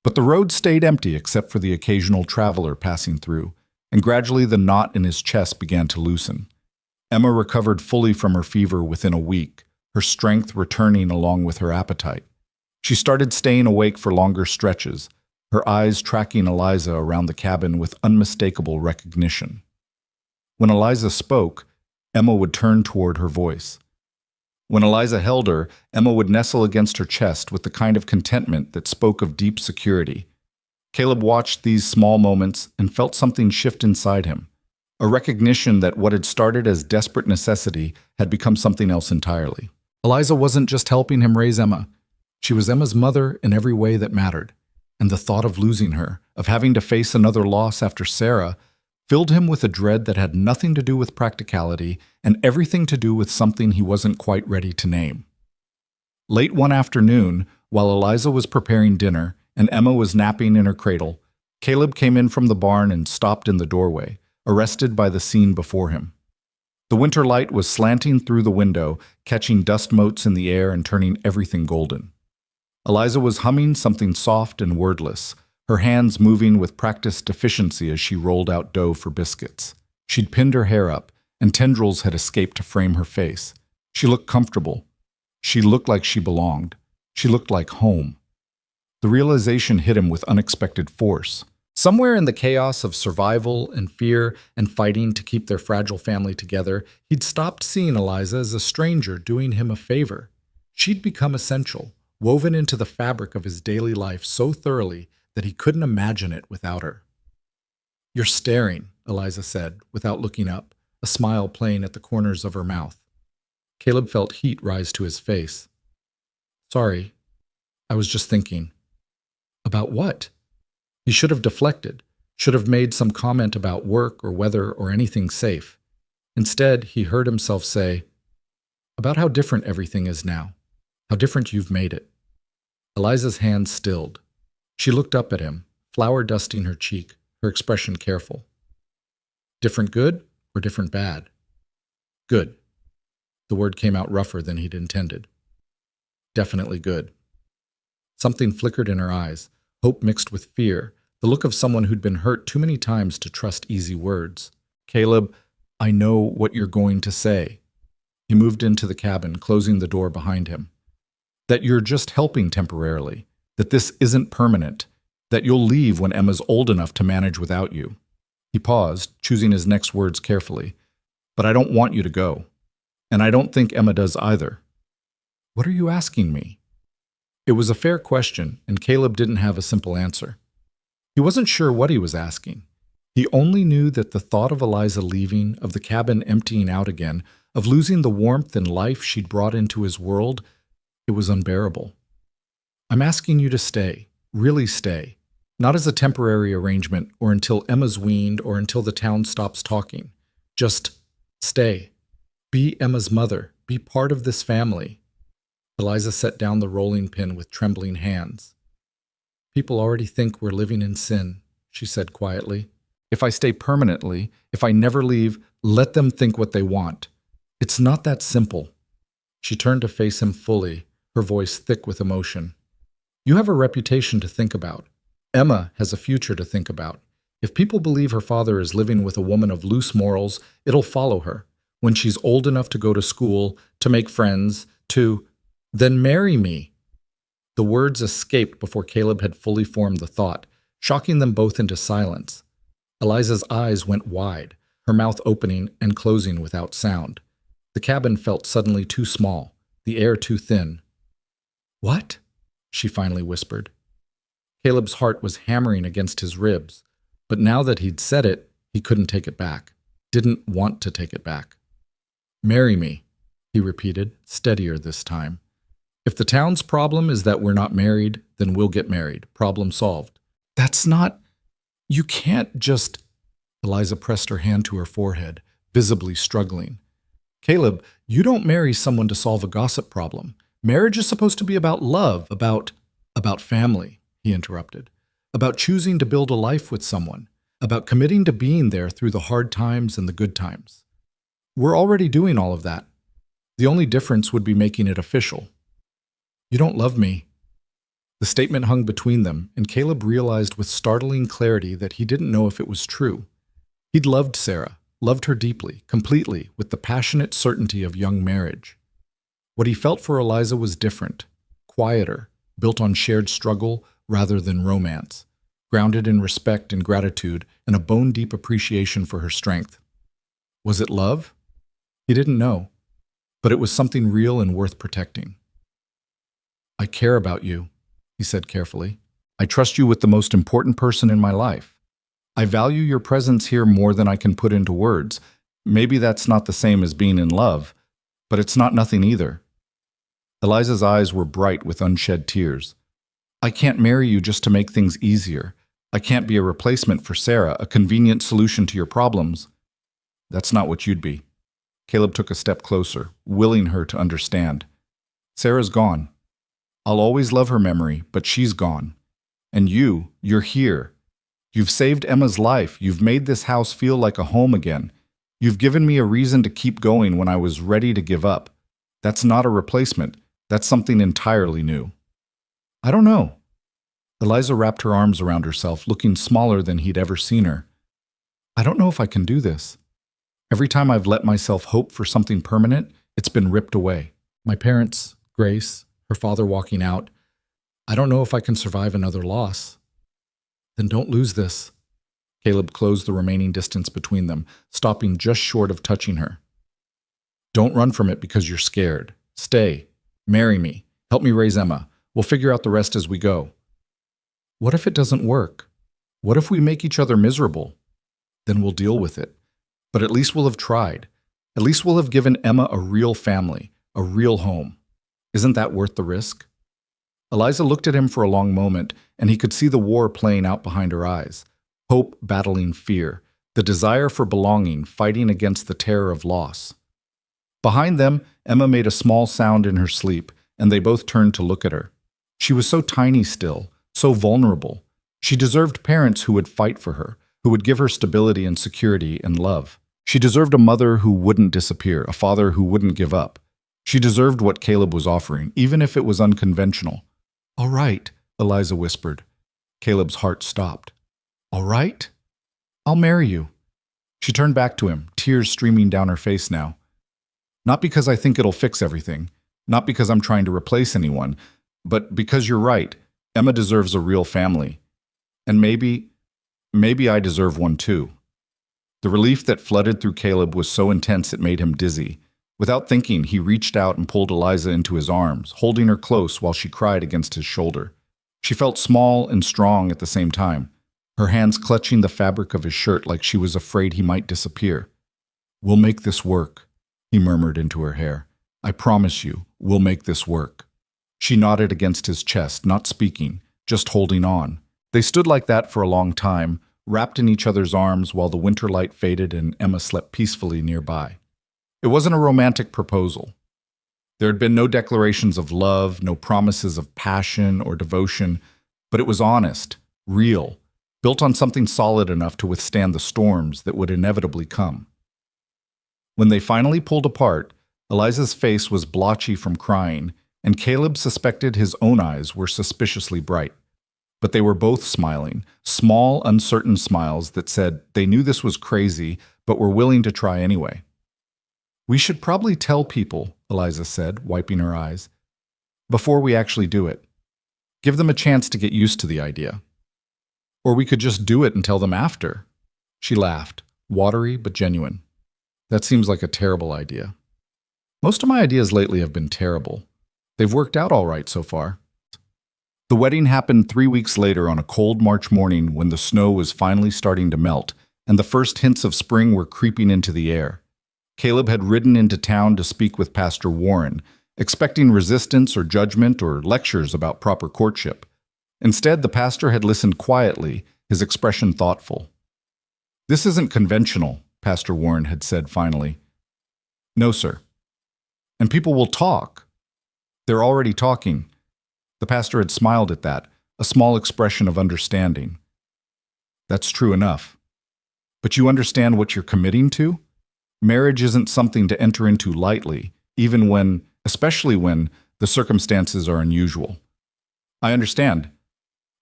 S1: But the road stayed empty except for the occasional traveler passing through, and gradually the knot in his chest began to loosen. Emma recovered fully from her fever within a week, her strength returning along with her appetite. She started staying awake for longer stretches, her eyes tracking Eliza around the cabin with unmistakable recognition. When Eliza spoke, Emma would turn toward her voice. When Eliza held her, Emma would nestle against her chest with the kind of contentment that spoke of deep security. Caleb watched these small moments and felt something shift inside him, a recognition that what had started as desperate necessity had become something else entirely. Eliza wasn't just helping him raise Emma. She was Emma's mother in every way that mattered, and the thought of losing her, of having to face another loss after Sarah, filled him with a dread that had nothing to do with practicality and everything to do with something he wasn't quite ready to name. Late one afternoon, while Eliza was preparing dinner and Emma was napping in her cradle, Caleb came in from the barn and stopped in the doorway, arrested by the scene before him. The winter light was slanting through the window, catching dust motes in the air and turning everything golden. Eliza was humming something soft and wordless, her hands moving with practiced efficiency as she rolled out dough for biscuits. She'd pinned her hair up, and tendrils had escaped to frame her face. She looked comfortable. She looked like she belonged. She looked like home. The realization hit him with unexpected force. Somewhere in the chaos of survival and fear and fighting to keep their fragile family together, he'd stopped seeing Eliza as a stranger doing him a favor. She'd become essential, woven into the fabric of his daily life so thoroughly that he couldn't imagine it without her. "You're staring," Eliza said, without looking up, a smile playing at the corners of her mouth. Caleb felt heat rise to his face. "Sorry, I was just thinking." "About what?" He should have deflected, should have made some comment about work or weather or anything safe. Instead, he heard himself say, "About how different everything is now, how different you've made it." Eliza's hand stilled. She looked up at him, flour dusting her cheek, her expression careful. "Different good or different bad?" "Good." The word came out rougher than he'd intended. "Definitely good." Something flickered in her eyes, hope mixed with fear, the look of someone who'd been hurt too many times to trust easy words. "Caleb, I know what you're going to say." He moved into the cabin, closing the door behind him. "That you're just helping temporarily. That this isn't permanent, that you'll leave when Emma's old enough to manage without you." He paused, choosing his next words carefully. "But I don't want you to go. And I don't think Emma does either." "What are you asking me?" It was a fair question, and Caleb didn't have a simple answer. He wasn't sure what he was asking. He only knew that the thought of Eliza leaving, of the cabin emptying out again, of losing the warmth and life she'd brought into his world, it was unbearable. "I'm asking you to stay, really stay, not as a temporary arrangement or until Emma's weaned or until the town stops talking. Just stay. Be Emma's mother. Be part of this family." Eliza set down the rolling pin with trembling hands. "People already think we're living in sin," she said quietly. "If I stay permanently, if I never leave, let them think what they want. It's not that simple." She turned to face him fully, her voice thick with emotion. "You have a reputation to think about. Emma has a future to think about. If people believe her father is living with a woman of loose morals, it'll follow her. When she's old enough to go to school, to make friends, then marry me." The words escaped before Caleb had fully formed the thought, shocking them both into silence. Eliza's eyes went wide, her mouth opening and closing without sound. The cabin felt suddenly too small, the air too thin. "What?" she finally whispered. Caleb's heart was hammering against his ribs, but now that he'd said it, he couldn't take it back, didn't want to take it back. "Marry me," he repeated, steadier this time. "If the town's problem is that we're not married, then we'll get married. Problem solved." "That's not... You can't just..." Eliza pressed her hand to her forehead, visibly struggling. "Caleb, you don't marry someone to solve a gossip problem. Marriage is supposed to be about love, about family," he interrupted. "About choosing to build a life with someone. About committing to being there through the hard times and the good times. We're already doing all of that. The only difference would be making it official." "You don't love me." The statement hung between them, and Caleb realized with startling clarity that he didn't know if it was true. He'd loved Sarah, loved her deeply, completely, with the passionate certainty of young marriage. What he felt for Eliza was different, quieter, built on shared struggle rather than romance, grounded in respect and gratitude and a bone-deep appreciation for her strength. Was it love? He didn't know, but it was something real and worth protecting. "I care about you," he said carefully. "I trust you with the most important person in my life. I value your presence here more than I can put into words. Maybe that's not the same as being in love, but it's not nothing either." Eliza's eyes were bright with unshed tears. "I can't marry you just to make things easier. I can't be a replacement for Sarah, a convenient solution to your problems." "That's not what you'd be." Caleb took a step closer, willing her to understand. "Sarah's gone. I'll always love her memory, but she's gone. And you're here. You've saved Emma's life. You've made this house feel like a home again. You've given me a reason to keep going when I was ready to give up. That's not a replacement. That's something entirely new." "I don't know." Eliza wrapped her arms around herself, looking smaller than he'd ever seen her. "I don't know if I can do this. Every time I've let myself hope for something permanent, it's been ripped away. My parents, Grace, her father walking out. I don't know if I can survive another loss." "Then don't lose this." Caleb closed the remaining distance between them, stopping just short of touching her. "Don't run from it because you're scared. Stay. Marry me. Help me raise Emma. We'll figure out the rest as we go." "What if it doesn't work? What if we make each other miserable?" "Then we'll deal with it. But at least we'll have tried. At least we'll have given Emma a real family, a real home. Isn't that worth the risk?" Eliza looked at him for a long moment, and he could see the war playing out behind her eyes. Hope battling fear, the desire for belonging fighting against the terror of loss. Behind them, Emma made a small sound in her sleep, and they both turned to look at her. She was so tiny still, so vulnerable. She deserved parents who would fight for her, who would give her stability and security and love. She deserved a mother who wouldn't disappear, a father who wouldn't give up. She deserved what Caleb was offering, even if it was unconventional. "All right," Eliza whispered. Caleb's heart stopped. "All right? I'll marry you." She turned back to him, tears streaming down her face now. "Not because I think it'll fix everything, not because I'm trying to replace anyone, but because you're right. Emma deserves a real family. And maybe I deserve one too." The relief that flooded through Caleb was so intense it made him dizzy. Without thinking, he reached out and pulled Eliza into his arms, holding her close while she cried against his shoulder. She felt small and strong at the same time, her hands clutching the fabric of his shirt like she was afraid he might disappear. "We'll make this work," he murmured into her hair. "I promise you, we'll make this work." She nodded against his chest, not speaking, just holding on. They stood like that for a long time, wrapped in each other's arms while the winter light faded and Emma slept peacefully nearby. It wasn't a romantic proposal. There had been no declarations of love, no promises of passion or devotion, but it was honest, real, built on something solid enough to withstand the storms that would inevitably come. When they finally pulled apart, Eliza's face was blotchy from crying, and Caleb suspected his own eyes were suspiciously bright. But they were both smiling, small, uncertain smiles that said they knew this was crazy, but were willing to try anyway. "We should probably tell people," Eliza said, wiping her eyes, "before we actually do it. Give them a chance to get used to the idea. Or we could just do it and tell them after. She laughed, watery but genuine. That seems like a terrible idea. Most of my ideas lately have been terrible. They've worked out all right so far. The wedding happened 3 weeks later on a cold March morning when the snow was finally starting to melt and the first hints of spring were creeping into the air. Caleb had ridden into town to speak with Pastor Warren, expecting resistance or judgment or lectures about proper courtship. Instead, the pastor had listened quietly, his expression thoughtful. "This isn't conventional," Pastor Warren had said finally. "No, sir. And people will talk. They're already talking." The pastor had smiled at that, a small expression of understanding. "That's true enough. But you understand what you're committing to? Marriage isn't something to enter into lightly, especially when the circumstances are unusual." "I understand."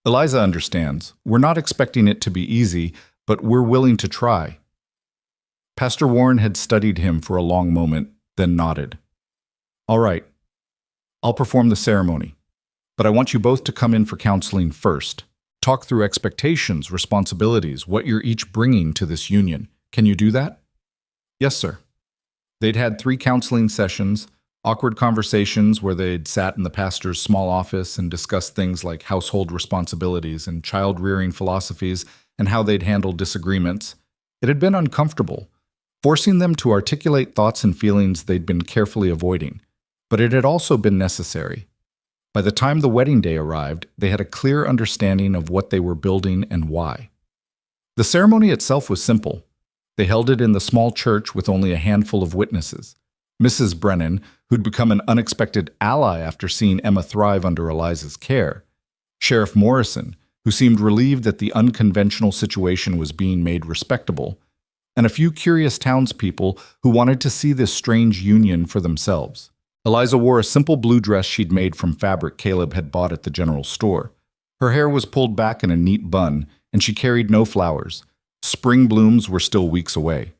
S1: Eliza understands. "We're not expecting it to be easy, but we're willing to try." Pastor Warren had studied him for a long moment, then nodded. "All right. I'll perform the ceremony. But I want you both to come in for counseling first. Talk through expectations, responsibilities, what you're each bringing to this union. Can you do that?" "Yes, sir." They'd had 3 counseling sessions, awkward conversations where they'd sat in the pastor's small office and discussed things like household responsibilities and child-rearing philosophies and how they'd handle disagreements. It had been uncomfortable, forcing them to articulate thoughts and feelings they'd been carefully avoiding. But it had also been necessary. By the time the wedding day arrived, they had a clear understanding of what they were building and why. The ceremony itself was simple. They held it in the small church with only a handful of witnesses. Mrs. Brennan, who'd become an unexpected ally after seeing Emma thrive under Eliza's care. Sheriff Morrison, who seemed relieved that the unconventional situation was being made respectable. And a few curious townspeople who wanted to see this strange union for themselves. Eliza wore a simple blue dress she'd made from fabric Caleb had bought at the general store. Her hair was pulled back in a neat bun, and she carried no flowers. Spring blooms were still weeks away.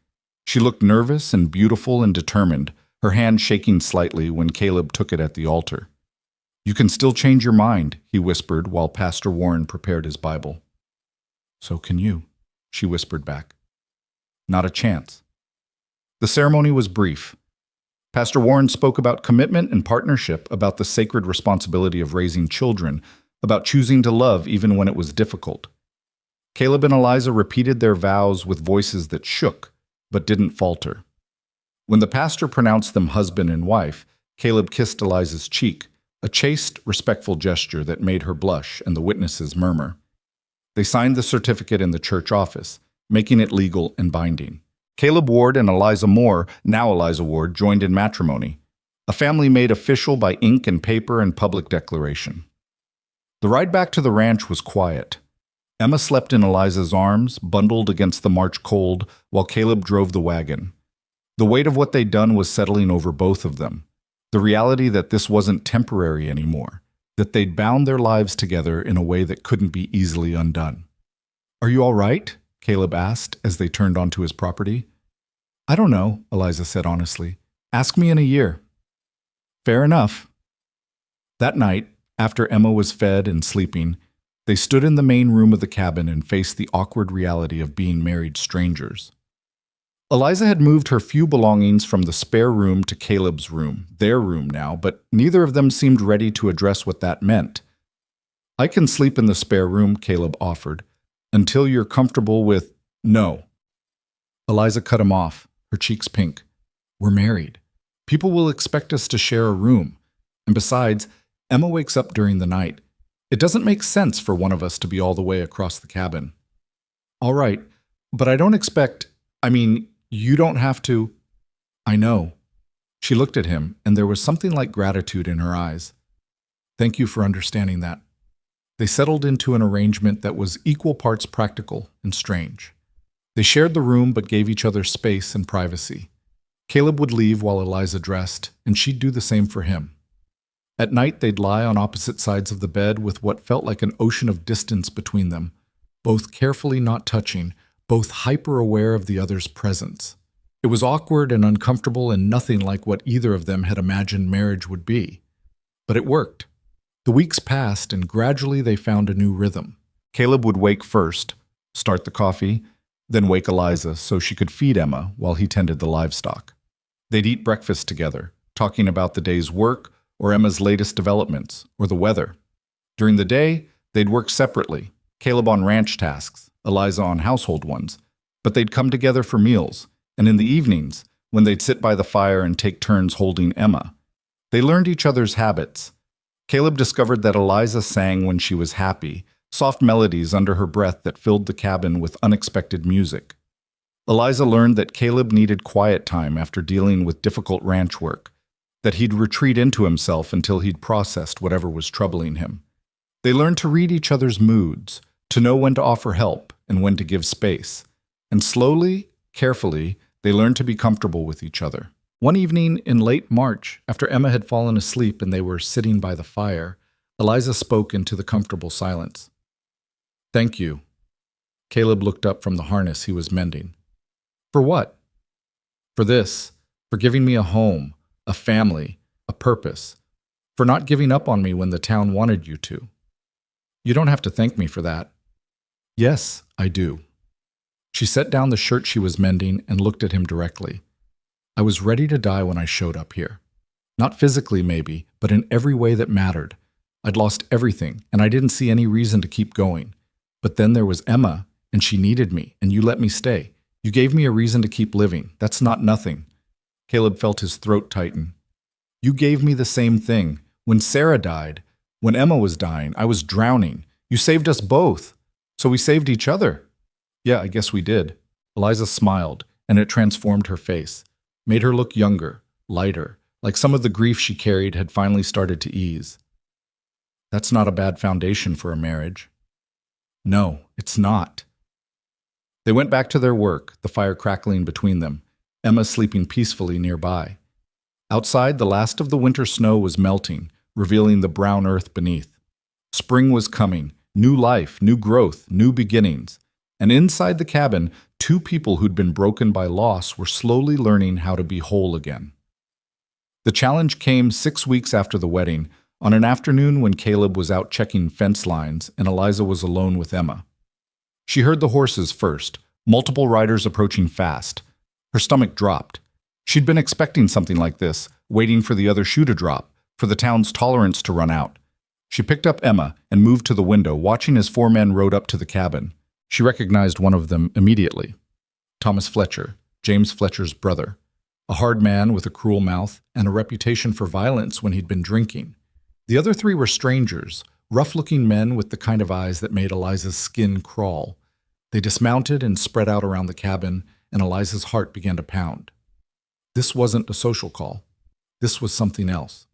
S1: She looked nervous and beautiful and determined, her hand shaking slightly when Caleb took it at the altar. "You can still change your mind," he whispered while Pastor Warren prepared his Bible. "So can you," she whispered back. "Not a chance." The ceremony was brief. Pastor Warren spoke about commitment and partnership, about the sacred responsibility of raising children, about choosing to love even when it was difficult. Caleb and Eliza repeated their vows with voices that shook, but didn't falter. When the pastor pronounced them husband and wife, Caleb kissed Eliza's cheek, a chaste, respectful gesture that made her blush and the witnesses murmur. They signed the certificate in the church office, making it legal and binding. Caleb Ward and Eliza Moore, now Eliza Ward, joined in matrimony, a family made official by ink and paper and public declaration. The ride back to the ranch was quiet. Emma slept in Eliza's arms, bundled against the March cold, while Caleb drove the wagon. The weight of what they'd done was settling over both of them. The reality that this wasn't temporary anymore, that they'd bound their lives together in a way that couldn't be easily undone. "Are you all right?" Caleb asked as they turned onto his property. "I don't know," Eliza said honestly. "Ask me in a year." "Fair enough." That night, after Emma was fed and sleeping, they stood in the main room of the cabin and faced the awkward reality of being married strangers. Eliza had moved her few belongings from the spare room to Caleb's room, their room now, but neither of them seemed ready to address what that meant. "I can sleep in the spare room," Caleb offered, "until you're comfortable with—" "No." Eliza cut him off, her cheeks pink. "We're married. People will expect us to share a room. And besides, Emma wakes up during the night. It doesn't make sense for one of us to be all the way across the cabin." "All right, but I don't you don't have to—" "I know." She looked at him, and there was something like gratitude in her eyes. "Thank you for understanding that." They settled into an arrangement that was equal parts practical and strange. They shared the room but gave each other space and privacy. Caleb would leave while Eliza dressed, and she'd do the same for him. At night, they'd lie on opposite sides of the bed with what felt like an ocean of distance between them, both carefully not touching, both hyper-aware of the other's presence. It was awkward and uncomfortable and nothing like what either of them had imagined marriage would be. But it worked. The weeks passed, and gradually they found a new rhythm. Caleb would wake first, start the coffee, then wake Eliza so she could feed Emma while he tended the livestock. They'd eat breakfast together, talking about the day's work or Emma's latest developments or the weather. During the day, they'd work separately, Caleb on ranch tasks, Eliza on household ones, but they'd come together for meals, and in the evenings, when they'd sit by the fire and take turns holding Emma, they learned each other's habits. Caleb discovered that Eliza sang when she was happy, soft melodies under her breath that filled the cabin with unexpected music. Eliza learned that Caleb needed quiet time after dealing with difficult ranch work, that he'd retreat into himself until he'd processed whatever was troubling him. They learned to read each other's moods, to know when to offer help and when to give space. And slowly, carefully, they learned to be comfortable with each other. One evening in late March, after Emma had fallen asleep and they were sitting by the fire, Eliza spoke into the comfortable silence. "Thank you." Caleb looked up from the harness he was mending. "For what?" "For this, for giving me a home, a family, a purpose, for not giving up on me when the town wanted you to." "You don't have to thank me for that." "Yes, I do." She set down the shirt she was mending and looked at him directly. "I was ready to die when I showed up here. Not physically, maybe, but in every way that mattered. I'd lost everything, and I didn't see any reason to keep going. But then there was Emma, and she needed me, and you let me stay. You gave me a reason to keep living. That's not nothing." Caleb felt his throat tighten. "You gave me the same thing. When Sarah died, when Emma was dying, I was drowning. You saved us both. So we saved each other." "Yeah, I guess we did." Eliza smiled, and it transformed her face, made her look younger, lighter, like some of the grief she carried had finally started to ease. "That's not a bad foundation for a marriage." "No, it's not." They went back to their work, the fire crackling between them, Emma sleeping peacefully nearby. Outside, the last of the winter snow was melting, revealing the brown earth beneath. Spring was coming, new life, new growth, new beginnings. And inside the cabin, two people who'd been broken by loss were slowly learning how to be whole again. The challenge came 6 weeks after the wedding, on an afternoon when Caleb was out checking fence lines and Eliza was alone with Emma. She heard the horses first, multiple riders approaching fast. Her stomach dropped. She'd been expecting something like this, waiting for the other shoe to drop, for the town's tolerance to run out. She picked up Emma and moved to the window, watching as 4 men rode up to the cabin. She recognized one of them immediately. Thomas Fletcher, James Fletcher's brother. A hard man with a cruel mouth and a reputation for violence when he'd been drinking. The other 3 were strangers, rough-looking men with the kind of eyes that made Eliza's skin crawl. They dismounted and spread out around the cabin, and Eliza's heart began to pound. This wasn't a social call. This was something else.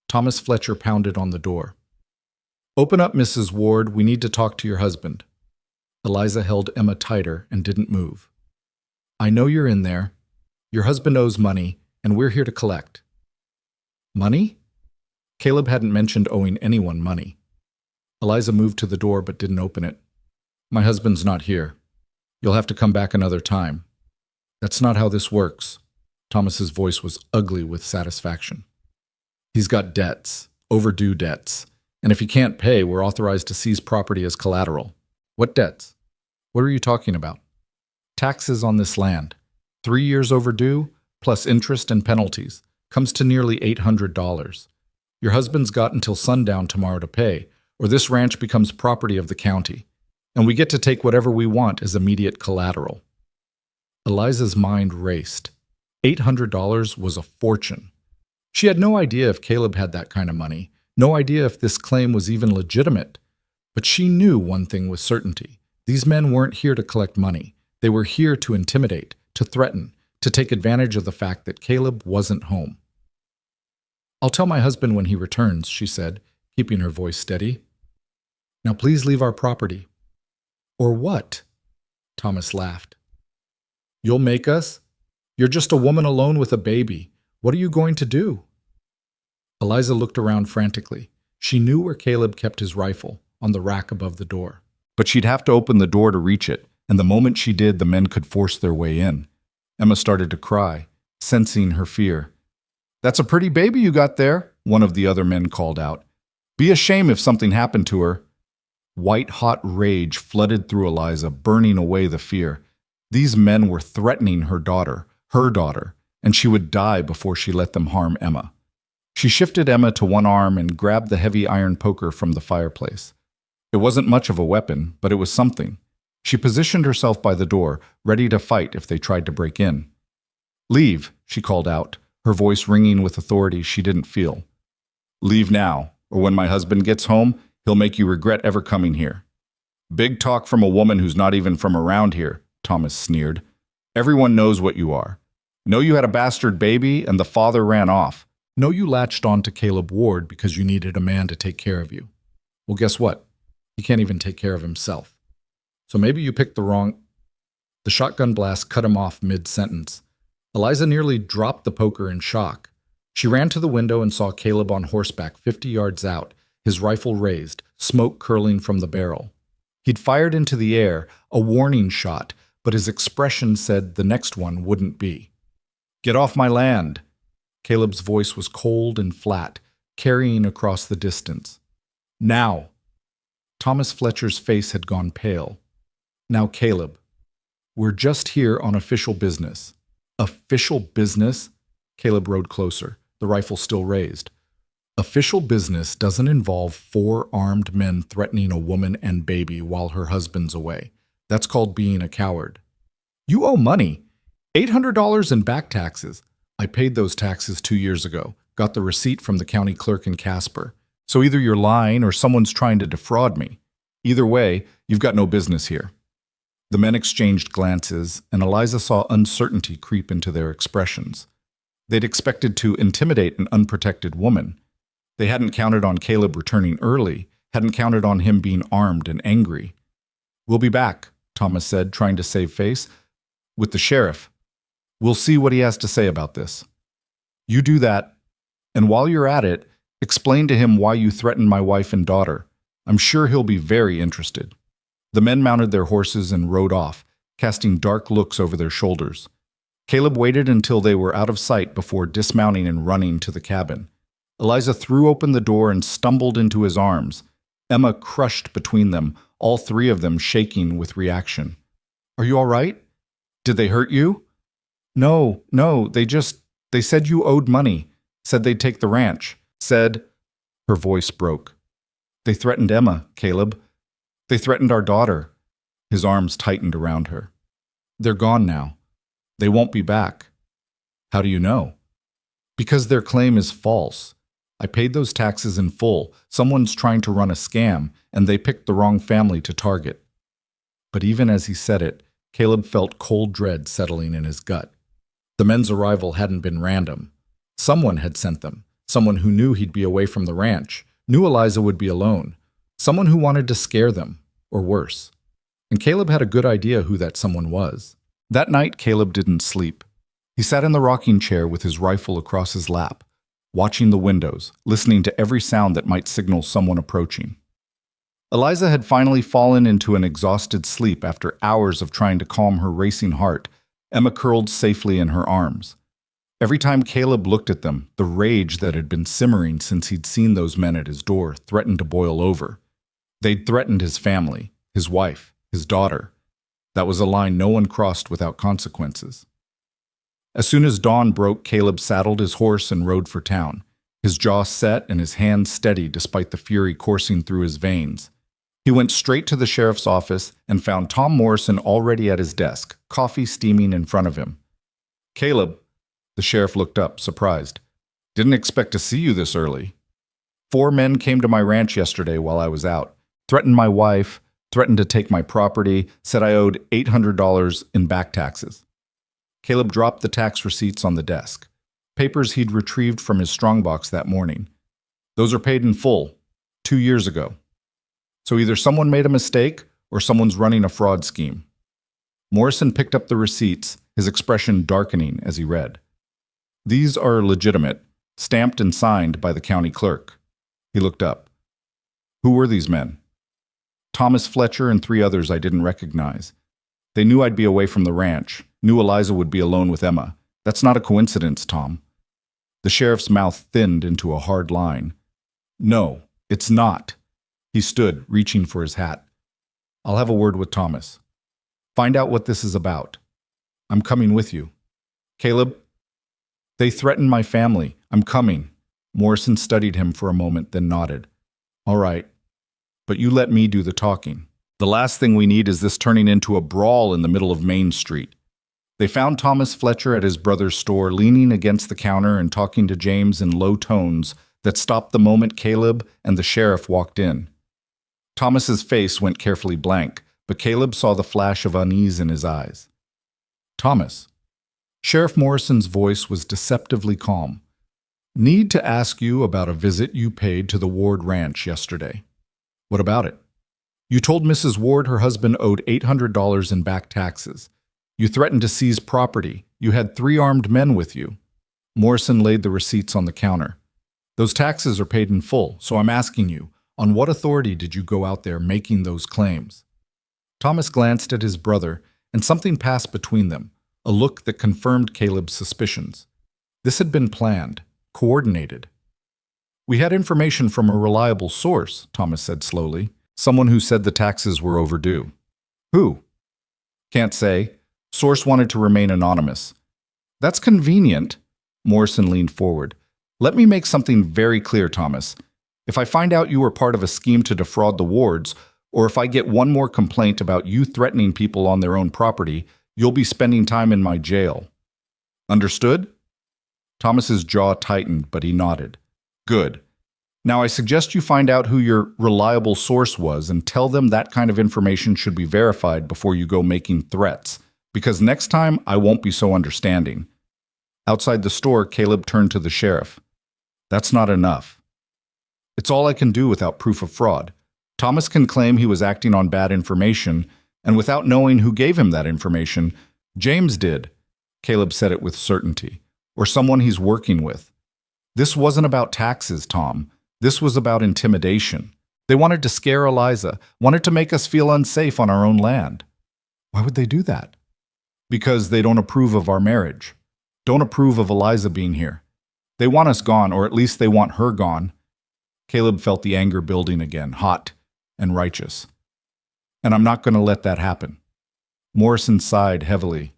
S1: Thomas Fletcher pounded on the door. "Open up, Mrs. Ward. We need to talk to your husband." Eliza held Emma tighter and didn't move. "I know you're in there. Your husband owes money, and we're here to collect." "Money?" Caleb hadn't mentioned owing anyone money. Eliza moved to the door but didn't open it. "My husband's not here. You'll have to come back another time." "That's not how this works." Thomas's voice was ugly with satisfaction. "He's got debts, overdue debts, and if he can't pay, we're authorized to seize property as collateral." "What debts? What are you talking about?" "Taxes on this land. 3 years overdue, plus interest and penalties, comes to nearly $800. Your husband's got until sundown tomorrow to pay, or this ranch becomes property of the county, and we get to take whatever we want as immediate collateral." Eliza's mind raced. $800 was a fortune. She had no idea if Caleb had that kind of money, no idea if this claim was even legitimate. But she knew one thing with certainty. These men weren't here to collect money. They were here to intimidate, to threaten, to take advantage of the fact that Caleb wasn't home. "I'll tell my husband when he returns," she said, keeping her voice steady. "Now please leave our property." "Or what?" Thomas laughed. "You'll make us? You're just a woman alone with a baby. What are you going to do?" Eliza looked around frantically. She knew where Caleb kept his rifle, on the rack above the door. But she'd have to open the door to reach it, and the moment she did, the men could force their way in. Emma started to cry, sensing her fear. "That's a pretty baby you got there," one of the other men called out. Be a shame if something happened to her. White-hot rage flooded through Eliza, burning away the fear. These men were threatening her daughter, and she would die before she let them harm Emma. She shifted Emma to one arm and grabbed the heavy iron poker from the fireplace. It wasn't much of a weapon, but it was something. She positioned herself by the door, ready to fight if they tried to break in. "Leave," she called out, her voice ringing with authority she didn't feel. "Leave now, or when my husband gets home, he'll make you regret ever coming here." "Big talk from a woman who's not even from around here," Thomas sneered. "Everyone knows what you are. Know you had a bastard baby and the father ran off. Know you latched on to Caleb Ward because you needed a man to take care of you. Well, guess what? He can't even take care of himself. So maybe you picked the wrong—" The shotgun blast cut him off mid-sentence. Eliza nearly dropped the poker in shock. She ran to the window and saw Caleb on horseback 50 yards out, his rifle raised, smoke curling from the barrel. He'd fired into the air, a warning shot, but his expression said the next one wouldn't be. "Get off my land!" Caleb's voice was cold and flat, carrying across the distance. "Now!" Thomas Fletcher's face had gone pale. "Now, Caleb, we're just here on official business." "Official business?" Caleb rode closer, the rifle still raised. "Official business doesn't involve 4 armed men threatening a woman and baby while her husband's away. That's called being a coward." "You owe money. $800 in back taxes." "I paid those taxes 2 years ago. Got the receipt from the county clerk in Casper. So either you're lying or someone's trying to defraud me. Either way, you've got no business here." The men exchanged glances, and Eliza saw uncertainty creep into their expressions. They'd expected to intimidate an unprotected woman. They hadn't counted on Caleb returning early, hadn't counted on him being armed and angry. "We'll be back," Thomas said, trying to save face. "With the sheriff. We'll see what he has to say about this. You do that, and while you're at it, explain to him why you threatened my wife and daughter. I'm sure he'll be very interested." The men mounted their horses and rode off, casting dark looks over their shoulders. Caleb waited until they were out of sight before dismounting and running to the cabin. Eliza threw open the door and stumbled into his arms. Emma crushed between them, all 3 of them shaking with reaction. "Are you all right? Did they hurt you?" No, they said you owed money. Said they'd take the ranch. Said—" Her voice broke. "They threatened Emma, Caleb. They threatened our daughter." His arms tightened around her. "They're gone now. They won't be back." "How do you know?" "Because their claim is false. I paid those taxes in full. Someone's trying to run a scam, and they picked the wrong family to target." But even as he said it, Caleb felt cold dread settling in his gut. The men's arrival hadn't been random. Someone had sent them. Someone who knew he'd be away from the ranch, knew Eliza would be alone. Someone who wanted to scare them, or worse. And Caleb had a good idea who that someone was. That night, Caleb didn't sleep. He sat in the rocking chair with his rifle across his lap, watching the windows, listening to every sound that might signal someone approaching. Eliza had finally fallen into an exhausted sleep after hours of trying to calm her racing heart. Emma curled safely in her arms. Every time Caleb looked at them, the rage that had been simmering since he'd seen those men at his door threatened to boil over. They'd threatened his family, his wife, his daughter. That was a line no one crossed without consequences. As soon as dawn broke, Caleb saddled his horse and rode for town, his jaw set and his hands steady despite the fury coursing through his veins. He went straight to the sheriff's office and found Tom Morrison already at his desk, coffee steaming in front of him. "Caleb," the sheriff looked up, surprised. "Didn't expect to see you this early." 4 men came to my ranch yesterday while I was out. Threatened my wife, threatened to take my property, said I owed $800 in back taxes." Caleb dropped the tax receipts on the desk, papers he'd retrieved from his strongbox that morning. "Those are paid in full, 2 years ago. So either someone made a mistake or someone's running a fraud scheme." Morrison picked up the receipts, his expression darkening as he read. "These are legitimate, stamped and signed by the county clerk." He looked up. "Who were these men?" "Thomas Fletcher and 3 others I didn't recognize. They knew I'd be away from the ranch, knew Eliza would be alone with Emma. That's not a coincidence, Tom." The sheriff's mouth thinned into a hard line. "No, It's not. He stood, reaching for his hat. I'll have a word with Thomas. Find out what this is about. I'm coming with you. Caleb? They threatened my family. I'm coming. Morrison studied him for a moment, then nodded. All right. But you let me do the talking. The last thing we need is this turning into a brawl in the middle of Main Street. They found Thomas Fletcher at his brother's store, leaning against the counter and talking to James in low tones that stopped the moment Caleb and the sheriff walked in. Thomas's face went carefully blank, but Caleb saw the flash of unease in his eyes. Thomas. Sheriff Morrison's voice was deceptively calm. Need to ask you about a visit you paid to the Ward Ranch yesterday. What about it? You told Mrs. Ward her husband owed $800 in back taxes. You threatened to seize property. You had 3 armed men with you. Morrison laid the receipts on the counter. Those taxes are paid in full, so I'm asking you, on what authority did you go out there making those claims? Thomas glanced at his brother, and something passed between them, a look that confirmed Caleb's suspicions. This had been planned, coordinated. We had information from a reliable source, Thomas said slowly. Someone who said the taxes were overdue. Who? Can't say. Source wanted to remain anonymous. That's convenient. Morrison leaned forward. Let me make something very clear, Thomas. If I find out you were part of a scheme to defraud the Wards, or if I get one more complaint about you threatening people on their own property, you'll be spending time in my jail. Understood? Thomas's jaw tightened, but he nodded. Good. Now I suggest you find out who your reliable source was and tell them that kind of information should be verified before you go making threats, because next time I won't be so understanding. Outside the store, Caleb turned to the sheriff. That's not enough. It's all I can do without proof of fraud. Thomas can claim he was acting on bad information, and without knowing who gave him that information, James did. Caleb said it with certainty. Or someone he's working with. This wasn't about taxes, Tom. This was about intimidation. They wanted to scare Eliza, wanted to make us feel unsafe on our own land. Why would they do that? Because they don't approve of our marriage. Don't approve of Eliza being here. They want us gone, or at least they want her gone. Caleb felt the anger building again, hot and righteous. And I'm not going to let that happen. Morrison sighed heavily.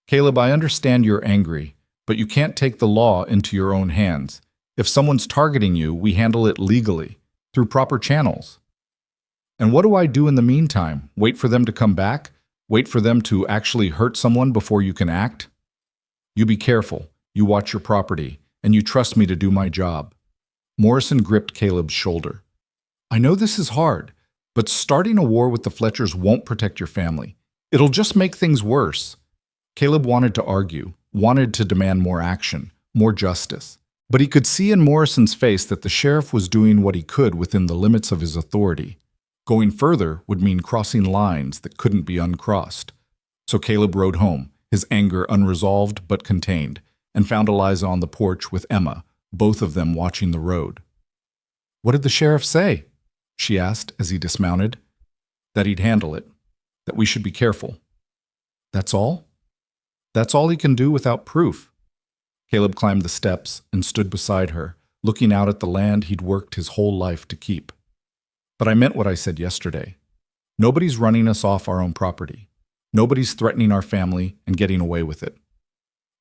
S1: Caleb, I understand you're angry, but you can't take the law into your own hands. If someone's targeting you, we handle it legally, through proper channels. And what do I do in the meantime? Wait for them to come back? Wait for them to actually hurt someone before you can act? You be careful, you watch your property, and you trust me to do my job. Morrison gripped Caleb's shoulder. I know this is hard, but starting a war with the Fletchers won't protect your family. It'll just make things worse. Caleb wanted to argue, wanted to demand more action, more justice. But he could see in Morrison's face that the sheriff was doing what he could within the limits of his authority. Going further would mean crossing lines that couldn't be uncrossed. So Caleb rode home, his anger unresolved but contained, and found Eliza on the porch with Emma, both of them watching the road. What did the sheriff say? She asked as he dismounted. That he'd handle it, that we should be careful. That's all? That's all he can do without proof. Caleb climbed the steps and stood beside her, looking out at the land he'd worked his whole life to keep. But I meant what I said yesterday. Nobody's running us off our own property. Nobody's threatening our family and getting away with it.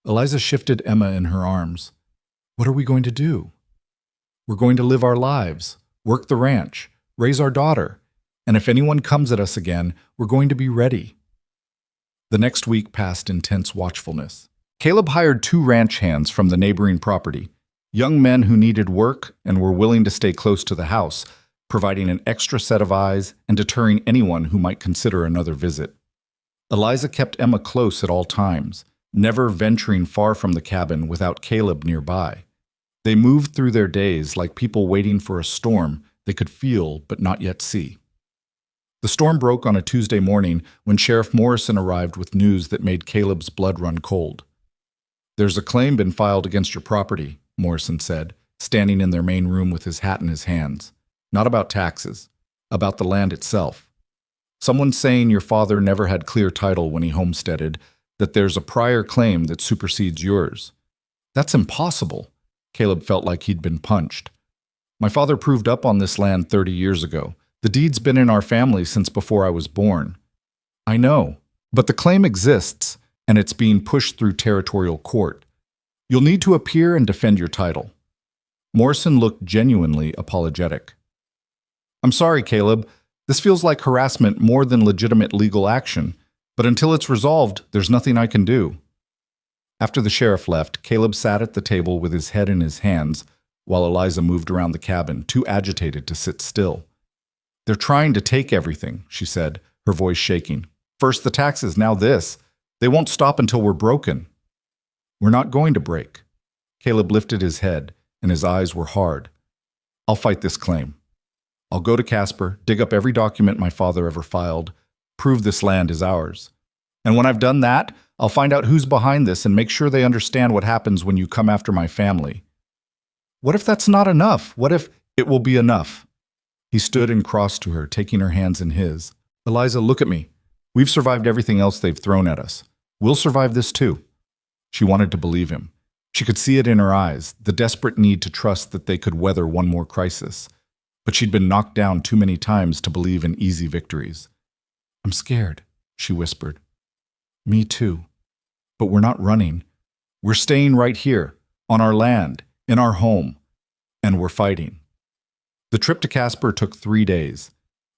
S1: Eliza shifted Emma in her arms. What are we going to do? We're going to live our lives, work the ranch, raise our daughter, and if anyone comes at us again, we're going to be ready. The next week passed in tense watchfulness. Caleb hired 2 ranch hands from the neighboring property, young men who needed work and were willing to stay close to the house, providing an extra set of eyes and deterring anyone who might consider another visit. Eliza kept Emma close at all times, never venturing far from the cabin without Caleb nearby. They moved through their days like people waiting for a storm they could feel but not yet see. The storm broke on a Tuesday morning when Sheriff Morrison arrived with news that made Caleb's blood run cold. There's a claim been filed against your property, Morrison said, standing in their main room with his hat in his hands. Not about taxes, about the land itself. Someone's saying your father never had clear title when he homesteaded, that there's a prior claim that supersedes yours. That's impossible. Caleb felt like he'd been punched. My father proved up on this land 30 years ago. The deed's been in our family since before I was born. I know, but the claim exists, and it's being pushed through territorial court. You'll need to appear and defend your title. Morrison looked genuinely apologetic. I'm sorry, Caleb. This feels like harassment more than legitimate legal action, but until it's resolved, there's nothing I can do. After the sheriff left, Caleb sat at the table with his head in his hands while Eliza moved around the cabin, too agitated to sit still. They're trying to take everything, she said, her voice shaking. First the taxes, now this. They won't stop until we're broken. We're not going to break. Caleb lifted his head, and his eyes were hard. I'll fight this claim. I'll go to Casper, dig up every document my father ever filed, prove this land is ours. And when I've done that, I'll find out who's behind this and make sure they understand what happens when you come after my family. What if that's not enough? What if it will be enough? He stood and crossed to her, taking her hands in his. Eliza, look at me. We've survived everything else they've thrown at us. We'll survive this too. She wanted to believe him. She could see it in her eyes, the desperate need to trust that they could weather one more crisis. But she'd been knocked down too many times to believe in easy victories. I'm scared, she whispered. Me too. But we're not running. We're staying right here, on our land, in our home, and we're fighting. The trip to Casper took 3 days.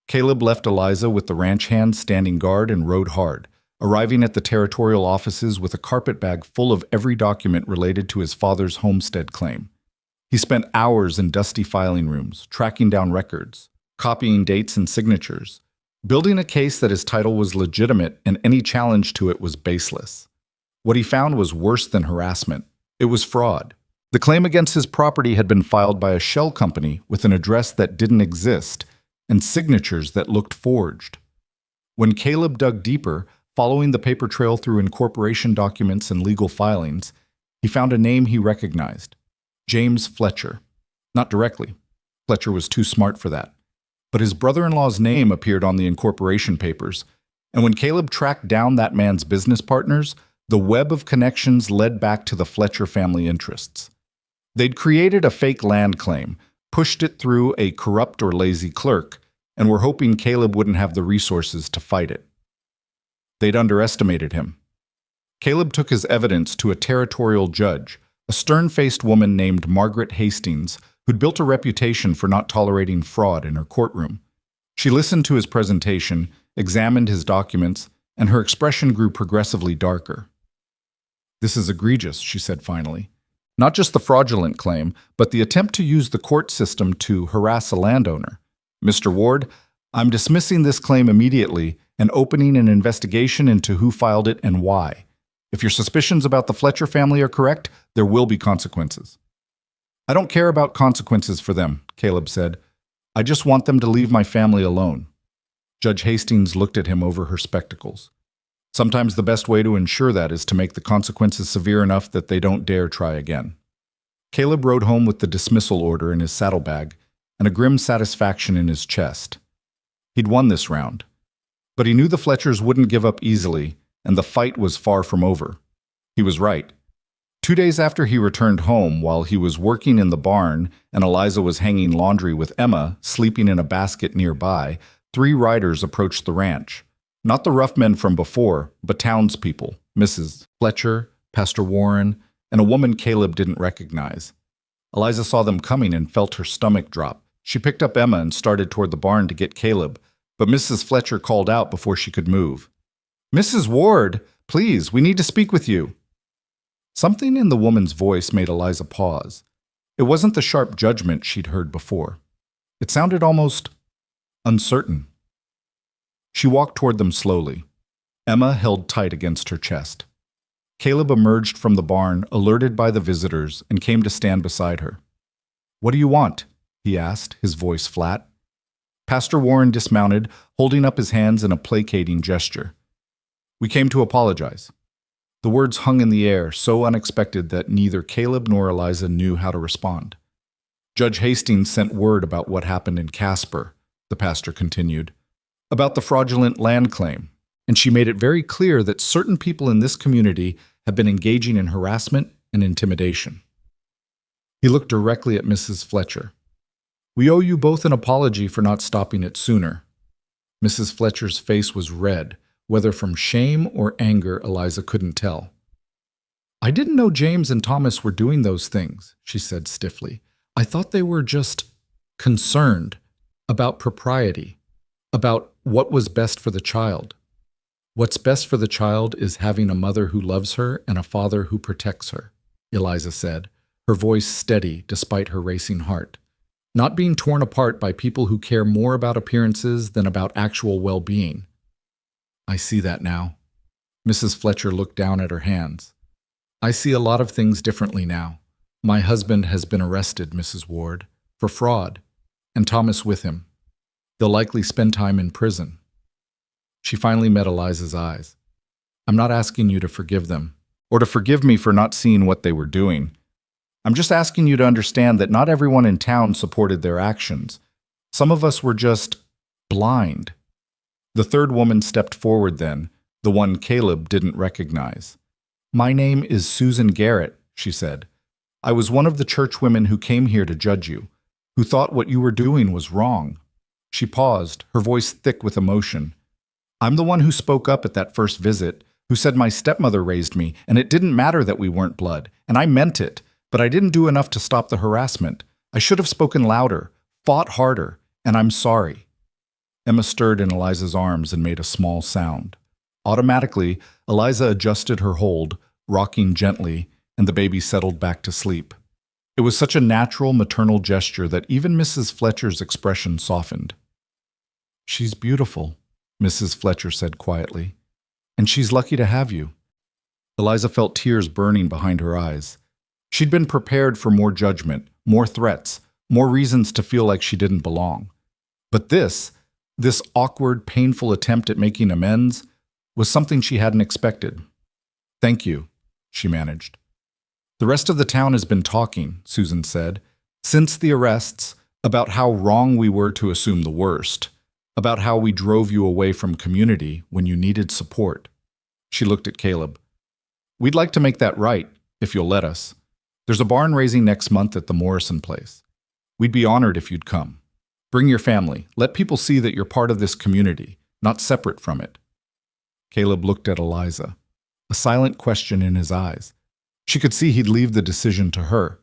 S1: Caleb left Eliza with the ranch hands standing guard and rode hard, arriving at the territorial offices with a carpet bag full of every document related to his father's homestead claim. He spent hours in dusty filing rooms, tracking down records, copying dates and signatures, building a case that his title was legitimate and any challenge to it was baseless. What he found was worse than harassment. It was fraud. The claim against his property had been filed by a shell company with an address that didn't exist and signatures that looked forged. When Caleb dug deeper, following the paper trail through incorporation documents and legal filings, he found a name he recognized. James Fletcher. Not directly. Fletcher was too smart for that. But his brother-in-law's name appeared on the incorporation papers, and when Caleb tracked down that man's business partners, the web of connections led back to the Fletcher family interests. They'd created a fake land claim, pushed it through a corrupt or lazy clerk, and were hoping Caleb wouldn't have the resources to fight it. They'd underestimated him. Caleb took his evidence to a territorial judge, a stern-faced woman named Margaret Hastings, who'd built a reputation for not tolerating fraud in her courtroom. She listened to his presentation, examined his documents, and her expression grew progressively darker. This is egregious, she said finally. Not just the fraudulent claim, but the attempt to use the court system to harass a landowner. Mr. Ward, I'm dismissing this claim immediately and opening an investigation into who filed it and why. If your suspicions about the Fletcher family are correct, there will be consequences. I don't care about consequences for them, Caleb said. I just want them to leave my family alone. Judge Hastings looked at him over her spectacles. Sometimes the best way to ensure that is to make the consequences severe enough that they don't dare try again. Caleb rode home with the dismissal order in his saddlebag and a grim satisfaction in his chest. He'd won this round. But he knew the Fletchers wouldn't give up easily, and the fight was far from over. He was right. 2 days after he returned home, while he was working in the barn and Eliza was hanging laundry with Emma, sleeping in a basket nearby, 3 riders approached the ranch. Not the rough men from before, but townspeople, Mrs. Fletcher, Pastor Warren, and a woman Caleb didn't recognize. Eliza saw them coming and felt her stomach drop. She picked up Emma and started toward the barn to get Caleb, but Mrs. Fletcher called out before she could move. Mrs. Ward, please, we need to speak with you. Something in the woman's voice made Eliza pause. It wasn't the sharp judgment she'd heard before. It sounded almost uncertain. She walked toward them slowly. Emma held tight against her chest. Caleb emerged from the barn, alerted by the visitors, and came to stand beside her. What do you want? He asked, his voice flat. Pastor Warren dismounted, holding up his hands in a placating gesture. We came to apologize. The words hung in the air, so unexpected that neither Caleb nor Eliza knew how to respond. Judge Hastings sent word about what happened in Casper, the pastor continued, about the fraudulent land claim, and she made it very clear that certain people in this community have been engaging in harassment and intimidation. He looked directly at Mrs. Fletcher. We owe you both an apology for not stopping it sooner." Mrs. Fletcher's face was red, whether from shame or anger Eliza couldn't tell. "I didn't know James and Thomas were doing those things," she said stiffly. "I thought they were just concerned about propriety, about what was best for the child. What's best for the child is having a mother who loves her and a father who protects her," Eliza said, her voice steady despite her racing heart. "Not being torn apart by people who care more about appearances than about actual well-being." "I see that now." Mrs. Fletcher looked down at her hands. "I see a lot of things differently now. My husband has been arrested, Mrs. Ward, for fraud, and Thomas with him. They'll likely spend time in prison." She finally met Eliza's eyes. "I'm not asking you to forgive them, or to forgive me for not seeing what they were doing. I'm just asking you to understand that not everyone in town supported their actions. Some of us were just blind." The third woman stepped forward then, the one Caleb didn't recognize. "My name is Susan Garrett," she said. "I was one of the churchwomen who came here to judge you, who thought what you were doing was wrong." She paused, her voice thick with emotion. "I'm the one who spoke up at that first visit, who said my stepmother raised me, and it didn't matter that we weren't blood, and I meant it, but I didn't do enough to stop the harassment. I should have spoken louder, fought harder, and I'm sorry." Emma stirred in Eliza's arms and made a small sound. Automatically, Eliza adjusted her hold, rocking gently, and the baby settled back to sleep. It was such a natural maternal gesture that even Mrs. Fletcher's expression softened. "She's beautiful," Mrs. Fletcher said quietly, "and she's lucky to have you." Eliza felt tears burning behind her eyes. She'd been prepared for more judgment, more threats, more reasons to feel like she didn't belong. But this awkward, painful attempt at making amends, was something she hadn't expected. "Thank you," she managed. "The rest of the town has been talking," Susan said, "since the arrests, about how wrong we were to assume the worst, about how we drove you away from community when you needed support." She looked at Caleb. "We'd like to make that right, if you'll let us. There's a barn raising next month at the Morrison place. We'd be honored if you'd come. Bring your family. Let people see that you're part of this community, not separate from it." Caleb looked at Eliza, a silent question in his eyes. She could see he'd leave the decision to her.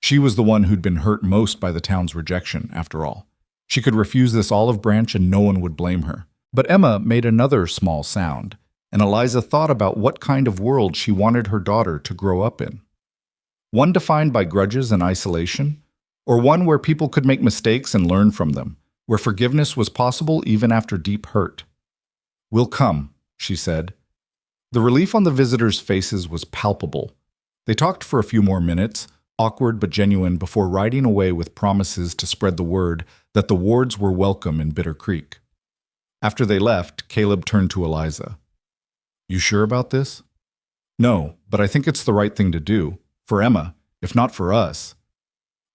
S1: She was the one who'd been hurt most by the town's rejection, after all. She could refuse this olive branch and no one would blame her. But Emma made another small sound, and Eliza thought about what kind of world she wanted her daughter to grow up in. One defined by grudges and isolation, or one where people could make mistakes and learn from them, where forgiveness was possible even after deep hurt. "We'll come," she said. The relief on the visitors' faces was palpable. They talked for a few more minutes, awkward but genuine, before riding away with promises to spread the word that the Wards were welcome in Bitter Creek. After they left, Caleb turned to Eliza. "You sure about this?" "No, but I think it's the right thing to do, for Emma, if not for us."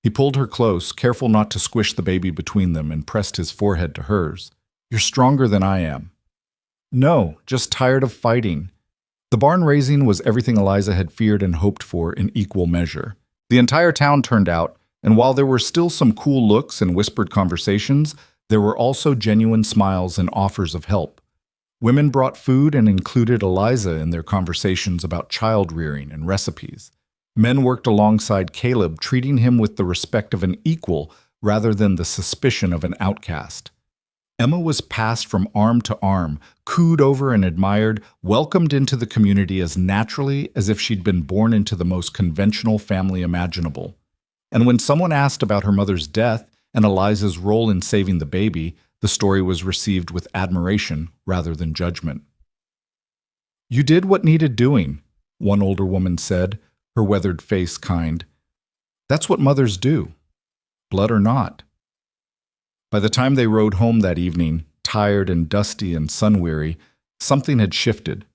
S1: He pulled her close, careful not to squish the baby between them, and pressed his forehead to hers. "You're stronger than I am." "No, just tired of fighting." The barn raising was everything Eliza had feared and hoped for in equal measure. The entire town turned out, and while there were still some cool looks and whispered conversations, there were also genuine smiles and offers of help. Women brought food and included Eliza in their conversations about child rearing and recipes. Men worked alongside Caleb, treating him with the respect of an equal rather than the suspicion of an outcast. Emma was passed from arm to arm, cooed over and admired, welcomed into the community as naturally as if she'd been born into the most conventional family imaginable. And when someone asked about her mother's death and Eliza's role in saving the baby, the story was received with admiration rather than judgment. "You did what needed doing," one older woman said, her weathered face kind. "That's what mothers do, blood or not." By the time they rode home that evening, tired and dusty and sun-weary, something had shifted.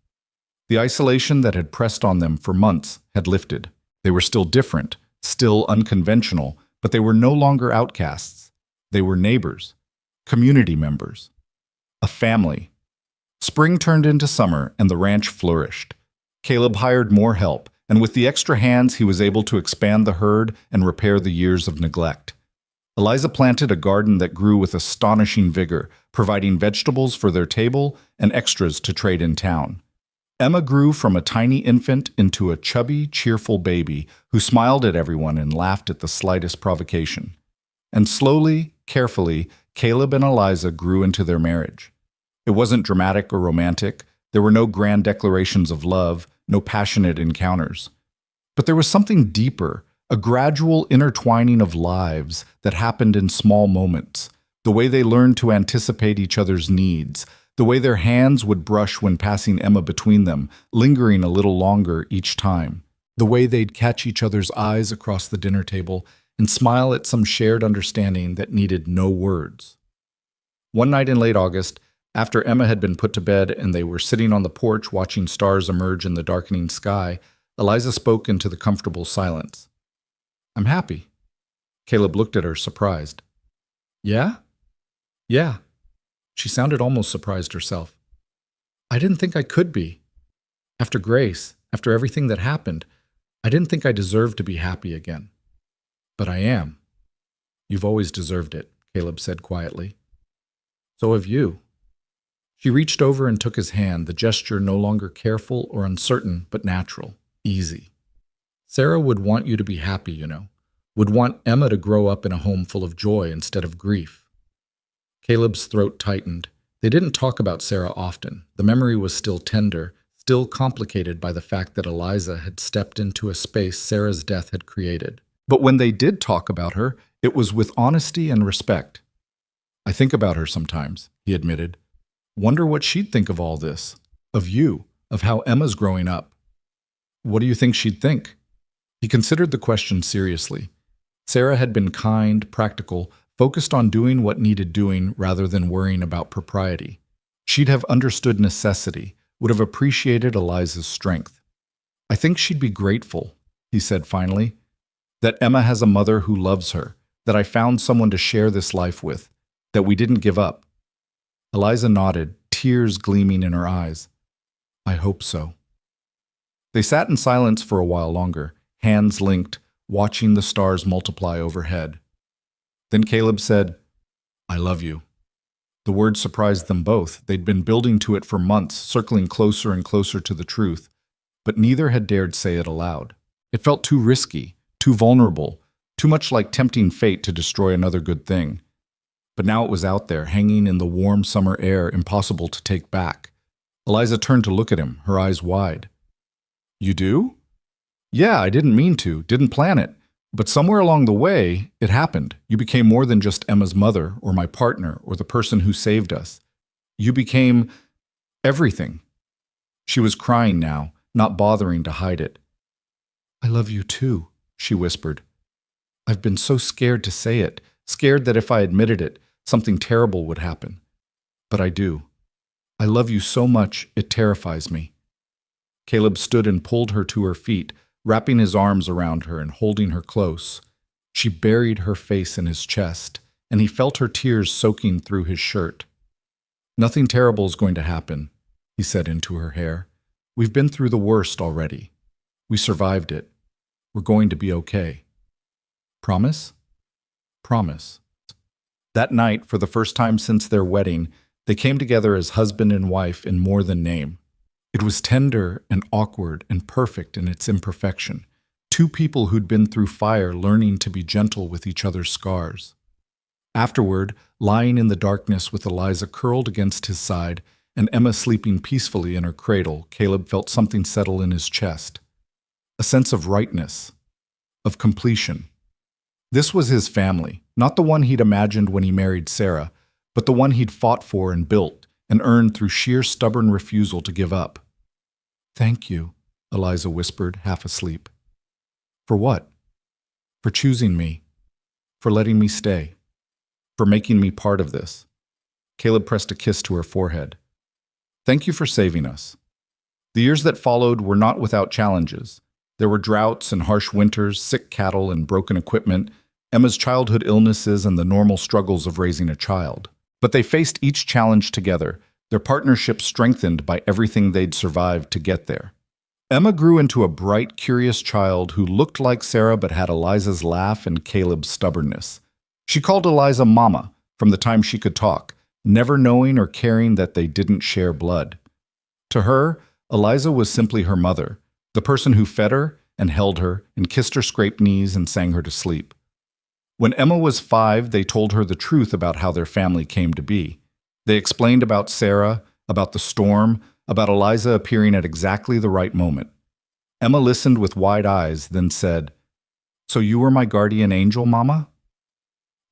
S1: The isolation that had pressed on them for months had lifted. They were still different, still unconventional, but they were no longer outcasts. They were neighbors, community members, a family. Spring turned into summer, and the ranch flourished. Caleb hired more help, and with the extra hands he was able to expand the herd and repair the years of neglect. Eliza planted a garden that grew with astonishing vigor, providing vegetables for their table and extras to trade in town. Emma grew from a tiny infant into a chubby, cheerful baby who smiled at everyone and laughed at the slightest provocation. And slowly, carefully, Caleb and Eliza grew into their marriage. It wasn't dramatic or romantic. There were no grand declarations of love, no passionate encounters. But there was something deeper, a gradual intertwining of lives that happened in small moments, the way they learned to anticipate each other's needs, the way their hands would brush when passing Emma between them, lingering a little longer each time, the way they'd catch each other's eyes across the dinner table and smile at some shared understanding that needed no words. One night in late August, after Emma had been put to bed and they were sitting on the porch watching stars emerge in the darkening sky, Eliza spoke into the comfortable silence. "I'm happy." Caleb looked at her, surprised. "Yeah?" "Yeah." She sounded almost surprised herself. "I didn't think I could be. After Grace, after everything that happened, I didn't think I deserved to be happy again. But I am." "You've always deserved it," Caleb said quietly. "So have you." She reached over and took his hand, the gesture no longer careful or uncertain, but natural, easy. "Sarah would want you to be happy, you know. Would want Emma to grow up in a home full of joy instead of grief." Caleb's throat tightened. They didn't talk about Sarah often. The memory was still tender, still complicated by the fact that Eliza had stepped into a space Sarah's death had created. But when they did talk about her, it was with honesty and respect. "I think about her sometimes," he admitted. "Wonder what she'd think of all this, of you, of how Emma's growing up." "What do you think she'd think?" He considered the question seriously. Sarah had been kind, practical, focused on doing what needed doing rather than worrying about propriety. She'd have understood necessity, would have appreciated Eliza's strength. "I think she'd be grateful," he said finally, "that Emma has a mother who loves her, that I found someone to share this life with, that we didn't give up." Eliza nodded, tears gleaming in her eyes. "I hope so." They sat in silence for a while longer, hands linked, watching the stars multiply overhead. Then Caleb said, "I love you." The word surprised them both. They'd been building to it for months, circling closer and closer to the truth, but neither had dared say it aloud. It felt too risky, too vulnerable, too much like tempting fate to destroy another good thing. But now it was out there, hanging in the warm summer air, impossible to take back. Eliza turned to look at him, her eyes wide. "You do?" "Yeah, I didn't mean to, didn't plan it. But somewhere along the way, it happened. You became more than just Emma's mother, or my partner, or the person who saved us. You became everything." She was crying now, not bothering to hide it. "I love you too," she whispered. "I've been so scared to say it, scared that if I admitted it, something terrible would happen. But I do. I love you so much, it terrifies me." Caleb stood and pulled her to her feet, wrapping his arms around her and holding her close. She buried her face in his chest, and he felt her tears soaking through his shirt. "Nothing terrible is going to happen," he said into her hair. "We've been through the worst already. We survived it. We're going to be okay. Promise?" "Promise." That night, for the first time since their wedding, they came together as husband and wife in more than name. It was tender and awkward and perfect in its imperfection. Two people who'd been through fire learning to be gentle with each other's scars. Afterward, lying in the darkness with Eliza curled against his side and Emma sleeping peacefully in her cradle, Caleb felt something settle in his chest. A sense of rightness, of completion. This was his family, not the one he'd imagined when he married Sarah, but the one he'd fought for and built and earned through sheer stubborn refusal to give up. "Thank you," Eliza whispered, half asleep. "For what?" "For choosing me. For letting me stay. For making me part of this." Caleb pressed a kiss to her forehead. "Thank you for saving us." The years that followed were not without challenges. There were droughts and harsh winters, sick cattle and broken equipment, Emma's childhood illnesses and the normal struggles of raising a child. But they faced each challenge together, their partnership strengthened by everything they'd survived to get there. Emma grew into a bright, curious child who looked like Sarah but had Eliza's laugh and Caleb's stubbornness. She called Eliza Mama from the time she could talk, never knowing or caring that they didn't share blood. To her, Eliza was simply her mother, the person who fed her and held her and kissed her scraped knees and sang her to sleep. When Emma was 5, they told her the truth about how their family came to be. They explained about Sarah, about the storm, about Eliza appearing at exactly the right moment. Emma listened with wide eyes, then said, "So you were my guardian angel, Mama?"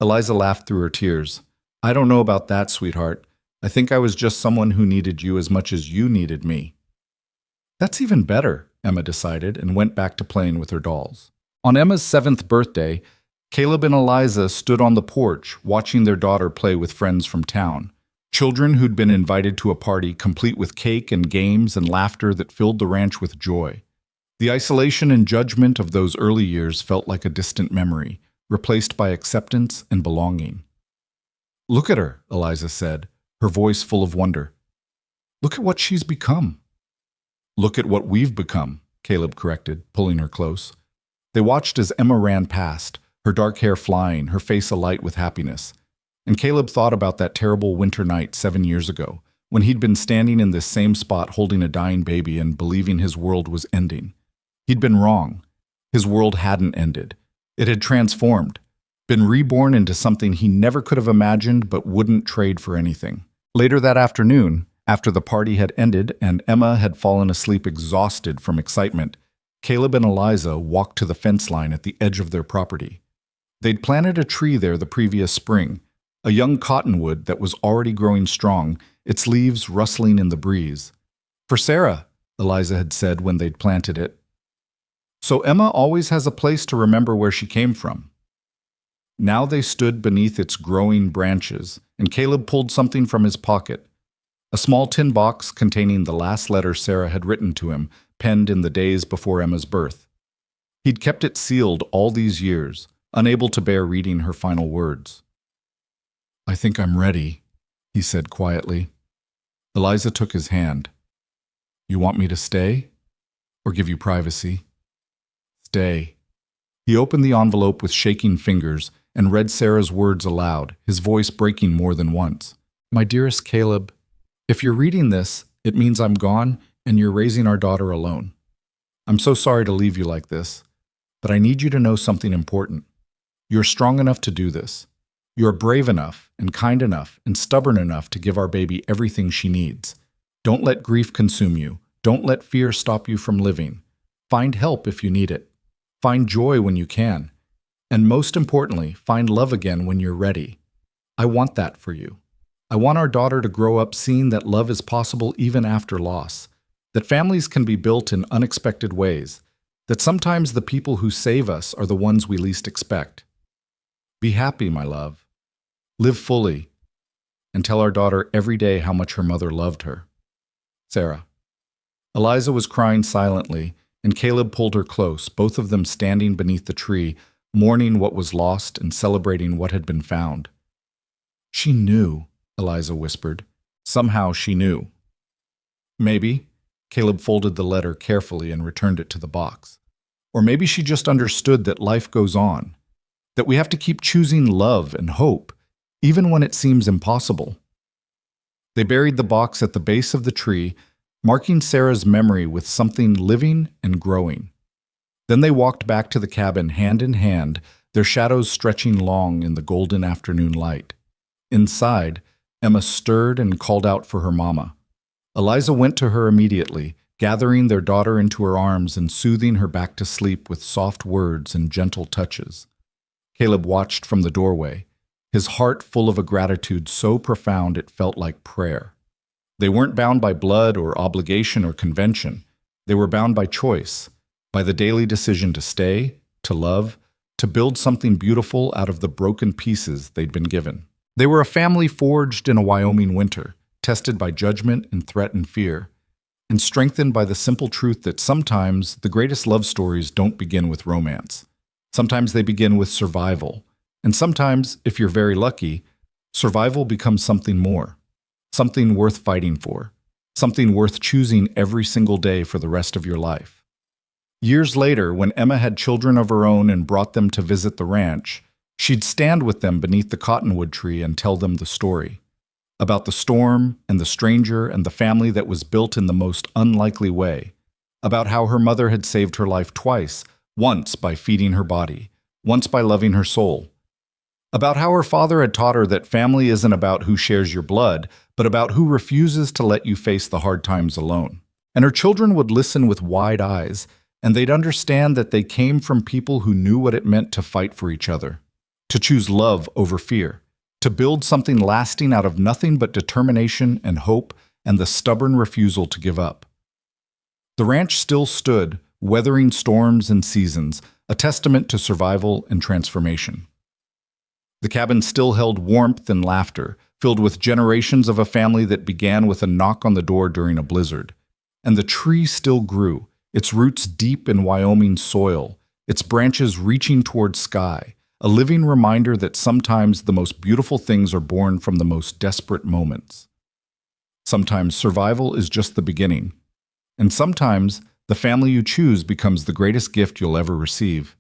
S1: Eliza laughed through her tears. "I don't know about that, sweetheart. I think I was just someone who needed you as much as you needed me." That's even better, Emma decided, and went back to playing with her dolls. On Emma's 7th birthday, Caleb and Eliza stood on the porch watching their daughter play with friends from town. Children who'd been invited to a party complete with cake and games and laughter that filled the ranch with joy. The isolation and judgment of those early years felt like a distant memory, replaced by acceptance and belonging. "Look at her," Eliza said, her voice full of wonder. "Look at what she's become." "Look at what we've become," Caleb corrected, pulling her close. They watched as Emma ran past, her dark hair flying, her face alight with happiness. And Caleb thought about that terrible winter night 7 years ago, when he'd been standing in this same spot holding a dying baby and believing his world was ending. He'd been wrong. His world hadn't ended. It had transformed, been reborn into something he never could have imagined but wouldn't trade for anything. Later that afternoon, after the party had ended and Emma had fallen asleep exhausted from excitement, Caleb and Eliza walked to the fence line at the edge of their property. They'd planted a tree there the previous spring, a young cottonwood that was already growing strong, its leaves rustling in the breeze. "For Sarah," Eliza had said when they'd planted it. So Emma always has a place to remember where she came from. Now they stood beneath its growing branches, and Caleb pulled something from his pocket. A small tin box containing the last letter Sarah had written to him, penned in the days before Emma's birth. He'd kept it sealed all these years, unable to bear reading her final words. "I think I'm ready," he said quietly. Eliza took his hand. "You want me to stay? Or give you privacy?" "Stay." He opened the envelope with shaking fingers and read Sarah's words aloud, his voice breaking more than once. "My dearest Caleb, if you're reading this, it means I'm gone and you're raising our daughter alone. I'm so sorry to leave you like this, but I need you to know something important. You're strong enough to do this. You're brave enough and kind enough and stubborn enough to give our baby everything she needs. Don't let grief consume you. Don't let fear stop you from living. Find help if you need it. Find joy when you can. And most importantly, find love again when you're ready. I want that for you. I want our daughter to grow up seeing that love is possible even after loss, that families can be built in unexpected ways, that sometimes the people who save us are the ones we least expect. Be happy, my love. Live fully, and tell our daughter every day how much her mother loved her. Sarah." Eliza was crying silently, and Caleb pulled her close, both of them standing beneath the tree, mourning what was lost and celebrating what had been found. "She knew," Eliza whispered. "Somehow she knew." "Maybe." Caleb folded the letter carefully and returned it to the box. "Or maybe she just understood that life goes on, that we have to keep choosing love and hope, even when it seems impossible." They buried the box at the base of the tree, marking Sarah's memory with something living and growing. Then they walked back to the cabin hand in hand, their shadows stretching long in the golden afternoon light. Inside, Emma stirred and called out for her mama. Eliza went to her immediately, gathering their daughter into her arms and soothing her back to sleep with soft words and gentle touches. Caleb watched from the doorway, his heart full of a gratitude so profound it felt like prayer. They weren't bound by blood or obligation or convention. They were bound by choice, by the daily decision to stay, to love, to build something beautiful out of the broken pieces they'd been given. They were a family forged in a Wyoming winter, tested by judgment and threat and fear, and strengthened by the simple truth that sometimes the greatest love stories don't begin with romance. Sometimes they begin with survival. And sometimes, if you're very lucky, survival becomes something more, something worth fighting for, something worth choosing every single day for the rest of your life. Years later, when Emma had children of her own and brought them to visit the ranch, She'd stand with them beneath the cottonwood tree and tell them the story about the storm and the stranger and the family that was built in the most unlikely way, about how her mother had saved her life twice, once by feeding her body, once by loving her soul, about how her father had taught her that family isn't about who shares your blood, but about who refuses to let you face the hard times alone. And her children would listen with wide eyes, and they'd understand that they came from people who knew what it meant to fight for each other, to choose love over fear, to build something lasting out of nothing but determination and hope and the stubborn refusal to give up. The ranch still stood, weathering storms and seasons, a testament to survival and transformation. The cabin still held warmth and laughter, filled with generations of a family that began with a knock on the door during a blizzard. And the tree still grew, its roots deep in Wyoming soil, its branches reaching toward sky, a living reminder that sometimes the most beautiful things are born from the most desperate moments. Sometimes survival is just the beginning, and sometimes the family you choose becomes the greatest gift you'll ever receive.